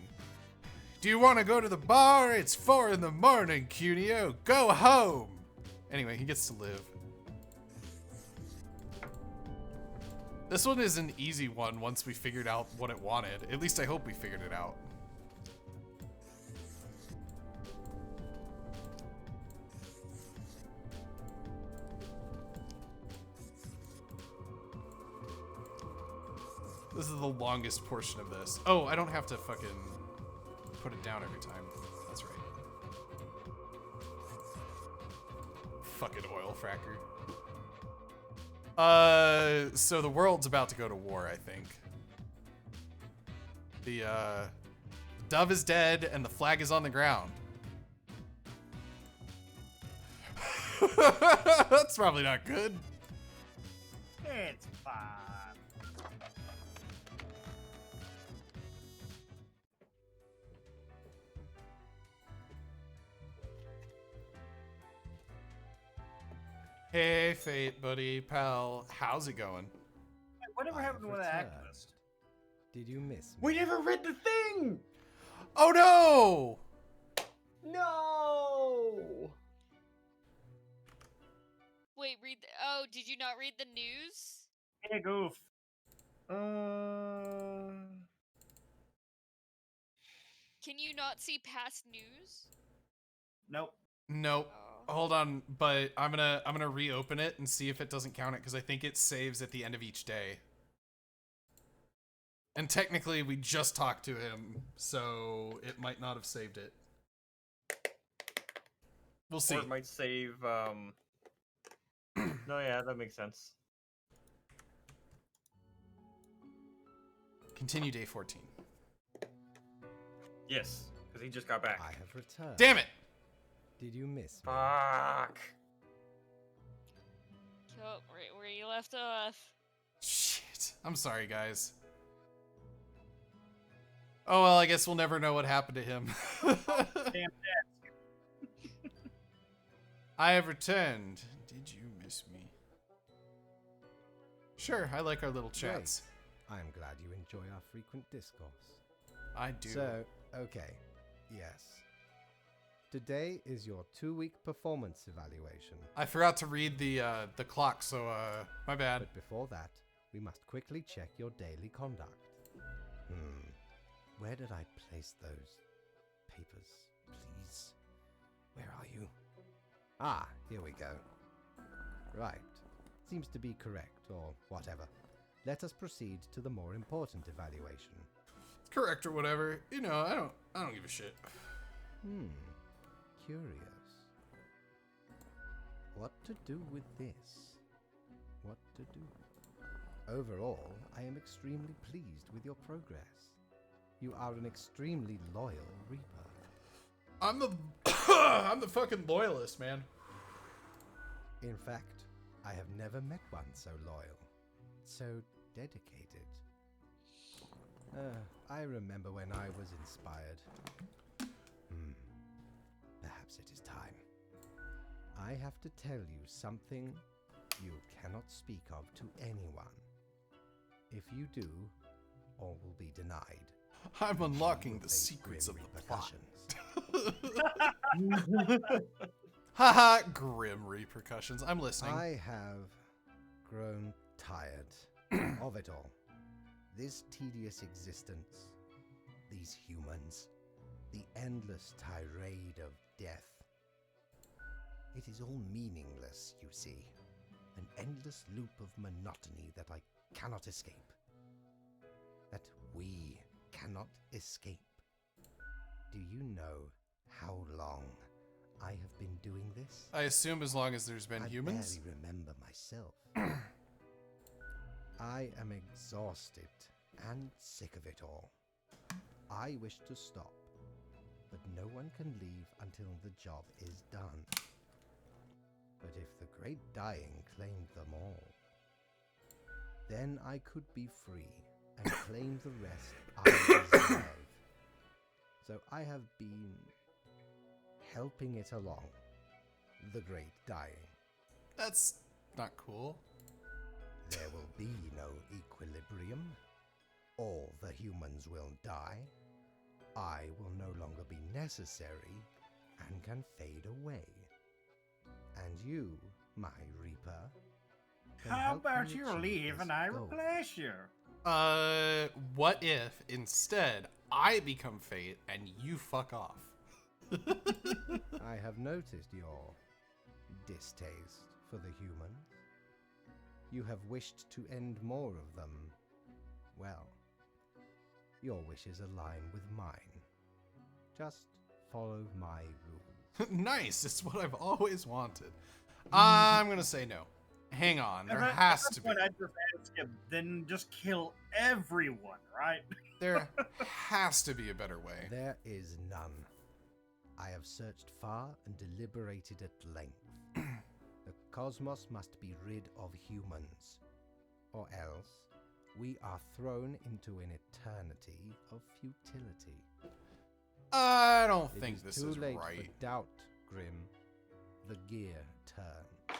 Do you want to go to the bar? It's 4 in the morning, Kunio. Go home. Anyway, he gets to live. This one is an easy one once we figured out what it wanted. At least I hope we figured it out. This is the longest portion of this. Oh, I don't have to fucking put it down every time. That's right. Fucking oil fracker. So the world's about to go to war, I think. The, dove is dead and the flag is on the ground. That's probably not good. It's fine. Hey, Fate, buddy, pal. How's it going? Whatever I happened have with that returned. activist? Did you miss me? We never read the thing. Oh, no! No. wait, oh, did you not read the news? Yeah, goof. Can you not see past news? Nope. Nope. Oh. Hold on, but I'm gonna reopen it and see if it doesn't count it, because I think it saves at the end of each day. And technically, we just talked to him, so it might not have saved it. We'll see. Or it might save. No, yeah, that makes sense. Continue day 14. Yes, because he just got back. I have returned. Damn it! Did you miss me? Fuck. Oh, right where you left off. Shit. I'm sorry, guys. Oh well, I guess we'll never know what happened to him. Damn. I have returned. Did you miss me? Sure, I like our little chats. I am glad you enjoy our frequent discourse. I do. So, okay, yes. Today is your 2-week performance evaluation. I forgot to read the clock, so my bad. But before that, we must quickly check your daily conduct. Where did I place those papers, please? Where are you? Ah, here we go. Right. Seems to be correct, or whatever. Let us proceed to the more important evaluation. Correct or whatever. You know, I don't give a shit. Curious. What to do with this? what to do. Overall, I am extremely pleased with your progress. You are an extremely loyal Reaper. I'm the I'm the fucking loyalist, man. In fact, I have never met one so loyal, so dedicated. I remember when I was inspired. Perhaps it is time. I have to tell you something you cannot speak of to anyone. If you do, all will be denied. I'm unlocking You the will face secrets of grim the plot. repercussions. Haha, grim repercussions. I'm listening. I have grown tired of it all. This tedious existence, these humans, the endless tirade of death. It is all meaningless, you see. An endless loop of monotony that I cannot escape. That we cannot escape. Do you know how long I have been doing this? I assume as long as there's been humans. I barely remember myself. I am exhausted and sick of it all. I wish to stop, but no one can leave until the job is done. But if the great dying claimed them all, then I could be free and claim the rest I deserve. So I have been helping it along. The great dying. That's not cool. There will be no equilibrium. All the humans will die. I will no longer be necessary and can fade away. And you, my Reaper, can How help about me you achieve leave this and I goal. replace you? What if instead I become Fate and you fuck off? I have noticed your distaste for the humans. You have wished to end more of them. Well, your wishes align with mine. Just follow my rules. Nice, it's what I've always wanted. I'm gonna say no. Hang on, there has to be. I'd just ask him, then just kill everyone, right? There has to be a better way. There is none. I have searched far and deliberated at length. The cosmos must be rid of humans, or else we are thrown into an eternity of futility. I don't It think is this too is late right. for doubt, Grim. The gear turn.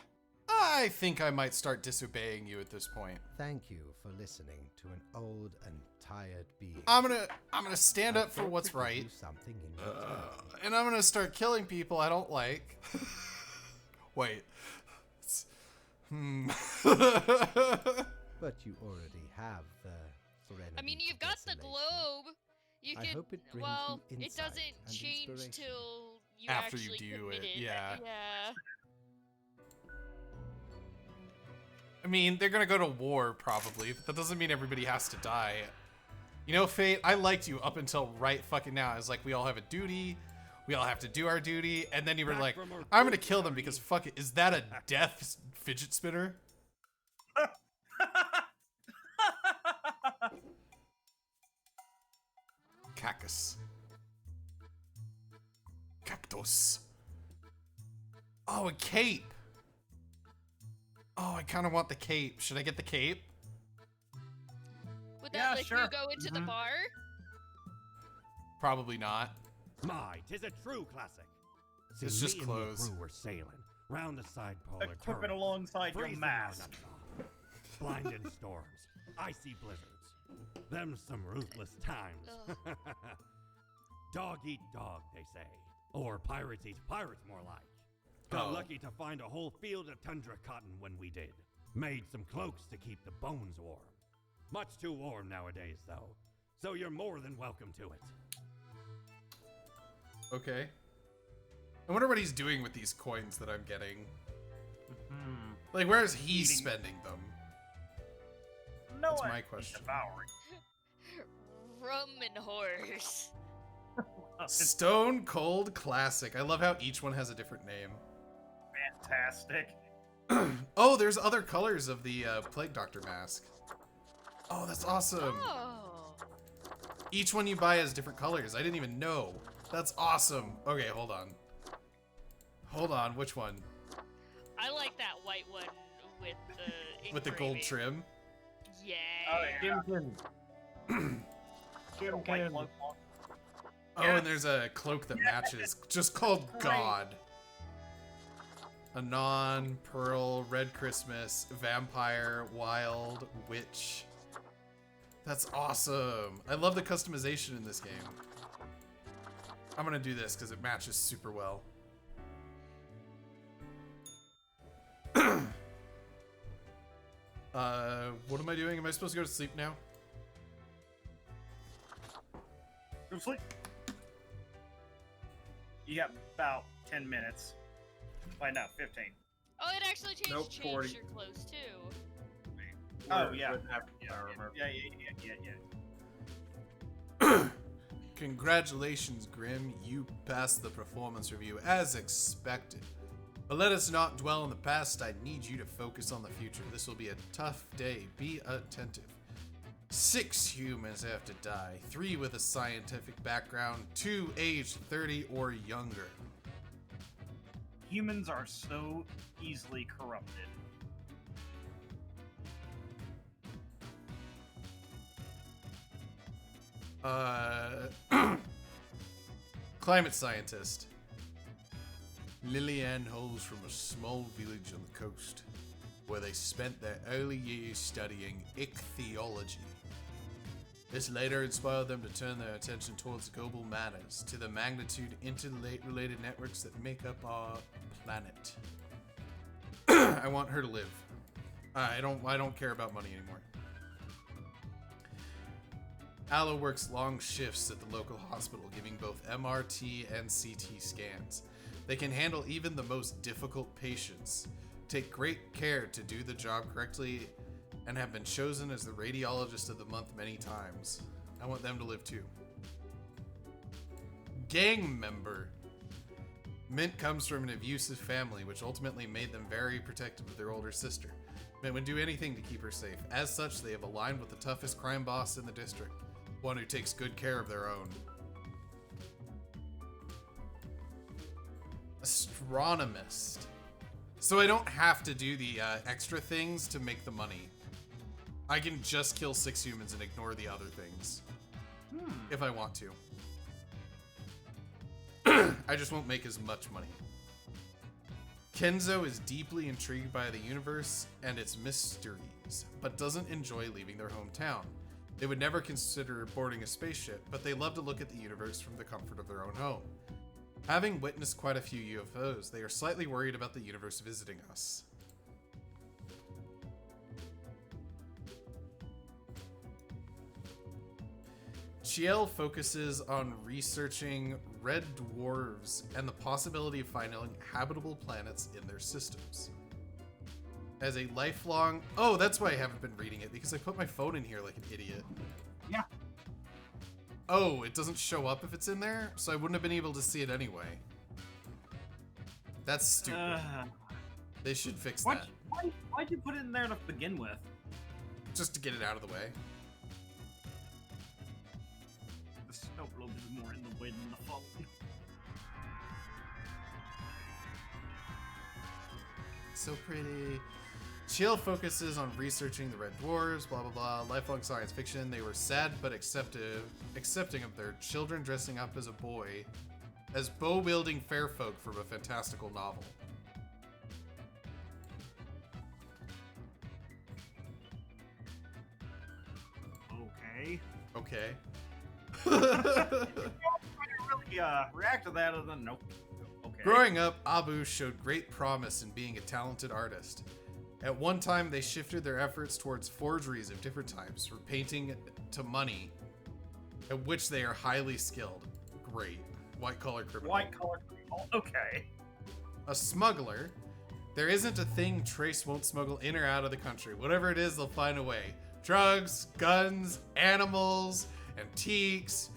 I think I might start disobeying you at this point. Thank you for listening to an old and tired being. I'm gonna stand I up for thought what's to give right, you something in return. and I'm gonna start killing people I don't like. Wait. But you already have the serenity. I mean, to you've got the desolation. globe. You I could. hope it brings Well, you it insight doesn't and change inspiration. till you After you actually do it, commit yeah. Yeah. I mean, they're gonna go to war probably, but that doesn't mean everybody has to die. You know, Fate, I liked you up until right fucking now. I was like, we all have a duty, we all have to do our duty, and then you were like, I'm gonna kill them because fuck it. Is that a death fidget spinner? Cactus. Cactus. Oh, a cape. Oh, I kind of want the cape. Should I get the cape? Would Yeah, that let sure. you go into the bar? Probably not. My, 'tis a true classic. It's See, just me and clothes. the crew were sailing round the side polar Equip it turrets, alongside your freezing our mask. nuts off. Blinding storms, icy blizzards. Them some ruthless times. Dog eat dog, they say. Or pirates eat pirates, more like. Got Oh. lucky to find a whole field of tundra cotton when we did. Made some cloaks to keep the bones warm. Much too warm nowadays, though. So you're more than welcome to it. Okay. I wonder what he's doing with these coins that I'm getting. Like, where is he Eating. spending them? No That's one my is question. devouring. Rum and horse. Stone Cold Classic. I love how each one has a different name. Fantastic. Oh, there's other colors of the Plague Doctor mask. Oh, that's awesome. Oh. Each one you buy has different colors. I didn't even know. That's awesome. Okay, hold on. Hold on, which one? I like that white one with the With the gold engraving. trim? Yeah. Oh, yeah. Jimkin. White Jimkin. cloak on. Oh, and there's a cloak that matches. Just called God. Anon, Pearl, Red Christmas, Vampire, Wild, Witch. That's awesome. I love the customization in this game. I'm gonna do this because it matches super well. What am I doing? Am I supposed to go to sleep now? Go to sleep. You got about 10 minutes. Find out 15. Oh, it actually changed, Nope, 40. your clothes too. Oh, yeah. Wouldn't have to Yeah, remember. yeah. Congratulations, Grim. You passed the performance review as expected. But let us not dwell on the past. I need you to focus on the future. This will be a tough day. Be attentive. 6 humans have to die. 3 with a scientific background. 2 aged 30 or younger. Humans are so easily corrupted. Climate scientist. Lillian hails from a small village on the coast, where they spent their early years studying ichthyology. This later inspired them to turn their attention towards global matters, to the magnitude interrelated networks that make up our planet. I want her to live. I don't care about money anymore. Aloe works long shifts at the local hospital, giving both MRT and CT scans. They can handle even the most difficult patients, take great care to do the job correctly, and have been chosen as the radiologist of the month many times. I want them to live too. Gang member. Mint comes from an abusive family, which ultimately made them very protective of their older sister. Mint would do anything to keep her safe. As such, they have aligned with the toughest crime boss in the district, one who takes good care of their own. Astronomist. So I don't have to do the extra things to make the money. I can just kill 6 humans and ignore the other things. If I want to. I just won't make as much money. Kenzo is deeply intrigued by the universe and its mysteries, but doesn't enjoy leaving their hometown. They would never consider boarding a spaceship, but they love to look at the universe from the comfort of their own home. Having witnessed quite a few UFOs, they are slightly worried about the universe visiting us. Chiel focuses on researching red dwarves and the possibility of finding habitable planets in their systems. As a lifelong... Oh, that's why I haven't been reading it, because I put my phone in here like an idiot. Yeah. Oh, it doesn't show up if it's in there? So I wouldn't have been able to see it anyway. That's stupid. They should fix that. Why'd you put it in there to begin with? Just to get it out of the way. The snow globe is more in the way than the phone. So pretty. Chiel focuses on researching the red dwarves, blah blah blah, lifelong science fiction. They were sad but accepting of their children dressing up as a boy, as bow-wielding fair folk from a fantastical novel. Okay. Okay. I didn't really react to that other than nope. Okay. Growing up, Abu showed great promise in being a talented artist. At one time, they shifted their efforts towards forgeries of different types, from painting to money, at which they are highly skilled. Great. White-collar criminal. White-collar criminal. Okay. A smuggler. There isn't a thing Trace won't smuggle in or out of the country. Whatever it is, they'll find a way. Drugs, guns, animals, antiques,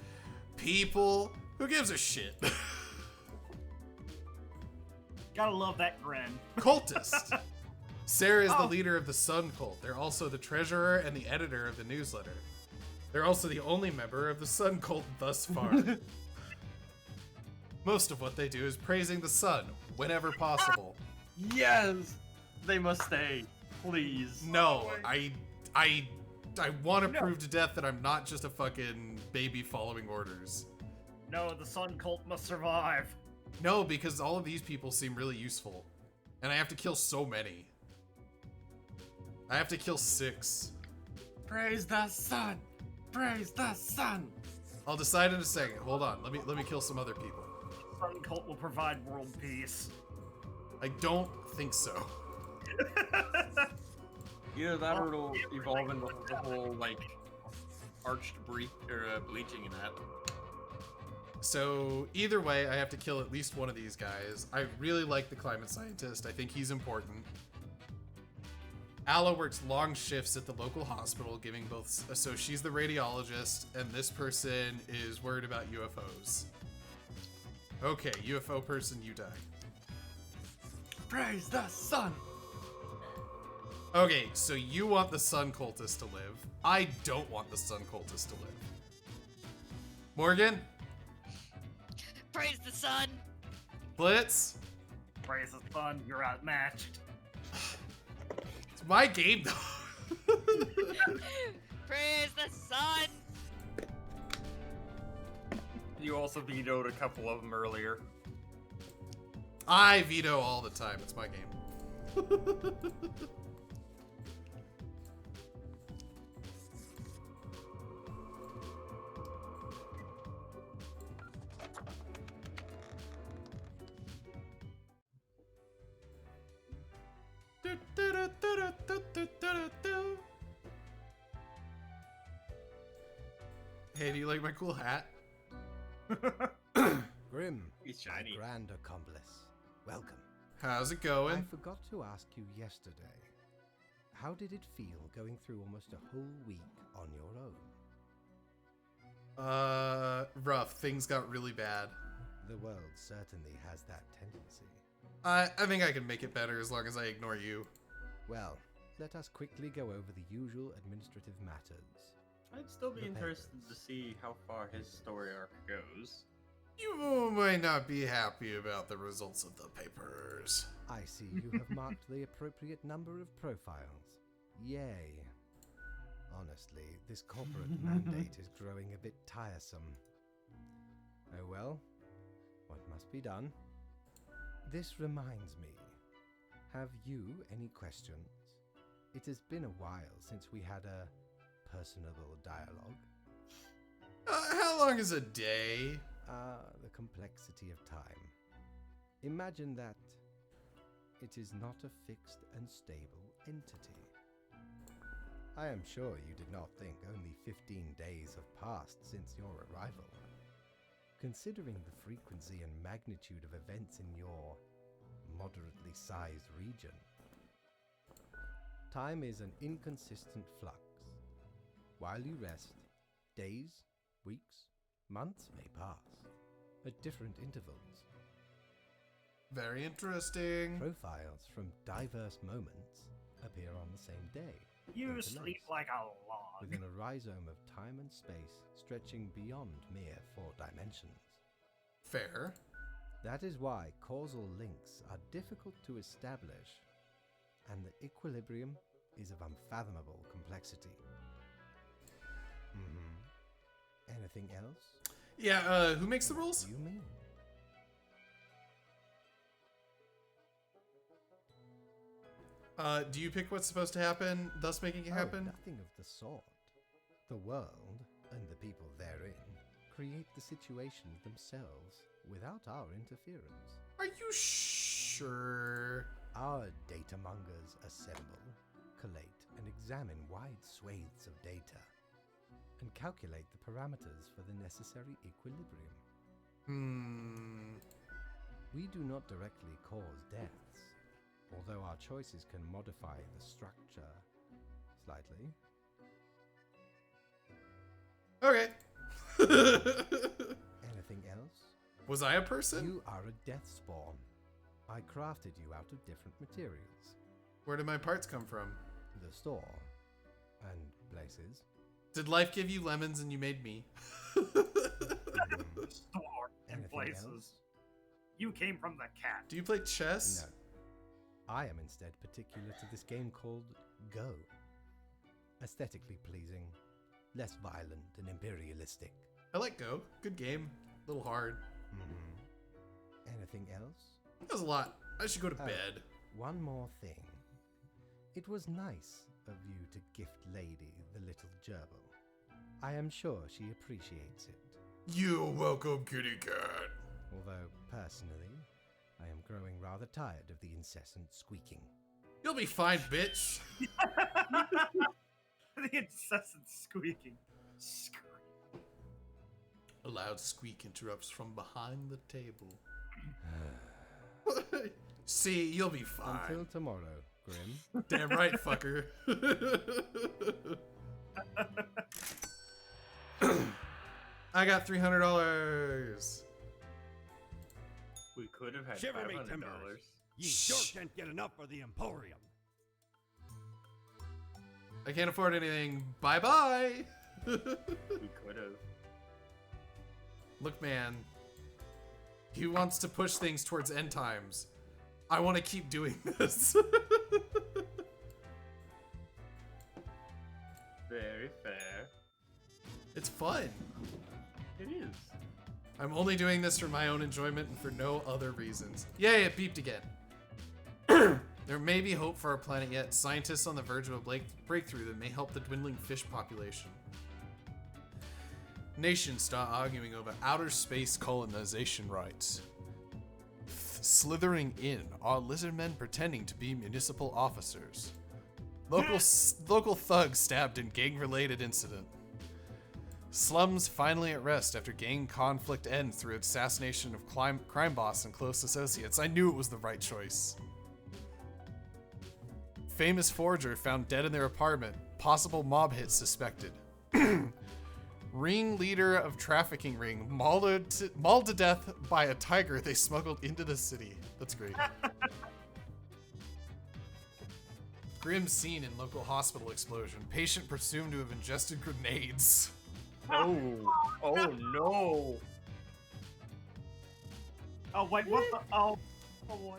people. Who gives a shit? Gotta love that grin. Cultist. Sarah is the leader of the Sun Cult. They're also the treasurer and the editor of the newsletter. They're also the only member of the Sun Cult thus far. Most of what they do is praising the sun whenever possible. Yes! They must stay. Please. No, I want to prove to death that I'm not just a fucking baby following orders. No, the Sun Cult must survive. No, because all of these people seem really useful. And I have to kill so many. I have to kill 6. Praise the sun! Praise the sun! I'll decide in a second. Hold on. Let me kill some other people. Sun Cult will provide world peace. I don't think so. Either that or it'll evolve into the whole, like, arched bleaching and that. So either way, I have to kill at least one of these guys. I really like the climate scientist. I think he's important. Ala works long shifts at the local hospital, giving both. So she's the radiologist, and this person is worried about UFOs. Okay, UFO person, you die. Praise the sun! Okay, so you want the Sun Cultist to live. I don't want the Sun Cultist to live. Morgan? Praise the sun. Blitz? Praise the sun, you're outmatched. It's my game, though. Praise the sun. You also vetoed a couple of them earlier. I veto all the time. It's my game. Hey, do you like my cool hat? Grim, He's my shiny. grand accomplice. Welcome. How's it I going? forgot to ask you yesterday. How did it feel going through almost a whole week on your own? Rough. Things got really bad. The world certainly has that tendency. I think I can make it better as long as I ignore you. Well, let us quickly go over the usual administrative matters. I'd still be The interested papers. to see how far his story arc goes. You might not be happy about the results of the papers. I see you have marked the appropriate number of profiles. Yay. Honestly, this corporate mandate is growing a bit tiresome. Oh well, what must be done? This reminds me. Have you any questions? It has been a while since we had a personable dialogue. How long is a day? The complexity of time. Imagine that it is not a fixed and stable entity. I am sure you did not think only 15 days have passed since your arrival. Considering the frequency and magnitude of events in your moderately sized region, time is an inconsistent flux. While you rest, days, weeks, months may pass at different intervals. Very interesting. Profiles from diverse moments appear on the same day. You interlaced, sleep like a log. within a rhizome of time and space stretching beyond mere 4 dimensions. Fair. That is why causal links are difficult to establish, and the equilibrium is of unfathomable complexity. Anything else? Yeah, who makes the rules? What do you mean? Do you pick what's supposed to happen, thus making it Oh, happen? nothing of the sort. The world, and the people therein, create the situation themselves without our interference. Are you sure? Our data mongers assemble, collate, and examine wide swathes of data, and calculate the parameters for the necessary equilibrium. We do not directly cause deaths, although our choices can modify the structure slightly. Okay. Anything else? Was I a person? You are a death spawn. I crafted you out of different materials. Where did my parts come from? The store. And places. Did life give you lemons and you made me? Store and Anything places. else? You came from the cat. Do you play chess? No. I am instead particular to this game called Go. Aesthetically pleasing, less violent and imperialistic. I like Go. Good game. A little hard. Anything else? That was a lot. I should go to Oh. bed. One more thing. It was nice of you to gift Lady the little gerbil. I am sure she appreciates it. You're welcome, kitty cat. Although, personally, I am growing rather tired of the incessant squeaking. You'll be fine, bitch. The incessant squeaking. A loud squeak interrupts from behind the table. See, you'll be fine. Until tomorrow, Grim. Damn right, fucker. I got $300. We could have had Shiver me $500. timbers. Ye sure can't get enough for the Emporium. I can't afford anything. Bye-bye. We could have. Look, man. He wants to push things towards end times. I want to keep doing this. Very fair. It's fun. It is. I'm only doing this for my own enjoyment and for no other reasons. Yay, it beeped again. There may be hope for our planet yet. Scientists on the verge of a breakthrough that may help the dwindling fish population. Nations start arguing over outer space colonization rights. Slithering in are lizardmen pretending to be municipal officers. Local thugs stabbed in gang-related incident. Slums finally at rest after gang conflict ends through assassination of crime boss and close associates. I knew it was the right choice. Famous forger found dead in their apartment. Possible mob hit suspected. Ring leader of trafficking ring mauled to death by a tiger they smuggled into the city. That's great. Grim scene in local hospital explosion. Patient presumed to have ingested grenades. Oh. Oh no. Oh wait, what the? Oh boy.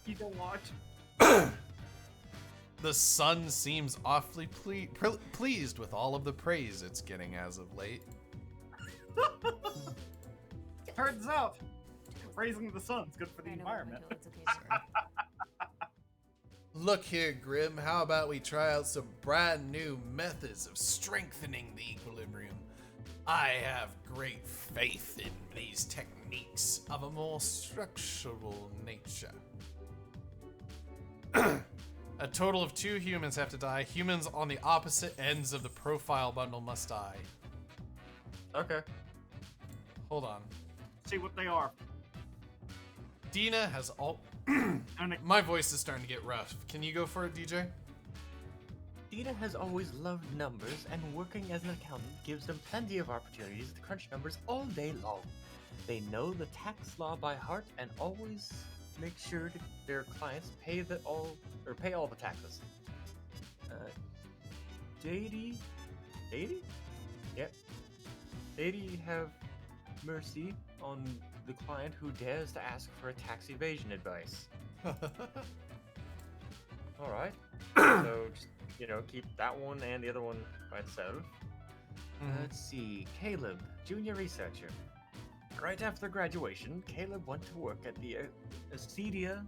You don't watch. The sun seems awfully pleased with all of the praise it's getting as of late. Turns out, raising the sun's good for the environment. Look here, Grim, how about we try out some brand new methods of strengthening the equilibrium? I have great faith in these techniques of a more structural nature. A total of 2 humans have to die. Humans on the opposite ends of the profile bundle must die. Okay. Hold on. See what they are. Dina has all... My voice is starting to get rough. Can you go for it, DJ? Dina has always loved numbers, and working as an accountant gives them plenty of opportunities to crunch numbers all day long. They know the tax law by heart and always make sure their clients pay all the taxes. Dady? Yep. Dady have mercy on the client who dares to ask for a tax evasion advice. Alright. So just, keep that one and the other one by itself. Let's see. Caleb, junior researcher. Right after graduation, Caleb went to work at the Acedia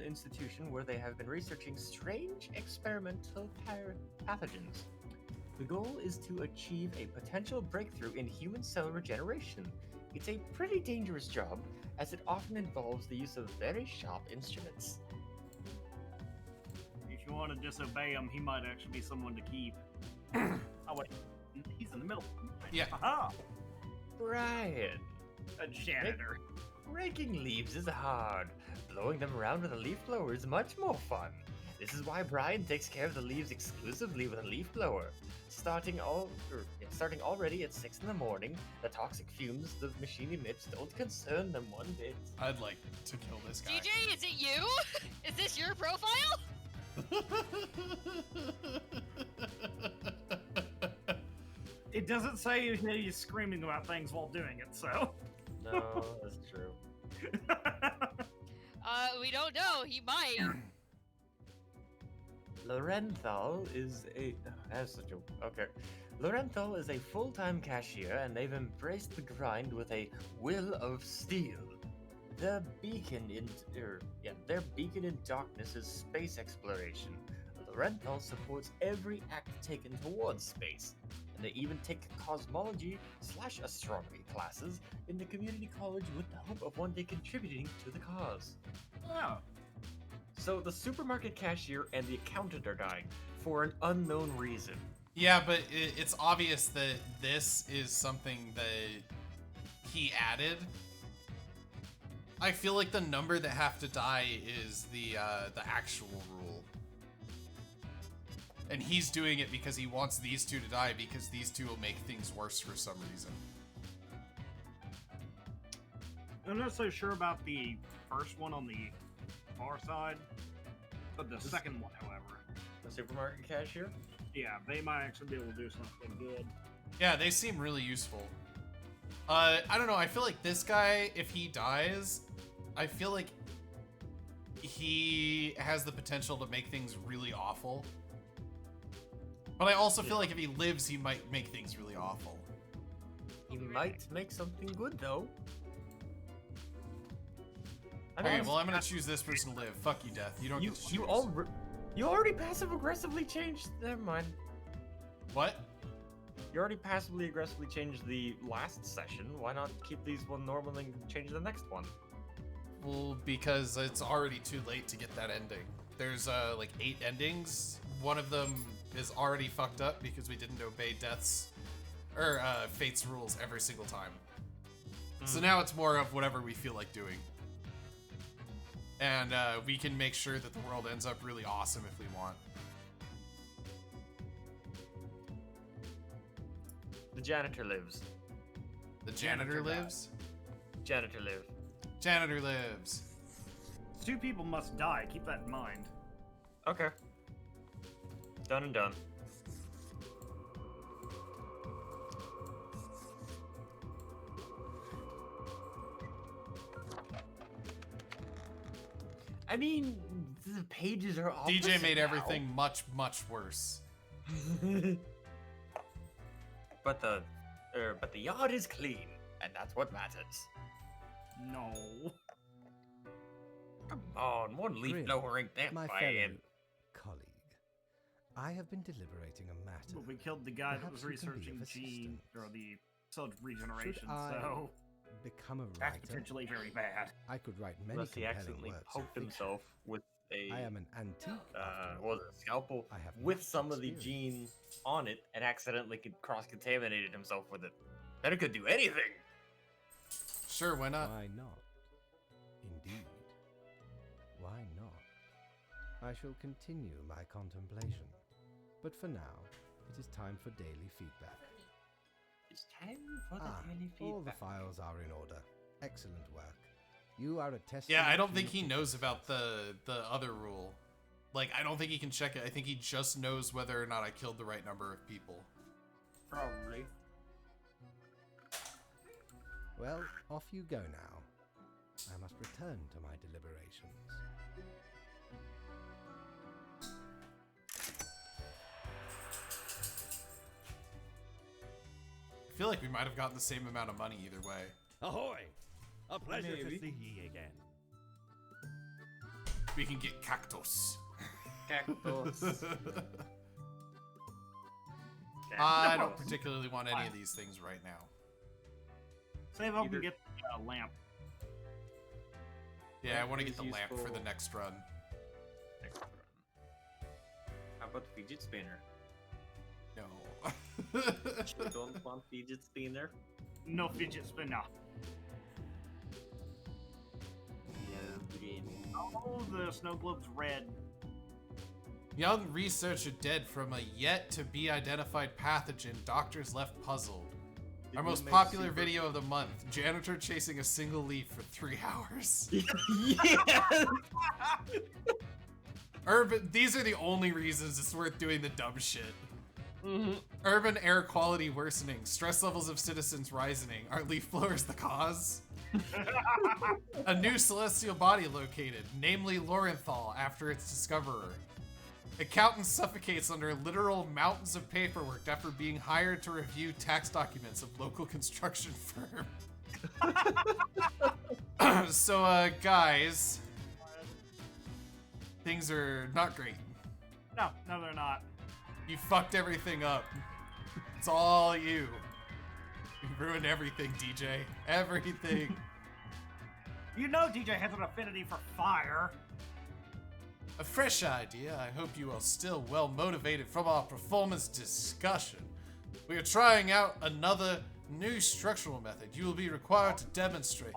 institution where they have been researching strange experimental pathogens. The goal is to achieve a potential breakthrough in human cell regeneration. It's a pretty dangerous job, as it often involves the use of very sharp instruments. If you want to disobey him, he might actually be someone to keep. Oh wait, he's in the middle. Yeah. Aha! Brian. A janitor. Raking leaves is hard. Blowing them around with a leaf blower is much more fun. This is why Brian takes care of the leaves exclusively with a leaf blower. Starting already at 6 in the morning, the toxic fumes the machine emits don't concern them one bit. I'd like to kill this guy. DJ, is it you? Is this your profile? It doesn't say he's screaming about things while doing it, so. No, that's true. We don't know. He might. Lorenthal is a. That's such a. Okay. Lorenthal is a full-time cashier, and they've embraced the grind with a will of steel. Their beacon in darkness is space exploration. Lorenthal supports every act taken towards space, and they even take cosmology/astronomy classes in the community college with the hope of one day contributing to the cause. Oh. So the supermarket cashier and the accountant are dying for an unknown reason. Yeah, but it's obvious that this is something that he added. I feel like the number that have to die is the actual rule. And he's doing it because he wants these two to die because these two will make things worse for some reason. I'm not so sure about the first one on the far side, but the second one, however. The supermarket cashier? Yeah, they might actually be able to do something good. Yeah, they seem really useful. I don't know, I feel like this guy, if he dies, I feel like he has the potential to make things really awful. But I also feel like if he lives, he might make things really awful. He might make something good, though. Okay, well, I'm gonna choose this person to live. Fuck you, Death. You don't get to choose. You already passive-aggressively changed... Never mind. What? You already passively aggressively changed the last session. Why not keep these one normal and change the next one? Well, because it's already too late to get that ending. There's like 8 endings. One of them is already fucked up because we didn't obey Fate's rules every single time. So now it's more of whatever we feel like doing. And we can make sure that the world ends up really awesome if we want. The janitor lives. The janitor lives? Janitor live. Janitor lives. 2 people must die, keep that in mind. Okay. Done and done. I mean, the pages are all DJ made everything much, much worse. But the yard is clean, and that's what matters. No. Come on, one leaf Grim, blower ain't that my bad. fellow colleague, I have been deliberating a matter. But we killed the guy that Perhaps was you can be researching of gene, assistance. or the cell regeneration, Should I so become a that's writer? potentially very bad. I could write many Unless he compelling accidentally works of poked fiction. himself with a I am an antique. after all. was it a scalpel I have with much some of the experience. gene on it and accidentally cross-contaminated himself with it. That it could do anything. Sure, why not? Why not? Indeed. Why not? I shall continue my contemplation. But for now, it is time for daily feedback. It's time for the daily All the feedback. files are in order. Excellent work. You are a testament. Yeah, I don't to think he your knows about the other rule. Like, I don't think he can check it. I think he just knows whether or not I killed the right number of people. Probably. Well, off you go now. I must return to my deliberations. I feel like we might have gotten the same amount of money either way. Ahoy! A pleasure Maybe. to see ye again. We can get cactus. Cactus. I don't particularly want any of these things right now. Save up Either- and get the lamp. Yeah, I want to Is get the lamp for the useful. next run. Next run. How about the fidget spinner? No. You don't want fidget spinner? No fidget spinner. No, Grim. Oh, the snow globe's red. Young researcher dead from a yet to be identified pathogen. Doctors left puzzled. Did Our we most make popular super- video of the month. Janitor chasing a single leaf for 3 hours. Yes! Urban. These are the only reasons it's worth doing the dumb shit. Urban air quality worsening. Stress levels of citizens rising. Are leaf blowers the cause? A new celestial body located, namely Lorenthal, after its discoverer. Accountant suffocates under literal mountains of paperwork after being hired to review tax documents of local construction firm. So, guys, things are not great. No, they're not. You fucked everything up. It's all you. You ruined everything, DJ. Everything. You know DJ has an affinity for fire. A fresh idea. I hope you are still well motivated from our performance discussion. We are trying out another new structural method. You will be required to demonstrate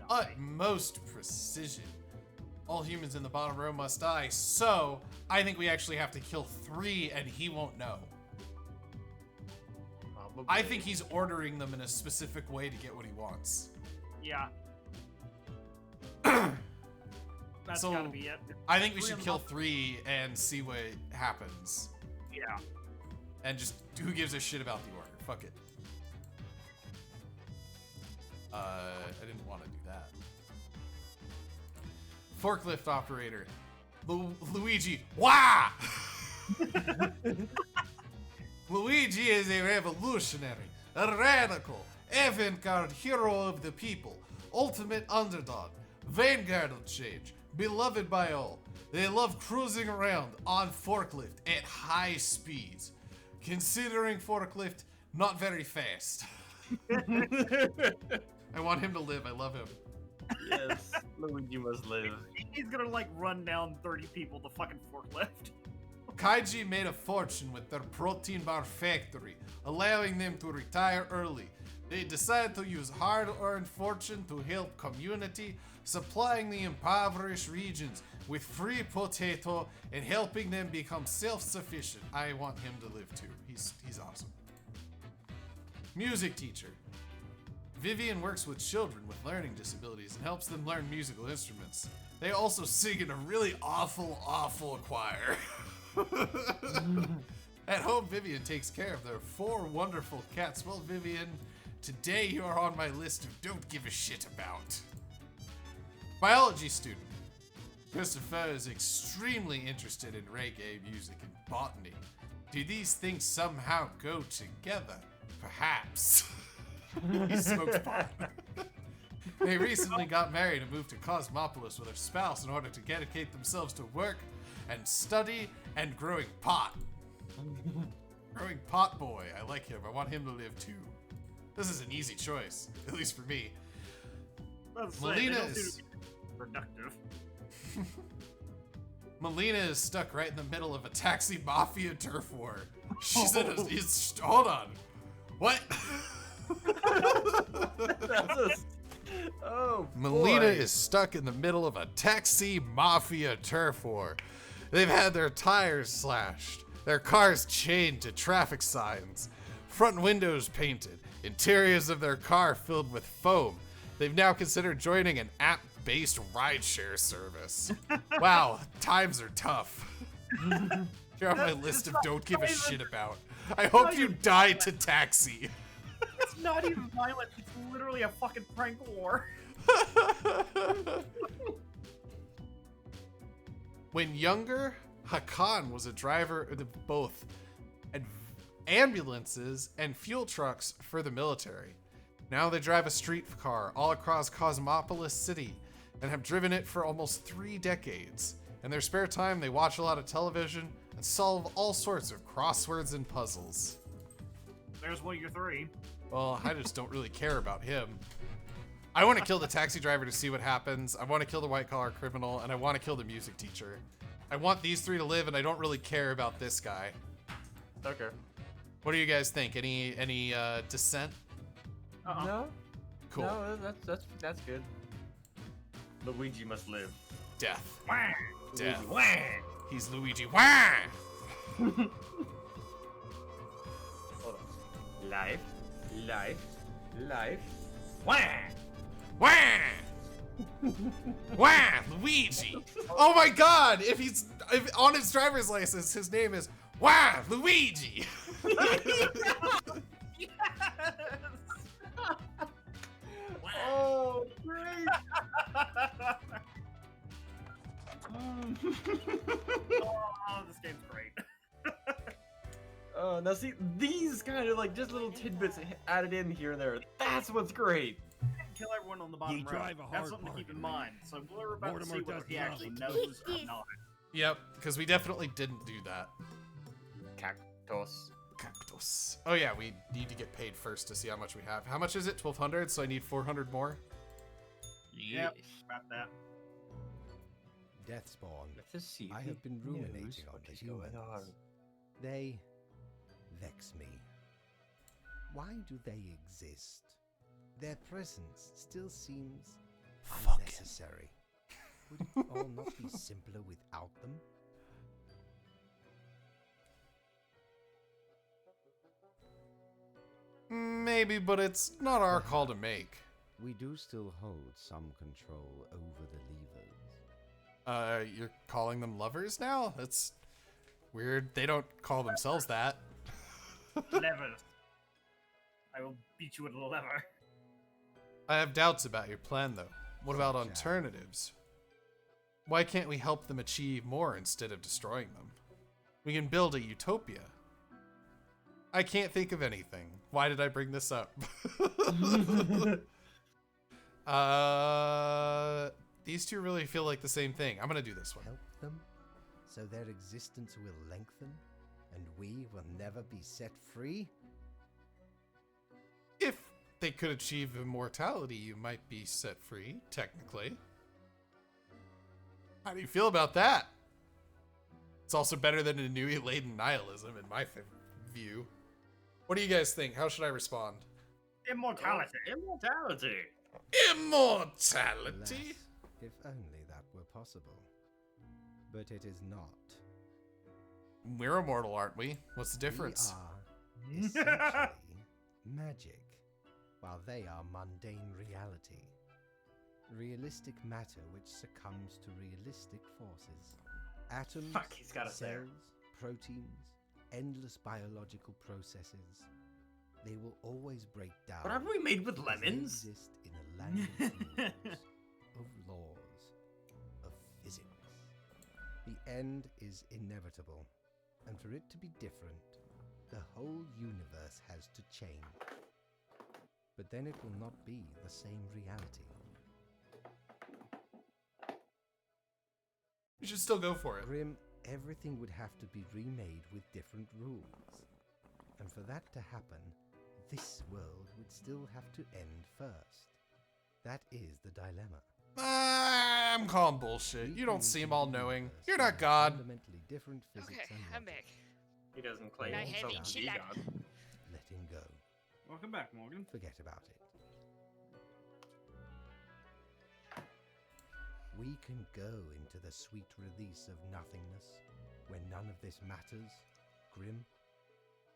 utmost precision. All humans in the bottom row must die, so I think we actually have to kill 3 and he won't know. Probably. I think he's ordering them in a specific way to get what he wants. Yeah. That's So, gotta be it. I think we 3 should of kill them. 3 and see what happens. Yeah. And just, who gives a shit about the order? Fuck it. I didn't want to do that. Forklift operator. Luigi. Wah! Luigi is a revolutionary, a radical, avant-garde hero of the people, ultimate underdog, vanguard of change, beloved by all. They love cruising around on forklift at high speeds. Considering forklift not very fast. I want him to live. I love him. Yes, Luigi must live. He's gonna like run down 30 people with the fucking forklift. Kaiji made a fortune with their protein bar factory, allowing them to retire early. They decided to use hard-earned fortune to help community, supplying the impoverished regions with free potato and helping them become self-sufficient. I want him to live too. He's awesome. Music teacher. Vivian works with children with learning disabilities and helps them learn musical instruments. They also sing in a really awful, awful choir. At home, Vivian takes care of their 4 wonderful cats. Well, Vivian, today you are on my list of don't give a shit about. Biology student. Christopher is extremely interested in reggae music and botany. Do these things somehow go together? Perhaps. He smokes pot. They recently got married and moved to Cosmopolis with their spouse in order to dedicate themselves to work and study and growing pot. Growing pot boy. I like him. I want him to live too. This is an easy choice, at least for me. Melina is productive. Melina is stuck right in the middle of a taxi mafia turf war. She's in a. Hold on. What? Melina is stuck in the middle of a taxi mafia turf war. They've had their tires slashed, their cars chained to traffic signs, front windows painted, interiors of their car filled with foam. They've now considered joining an app-based rideshare service. Wow, times are tough. You're on my list of don't give a shit about. I hope you die to taxi. It's not even violent. It's literally a fucking prank war. When younger, Hakan was a driver of both ambulances and fuel trucks for the military. Now they drive a street car all across Cosmopolis City and have driven it for almost 3 decades. In their spare time, they watch a lot of television and solve all sorts of crosswords and puzzles. There's one of your 3. Well, I just don't really care about him. I want to kill the taxi driver to see what happens. I want to kill the white-collar criminal, and I want to kill the music teacher. I want these 3 to live, and I don't really care about this guy. Okay. What do you guys think? Any dissent? No. Cool. No, that's good. Luigi must live. Death. Wah! Death. Wah! He's Luigi. Wah! Hold on. Life. Wah! Wah! Wow, Luigi! Oh my god! If on his driver's license, his name is Wow, Luigi! Yes! Oh, great! Oh, this game's great. Now see, these kind of like just little tidbits added in here and there. That's what's great. Kill everyone on the bottom Ye row. drive a That's hard something to keep in bargain, mind. So we're about to see Mortimer whether does he actually love knows or not. Yep, because we definitely didn't do that. Cactus. Cactus. Oh yeah, we need to get paid first to see how much we have. How much is it? 1,200, so I need 400 more? Yep, about that. Deathspawn. Let's see. I if have been he knows ruminating on what the is going humans. on. They vex me. Why do they exist? Their presence still seems unnecessary. Would it all not be simpler without them? Maybe, but it's not our call to make. We do still hold some control over the levers. You're calling them lovers now? That's weird. They don't call themselves that. Levers. I will beat you with a lever. I have doubts about your plan, though. What about Such as? alternatives? Why can't we help them achieve more instead of destroying them? We can build a utopia. I can't think of anything. Why did I bring this up? These two really feel like the same thing. I'm gonna do this one. Help them so their existence will lengthen and we will never be set free? If they could achieve immortality, you might be set free, technically. How do you feel about that? It's also better than a Nui-laden nihilism, in my view. What do you guys think? How should I respond? Immortality. Immortality. Immortality? Alas, if only that were possible. But it is not. We're immortal, aren't we? What's the difference? We are essentially magic, while they are mundane reality. Realistic matter which succumbs to realistic forces. Atoms, Fuck, he's got us there. cells, proteins, endless biological processes. They will always break down. But aren't we made with because they lemons? exist in a land of rules, of laws, of physics. The end is inevitable, and for it to be different, the whole universe has to change. But then it will not be the same reality. You should still go for it. Grim, everything would have to be remade with different rules. And for that to happen, this world would still have to end first. That is the dilemma. I'm calling bullshit. We You don't created seem a all-knowing. universe You're that not has God. Fundamentally different physics Okay, and I'm logic. back. He doesn't claim I himself have to it, be chill God. Let him go. Welcome back, Morgan. Forget about it. We can go into the sweet release of nothingness when none of this matters, Grim.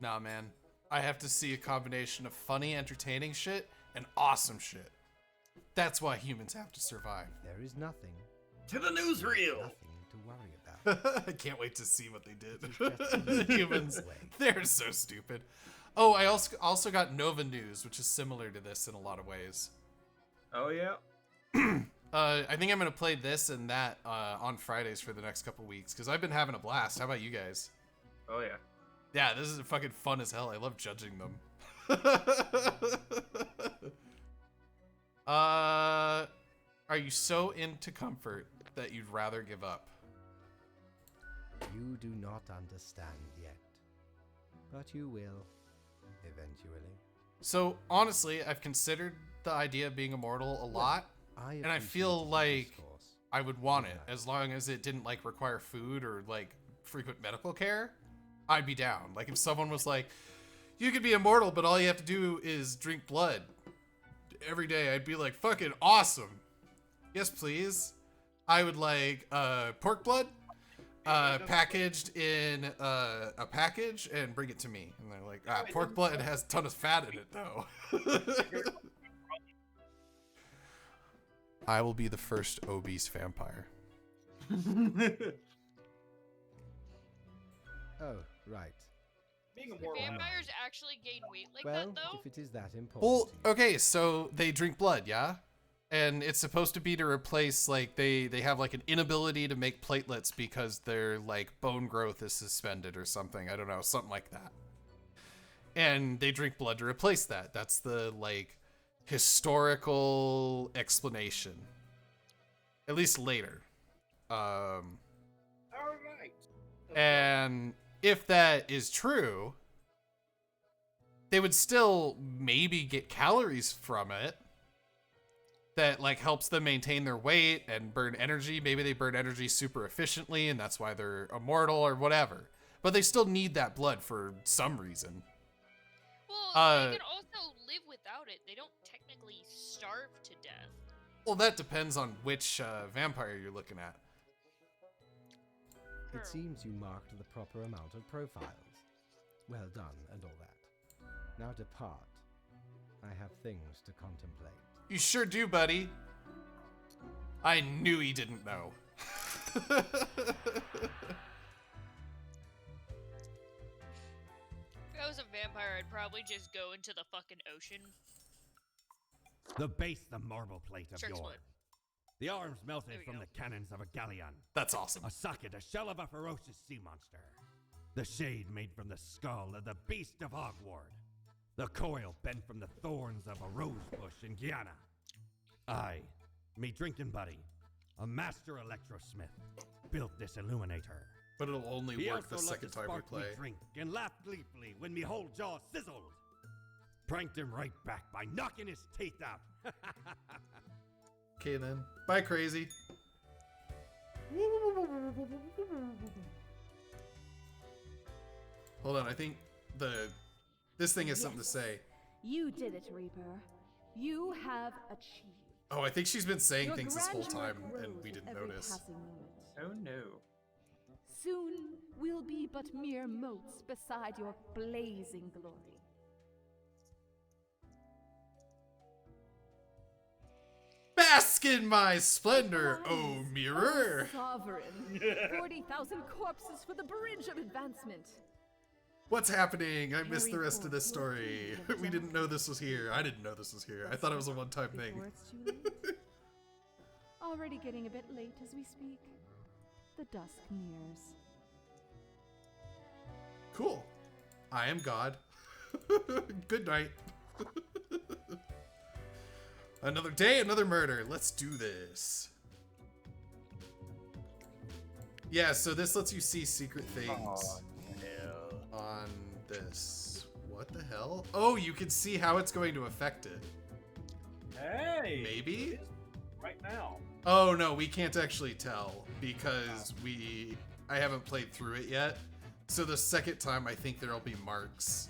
Nah, man. I have to see a combination of funny, entertaining shit and awesome shit. That's why humans have to survive. There is nothing, To the newsreel. nothing to worry about. I can't wait to see what they did. It's just an Humans, way. they're so stupid. Oh, I also got Nova News, which is similar to this in a lot of ways. Oh yeah. I think I'm gonna play this and that on Fridays for the next couple weeks because I've been having a blast. How about you guys? Oh yeah. Yeah, this is fucking fun as hell. I love judging them. Are you so into comfort that you'd rather give up? You do not understand yet, but you will, eventually. So honestly, I've considered the idea of being immortal a lot. And I feel appreciate like the discourse. I would want it as long as it didn't like require food or like frequent medical care. I'd be down. Like if someone was like, you could be immortal, but all you have to do is drink blood every day, I'd be like, fucking awesome. Yes, please. I would like pork blood packaged in a package and bring it to me. And they're like, pork blood has a ton of fat in it though. I will be the first obese vampire. Oh, right. Being a Do mortal. vampires actually gain weight like Well, that, though? if it is that important. Well, to you. okay, so they drink blood, yeah? And it's supposed to be to replace, like, they have, like, an inability to make platelets because their, like, bone growth is suspended or something. I don't know, something like that. And they drink blood to replace that. That's the, like, historical explanation. At least later. All right. And if that is true, they would still maybe get calories from it that like helps them maintain their weight and burn energy. Maybe they burn energy super efficiently and that's why they're immortal or whatever. But they still need that blood for some reason. Well, they can also live without it. They don't technically starve to death. Well, that depends on which vampire you're looking at. It seems you marked the proper amount of profiles. Well done and all that. Now depart. I have things to contemplate. You sure do, buddy. I knew he didn't know. If I was a vampire, I'd probably just go into the fucking ocean. The base, the marble plate of Shark's yore. blood. The arms There melted we from go. the cannons of a galleon. That's awesome. A socket, a shell of a ferocious sea monster. The shade made from the skull of the beast of Hogward. The coil bent from the thorns of a rose bush in Guyana. I, me drinking buddy, a master electrosmith, built this illuminator. But it'll only He work the also loved second to time we spark me play. drink and laughed gleefully when me whole jaw sizzled. Pranked him right back by knocking his teeth out. Okay then. Bye, crazy. Hold on, I think this thing has something to say. You did it, Reaper. You have achieved. Oh, I think she's been saying Your things this whole grandeur time grows and we with didn't every notice. passing moment. Oh no. Soon we'll be but mere motes beside your blazing glory. Bask in my splendor, oh mirror! Sovereign. 40,000 corpses for the bridge of advancement. What's happening? I missed the Harry rest of this Potter, story. Lord We of didn't know this was here. I didn't know this was here. I thought it was a one-time thing. Before it's too late. Already getting a bit late as we speak. The dusk nears. Cool. I am God. Good night. Another day, another murder. Let's do this. Yeah, so this lets you see secret things on this. What the hell? Oh, you can see how it's going to affect it. Hey. Maybe? it is Right now. Oh no, we can't actually tell because I haven't played through it yet. So the second time I think there'll be marks.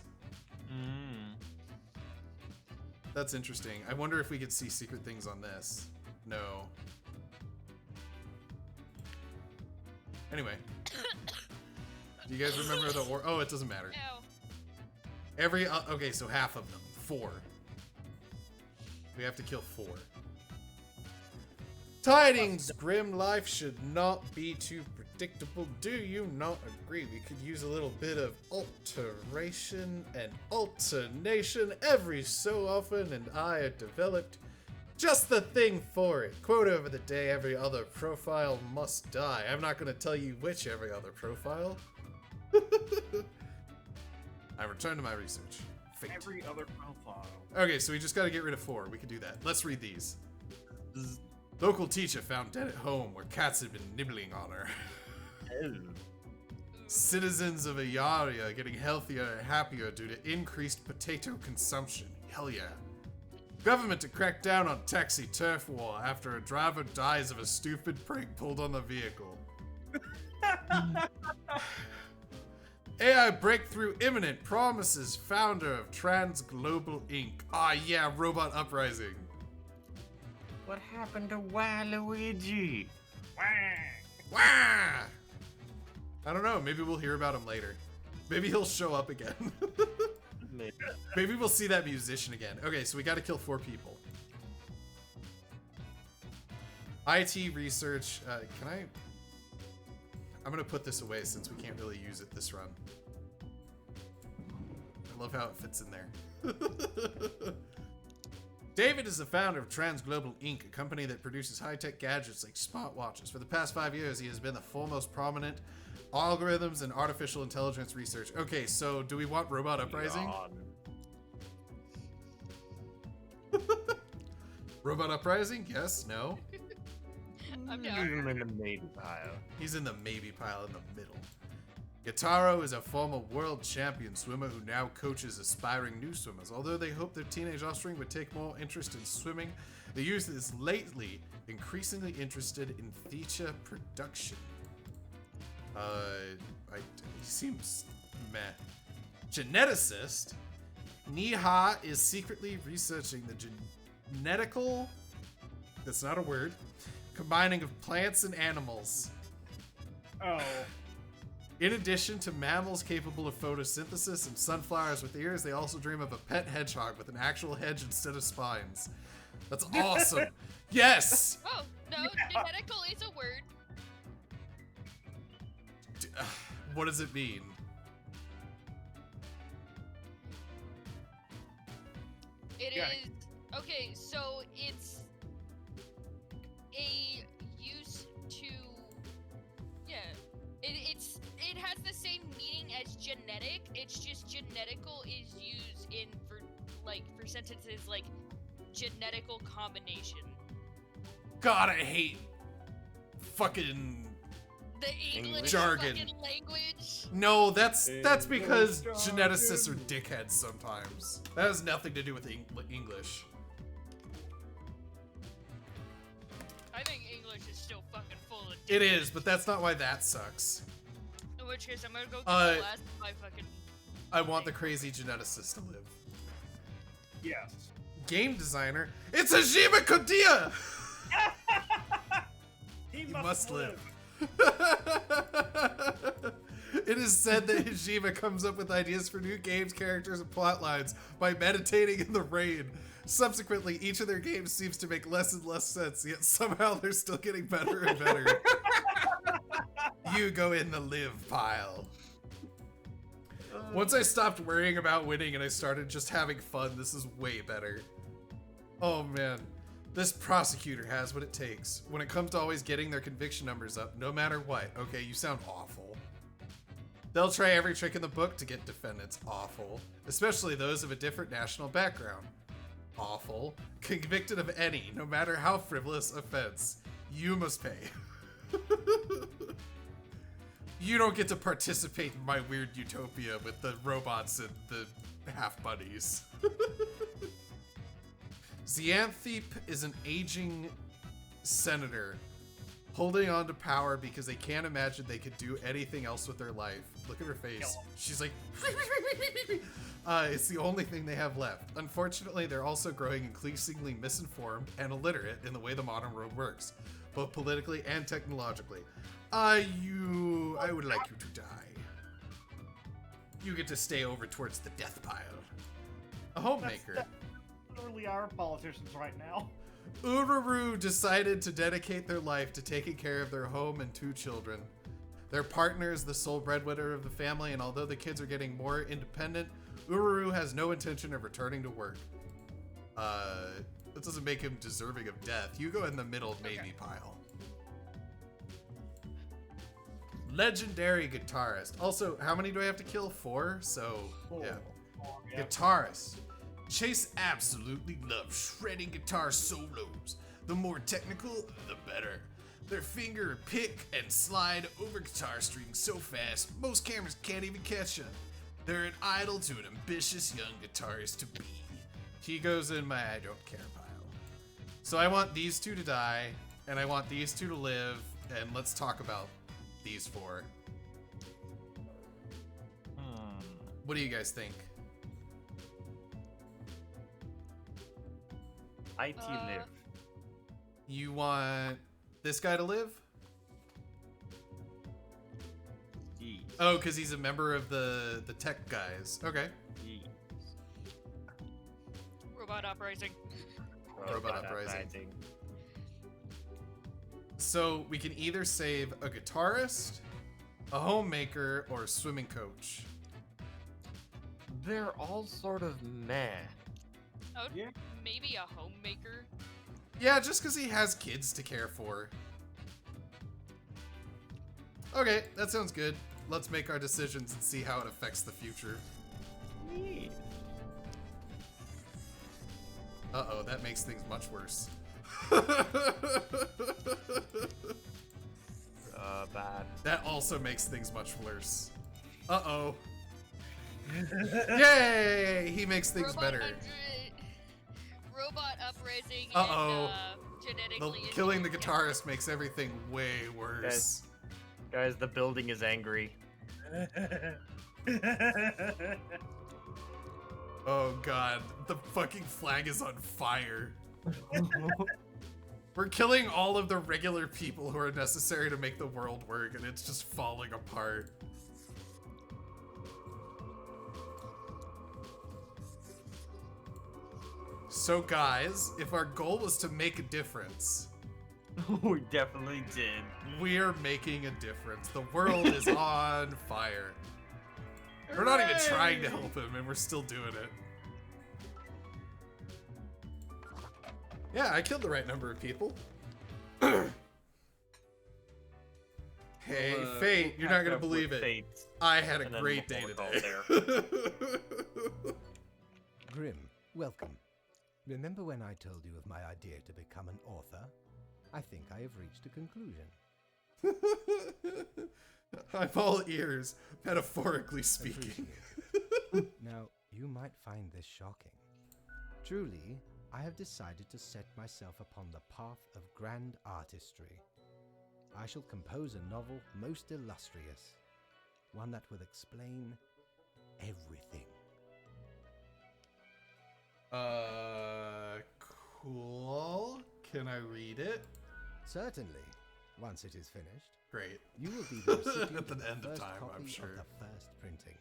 That's interesting. I wonder if we could see secret things on this. No. Anyway. Do you guys remember the oh, it doesn't matter. No. Okay, so half of them. 4. We have to kill 4. Tidings, grim life should not be too predictable. Do you not agree? We could use a little bit of alteration and alternation every so often, and I have developed just the thing for it. Quote over the day, every other profile must die. I'm not going to tell you which every other profile. I return to my research. Fate. Every other profile. Okay, so we just got to get rid of 4. We can do that. Let's read these. Local teacher found dead at home where cats had been nibbling on her. Citizens of Ayaria getting healthier and happier due to increased potato consumption. Hell yeah. Government to crack down on taxi turf war after a driver dies of a stupid prank pulled on the vehicle. AI breakthrough imminent, promises founder of Trans Global Inc. Ah yeah, robot uprising. What happened to Waluigi? Wah! I don't know, maybe we'll hear about him later. Maybe he'll show up again. Maybe we'll see that musician again. Okay, so we gotta kill 4 people. IT research. Can I? I'm gonna put this away since we can't really use it this run. I love how it fits in there. David is the founder of Transglobal Inc., a company that produces high-tech gadgets like smartwatches. For the past 5 years, he has been the foremost prominent algorithms and artificial intelligence research. Okay, so do we want Robot Uprising? Robot Uprising? Yes? No? I'm down. in the maybe pile. He's in the maybe pile in the middle. Gitaro is a former world champion swimmer who now coaches aspiring new swimmers. Although they hope their teenage offspring would take more interest in swimming, the youth is lately increasingly interested in theater production. He seems meh. Geneticist, Niha is secretly researching the genetical, that's not a word, combining of plants and animals. Oh. In addition to mammals capable of photosynthesis and sunflowers with ears, they also dream of a pet hedgehog with an actual hedge instead of spines. That's awesome. Yes! Oh, no, genetical is a word. What does it mean? It Yeah. is okay, so it's a use to it has the same meaning as genetic. It's just genetical is used for sentences like genetical combination. God, I hate fucking The English jargon. fucking language. No, that's because geneticists are dickheads sometimes. That has nothing to do with English. I think English is still fucking full of It is, but that's not why that sucks. In which case, I'm gonna go get the last of my fucking. I want the crazy geneticist to live. Yes. Game designer, it's Hajime Kodiya! He must live. It is said that Hajime comes up with ideas for new games, characters, and plot lines by meditating in the rain. Subsequently, each of their games seems to make less and less sense, yet somehow they're still getting better and better. You go in the live pile. Once I stopped worrying about winning and I started just having fun, this is way better. Oh man. This prosecutor has what it takes. When it comes to always getting their conviction numbers up, no matter what. Okay, you sound awful. They'll try every trick in the book to get defendants awful, especially those of a different national background. Awful. Convicted of any, no matter how frivolous offense, you must pay. You don't get to participate in my weird utopia with the robots and the half bunnies. Xanthep is an aging senator holding on to power because they can't imagine they could do anything else with their life. Look at her face. She's like, it's the only thing they have left. Unfortunately, they're also growing increasingly misinformed and illiterate in the way the modern world works, both politically and technologically. I would like you to die. You get to stay over towards the death pile. A homemaker. That's literally our politicians right now. Ururu decided to dedicate their life to taking care of their home and 2 children. Their partner is the sole breadwinner of the family, and although the kids are getting more independent, Ururu has no intention of returning to work. That doesn't make him deserving of death. You go in the middle maybe pile. Legendary guitarist. Also, how many do I have to kill? 4? So, yeah. Guitarist. Chase absolutely loves shredding guitar solos. The more technical, the better. Their finger pick and slide over guitar strings so fast, most cameras can't even catch them. They're an idol to an ambitious young guitarist to be. He goes in my I don't care pile. So I want these 2 to die, and I want these 2 to live, and let's talk about these 4. What do you guys think? IT live. You want this guy to live? Yes. Oh, because he's a member of the tech guys. Okay. Yes. Robot uprising. Robot uprising. So we can either save a guitarist, a homemaker, or a swimming coach. They're all sort of meh. I would Yeah. maybe a homemaker. Yeah, just because he has kids to care for. Okay, that sounds good. Let's make our decisions and see how it affects the future. Neat. Uh-oh, that makes things much worse. Bad. That also makes things much worse. Uh-oh. Yay! He makes things better. Robot uprising Uh-oh. and genetically Killing the engineered guitarist makes everything way worse. Guys, the building is angry. Oh god, the fucking flag is on fire. We're killing all of the regular people who are necessary to make the world work, and it's just falling apart. So guys, if our goal was to make a difference, We definitely did. we're making a difference. The world is on fire. We're not even trying to help him, and we're still doing it. Yeah, I killed the right number of people. Hey, We'll, Fate, you're not pack gonna up believe with it. Fate, I had a and then great we'll day call today. it Grim, welcome. Remember when I told you of my idea to become an author? I think I have reached a conclusion. I'm all ears, metaphorically speaking. Now, you might find this shocking. Truly, I have decided to set myself upon the path of grand artistry. I shall compose a novel most illustrious, one that will explain everything. Cool. Can I read it? Certainly, once it is finished. Great. You will be the recipient At the of the end of first time, I'm copy sure. of the first printing.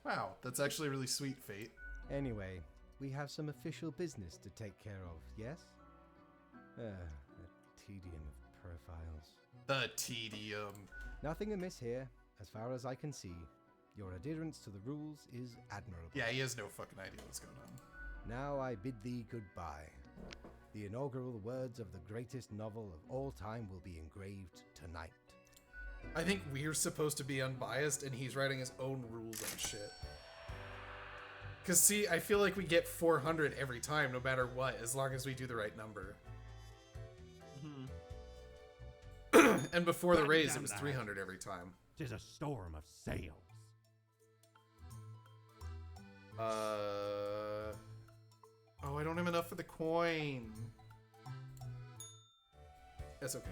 Wow, that's actually really sweet, Fate. Anyway, we have some official business to take care of, yes? The tedium of profiles. The tedium. Nothing amiss here, as far as I can see. Your adherence to the rules is admirable. Yeah, he has no fucking idea what's going on. Now I bid thee goodbye. The inaugural words of the greatest novel of all time will be engraved tonight. I think we're supposed to be unbiased, and he's writing his own rules and shit. Cause see, I feel like we get 400 every time, no matter what, as long as we do the right number. And before the Back raise, it down was that. 300 every time. 'Tis a storm of sails. Oh, I don't have enough for the coin. That's okay.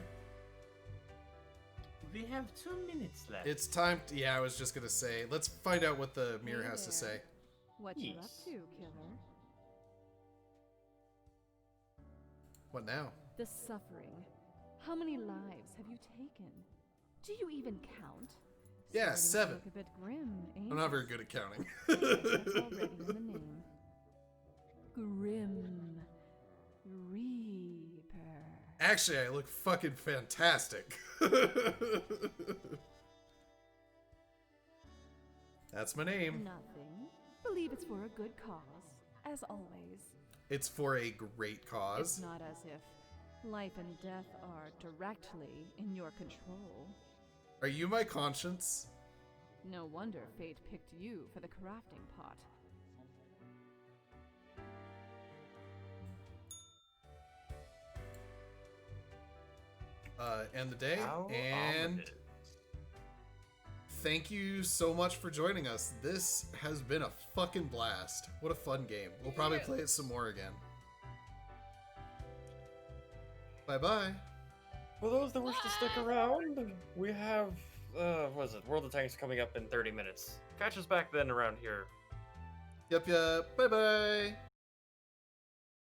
We have 2 minutes left. It's time. Yeah, I was just gonna say. Let's find out what the mirror has to say. What you up Yes. to, killer? What now? The suffering. How many lives have you taken? Do you even count? Yeah, Starting to 7. Look a bit grim, ain't I'm not it? very good at counting. That's already in the name. Grim Reaper. Actually, I look fucking fantastic. That's my name. Nothing. Believe it's for a good cause, as always. It's for a great It's cause. not as if life and death are directly in your control. Are you my conscience? No wonder fate picked you for the crafting pot. End the day. How And ominous. thank you so much for joining us. This has been a fucking blast. What a fun game. We'll probably play it some more again. Bye-bye. For those that wish to stick around, we have, what is it? World of Tanks coming up in 30 minutes. Catch us back then around here. Yup, yup. Bye-bye.